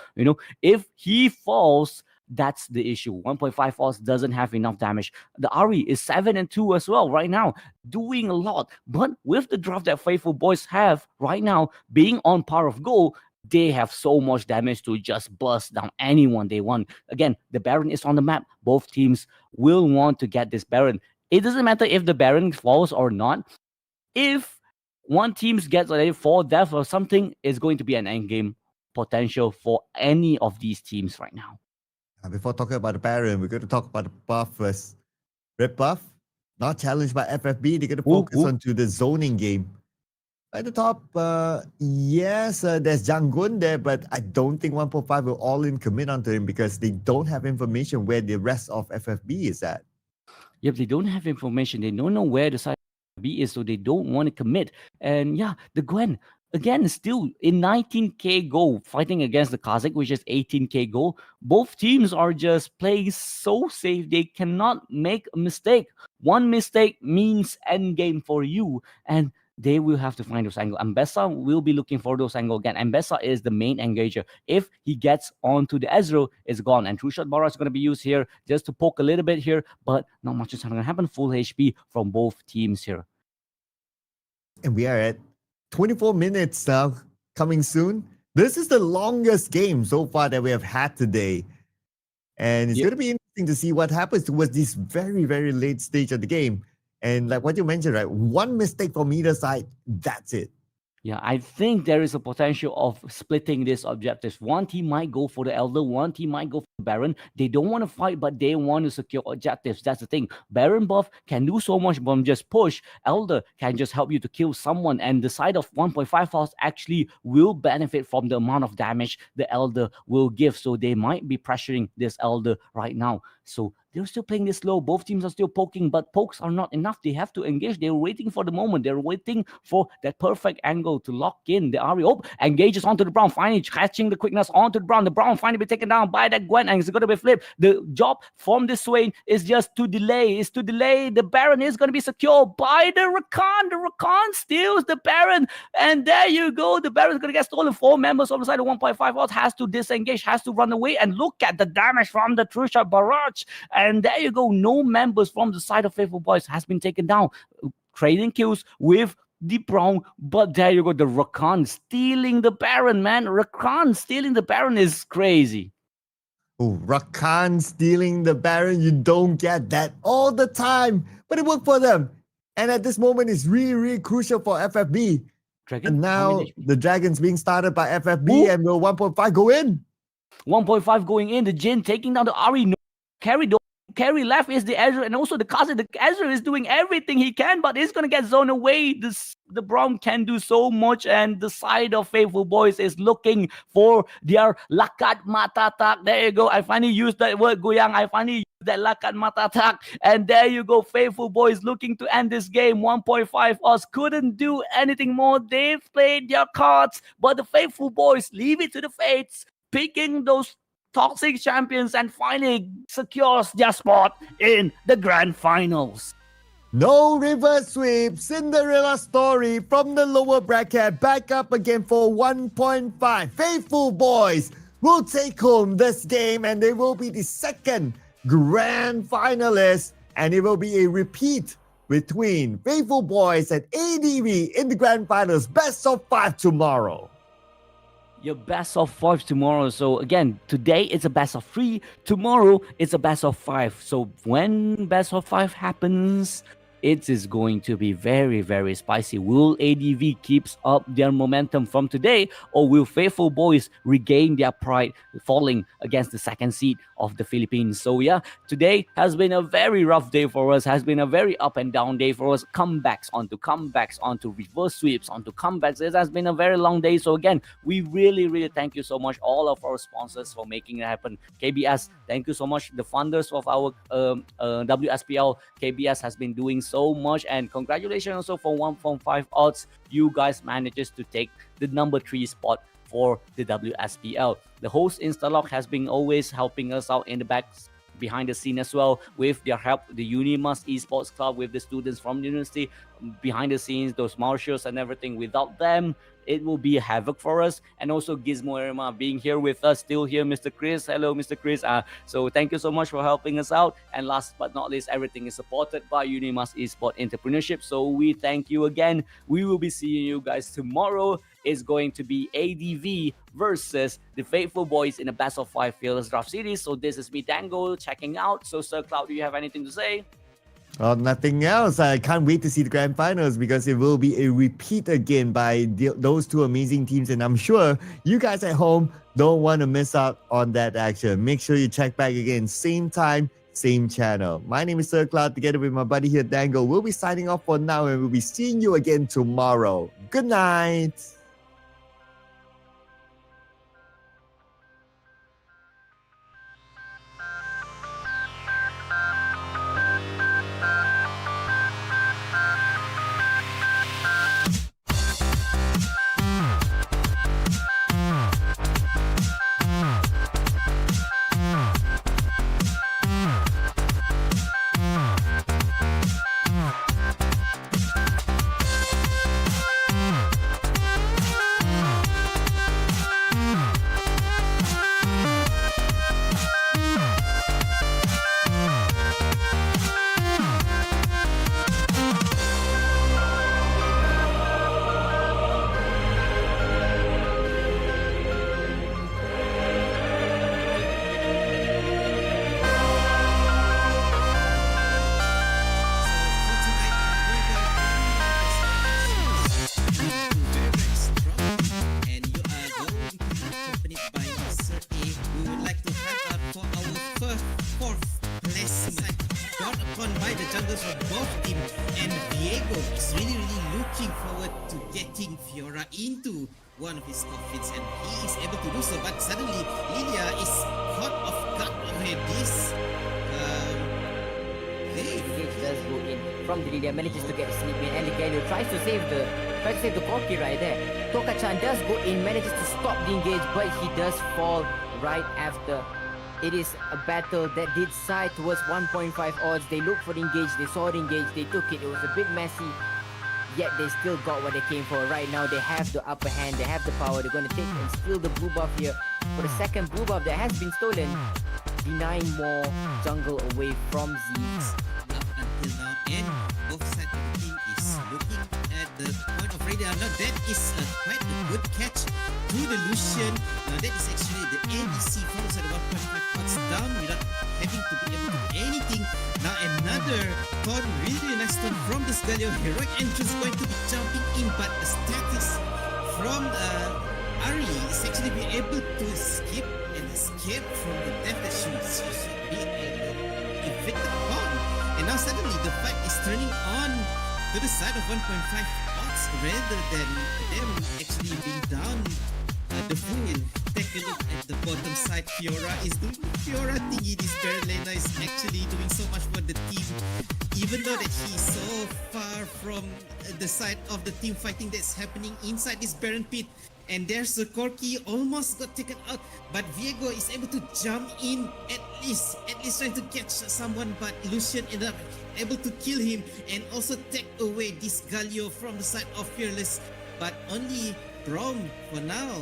If he falls, that's the issue. 1.5 falls doesn't have enough damage. The Ari is 7-2 as well right now, doing a lot. But with the draft that Faithfulboiz have right now, being on par of goal, they have so much damage to just burst down anyone they want. Again, the Baron is on the map. Both teams will want to get this Baron. It doesn't matter if the Baron falls or not. If one team gets a 4 death or something, it's going to be an endgame potential for any of these teams right now. Before talking about the Baron, we're going to talk about the buff first. Red buff, not challenged by FFB. They're going to focus onto the zoning game. At the top, yes, there's Jangun there, but I don't think 1.5 will all-in commit onto him because they don't have information where the rest of FFB is at. Yep, they don't have information. They don't know where the side of FFB is, so they don't want to commit. And yeah, the Gwen, again, still in 19k goal, fighting against the Kazakh, which is 18k goal. Both teams are just playing so safe. They cannot make a mistake. One mistake means endgame for you. And they will have to find those angles. Ambessa will be looking for those angles again. Ambessa is the main engager. If he gets onto the Ezreal, it's gone. And True Shot Barra is going to be used here just to poke a little bit here, but not much is going to happen. Full HP from both teams here. And we are at 24 minutes now, coming soon. This is the longest game so far that we have had today. And it's going to be interesting to see what happens towards this very, very late stage of the game. And like what you mentioned, right? One mistake from either side, that's it. Yeah, I think there is a potential of splitting this objectives. One team might go for the Elder, one team might go for the Baron. They don't want to fight, but they want to secure objectives. That's the thing. Baron buff can do so much from just push. Elder can just help you to kill someone. And the side of 1.5 falls actually will benefit from the amount of damage the Elder will give. So they might be pressuring this Elder right now. So they're still playing this low. Both teams are still poking, but pokes are not enough. They have to engage. They're waiting for the moment. They're waiting for that perfect angle to lock in the Ari. Oh, engages onto the Brown, finally catching the quickness onto the Brown. The Brown finally be taken down by that Gwen, and it's going to be flipped. The job from this Swain is just to delay. Is to delay. The Baron is going to be secured by the Rakan. The Rakan steals the Baron, and there you go. The Baron is going to get stolen. 4 members on the side of 1.5 odds has to disengage, has to run away, and look at the damage from the Trusha Barrage. And there you go. No members from the side of Faithfulboiz has been taken down. Trading kills with the Brown, but there you go, the Rakan stealing the Baron, man. Rakan stealing the Baron is crazy. Oh, Rakan stealing the Baron. You don't get that all the time, but it worked for them. And at this moment, it's really, really crucial for FFB. Dragon, And how now many HP? the Dragon's being started by FFB, Ooh. and will 1.5 go in? 1.5 going in. The Jin taking down the Ari. No, carry left is the Ezra, and also the cousin. The Ezra is doing everything he can, but he's gonna get zoned away. The Brown can do so much, and the side of Faithfulboiz is looking for their Lakat Mata attack. There you go. I finally used that word, Goyang. I finally used that Lakat Mata attack, and there you go. Faithfulboiz looking to end this game. 1.5 us couldn't do anything more. They've played their cards, but the Faithfulboiz leave it to the fates, picking those toxic champions, and finally secures their spot in the grand finals. No reverse sweep. Cinderella story from the lower bracket back up again for 1.5. Faithfulboiz will take home this game, and they will be the second grand finalist, and it will be a repeat between Faithfulboiz and ADV in the grand finals. Best of 5 tomorrow. Your best of 5 tomorrow. So again, today it's a best of 3. Tomorrow it's a best of 5. So when best of 5 happens, it is going to be very, very spicy. Will ADV keeps up their momentum from today, or will Faithfulboiz regain their pride, falling against the second seed of the Philippines? So yeah, today has been a very rough day for us, has been a very up and down day for us. Comebacks onto reverse sweeps, onto comebacks. It has been a very long day. So again, we really, really thank you so much, all of our sponsors, for making it happen. KBS, thank you so much. The funders of our WSPL, KBS has been doing so much, and congratulations also for 1.5 odds. You guys manages to take the number 3 spot for the WSPL. The host Instalog has been always helping us out in the back, behind the scene as well, with their help. The Unimas Esports Club, with the students from the university behind the scenes, those marshals and everything. Without them, it will be a havoc for us. And also Gizmo Arena being here with us, still here, Mr. Chris. Hello, Mr. Chris. So thank you so much for helping us out. And last but not least, everything is supported by Unimas Esport Entrepreneurship. So we thank you again. We will be seeing you guys tomorrow. Is going to be ADV versus the Faithfulboiz in a best of 5 Fearless Draft series. So this is me, Dango, checking out. So Sir Cloud, do you have anything to say? Nothing else. I can't wait to see the grand finals, because it will be a repeat again by those two amazing teams. And I'm sure you guys at home don't want to miss out on that action. Make sure you check back again, same time, same channel. My name is Sir Cloud, together with my buddy here, Dango. We'll be signing off for now, and we'll be seeing you again tomorrow. Good night. By the junglers of both teams, and Diego is really looking forward to getting Fiora into one of his coffins, and he is able to do so. But suddenly Lilia is caught off guard by this. Engage does go in from the Lilia, manages to get a sleep in, and Ligano tries to save the Corki right there. Toka-chan does go in, manages to stop the engage, but he does fall right after. It is a battle that did side towards 1.5 odds. They looked for the engage, they saw the engage, they took it. It was a bit messy, yet they still got what they came for. Right now, they have the upper hand, they have the power. They're going to take and steal the blue buff here. For the second blue buff that has been stolen, denying more jungle away from Ziggs. Up until now, and both sides of the team is looking at the Now that is quite a good catch to the Lucian. Now that is actually the ADC from the side of 1.5 pots down without having to be able to do anything. Now another turn, really nice turn from this Galio. Heroic entrance going to be jumping in, but the statics from Ari is actually be able to escape from the death that she should be inflicted upon. And now suddenly the fight is turning on to the side of 1.5 odds rather than them actually being down the full. Take a look at the bottom side. Fiora is doing Fiora thingy. This Berlena is actually doing so much for the team, even though that he is so far from the side of the team fighting that's happening inside this Baron pit. And there's the Corki almost got taken out, but Viego is able to jump in at least trying to catch someone, but Lucian ended up able to kill him and also take away this Galio from the side of Fearless. But only Brom for now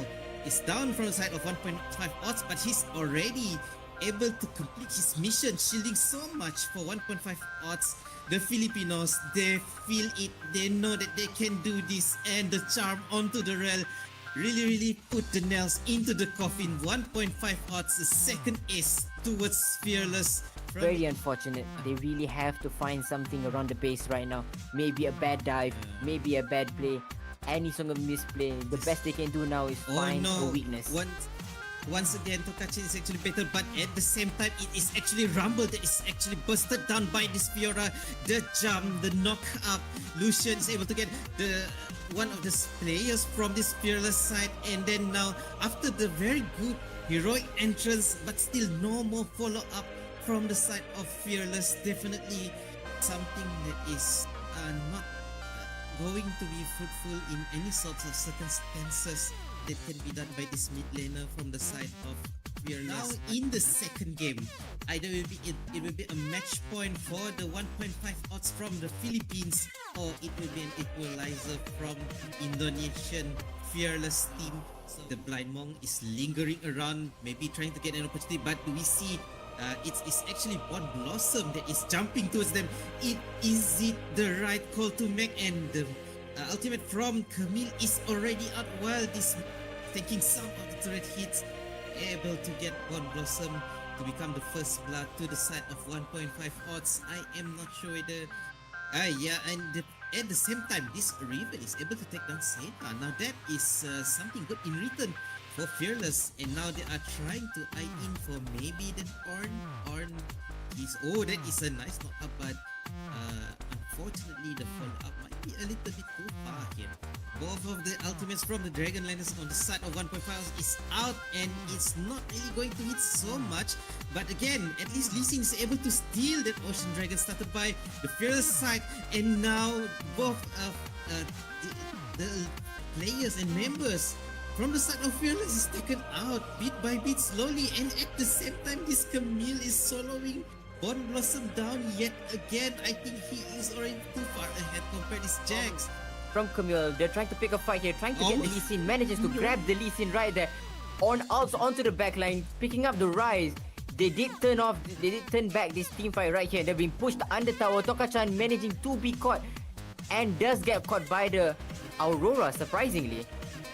is down from the side of 1.5 odds, but he's already able to complete his mission, shielding so much for 1.5 odds. The Filipinos, they feel it, they know that they can do this, and the charm onto the rail really put the nails into the coffin. 1.5 odds, the second ace towards Fearless. Very unfortunate. They really have to find something around the base right now. Maybe a bad dive, maybe a bad play, any sort of misplay. The best they can do now is find a weakness. Once again, Tokachin is actually better, but at the same time, it is actually Rumble that is actually busted down by this Fiora. The jump, the knock up. Lucian is able to get one of the players from this Fearless side, and then now, after the very good heroic entrance, but still no more follow-up from the side of Fearless, definitely something that is not going to be fruitful in any sorts of circumstances that can be done by this mid laner from the side of Fearless. Now in the second game, either it will be a match point for the 1.5 odds from the Philippines, or it will be an equalizer from Indonesian Fearless team. So the Blind Monk is lingering around, maybe trying to get an opportunity, but we see it's actually Bond Blossom that is jumping towards them. Is it the right call to make? And the ultimate from Camille is already out, while this taking some of the turret hits, able to get Bond Blossom to become the first blood to the side of 1.5 odds. I am not sure whether at the same time, this Riven is able to take down Seta. Now that is something good in return for Fearless, and now they are trying to eye in for maybe the Orn is, that is a nice knock-up, but unfortunately the follow-up might be a little bit too far here. Both of the ultimates from the Dragonlanders on the side of 1.5 is out, and it's not really going to hit so much. But again, at least Lee Sin is able to steal that Ocean Dragon started by the Fearless side, and now both of the players and members from the side of Fearless is taken out bit by bit slowly, and at the same time this Camille is soloing Bond Blossom down yet again. I think he is already too far ahead compared to Jax. From Camille, they're trying to pick a fight here, trying to get the Lee Sin, manages to grab the Lee Sin right there. Onto the backline, picking up the Rise. They did turn back this team fight right here. They've been pushed under tower. Tokachan managing to be caught, and does get caught by the Aurora, surprisingly.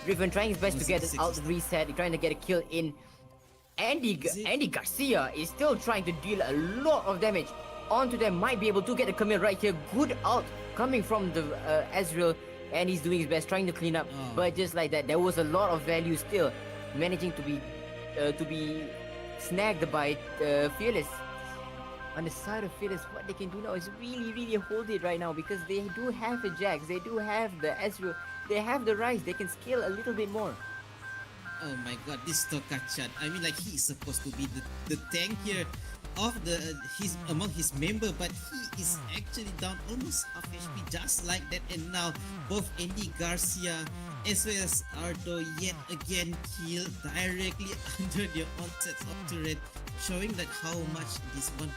Riven trying his best to get his ult reset, trying to get a kill in. Andy Garcia is still trying to deal a lot of damage onto them. Might be able to get the Camille right here. Good ult coming from the Ezreal, and he's doing his best trying to clean up. But just like that, there was a lot of value still managing to be snagged by Fearless. On the side of Fearless, what they can do now is really hold it right now, because they do have the Jax, they do have the Ezreal, they have the Rise, they can scale a little bit more. Oh my god, this Tokachan. I mean, like, he is supposed to be the tank here of among his member, but he is actually down almost half HP just like that. And now both Andy Garcia as well as Ardo yet again killed directly under the onsets of turret. showing that how much this 1.5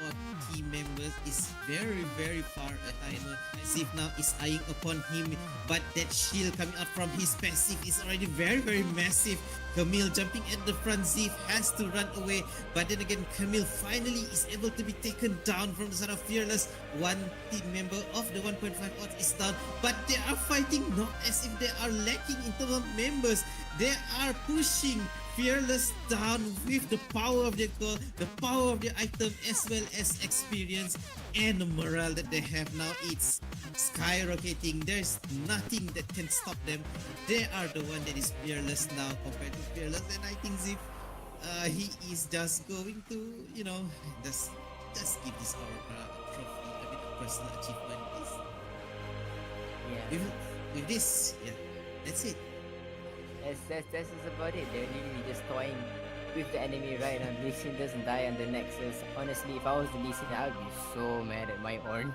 odd team members is very very far ahead. Ziv now is eyeing upon him, but that shield coming out from his passive is already very very massive. Camille jumping at the front, Ziv has to run away, but then again Camille finally is able to be taken down from the side of Fearless. One team member of the 1.5 odds is down, but they are fighting not as if they are lacking in terms of members. They are pushing Fearless down with the power of their goal, the power of their item, as well as experience and the morale that they have now. It's skyrocketing. There's nothing that can stop them. They are the one that is fearless now compared to Fearless, and I think Ziv, he is just going to, just give this our trophy, a bit of personal achievement. Yeah. With this, yeah, that's it. That's about it. They're literally just toying with the enemy right now. Lee Sin doesn't die on the Nexus. Honestly, if I was the Lee Sin, I would be so mad at my Ornn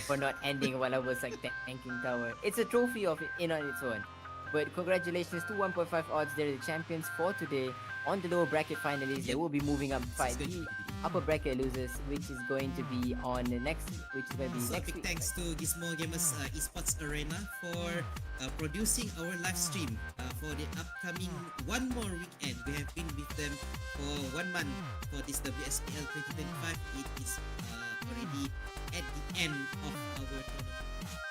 for not ending while I was like tanking tower. It's a trophy of it in on its own. But congratulations to 1.5 odds. They're the champions for today. On the lower bracket finalists, they will be moving up to fight the upper bracket losers, which is going to be on the next, which is going to be So next big week. thanks to Gizmo Gamers Esports Arena for producing our live stream for the upcoming one more weekend. We have been with them for 1 month for this WSPL 2025. It is already at the end of our tournament.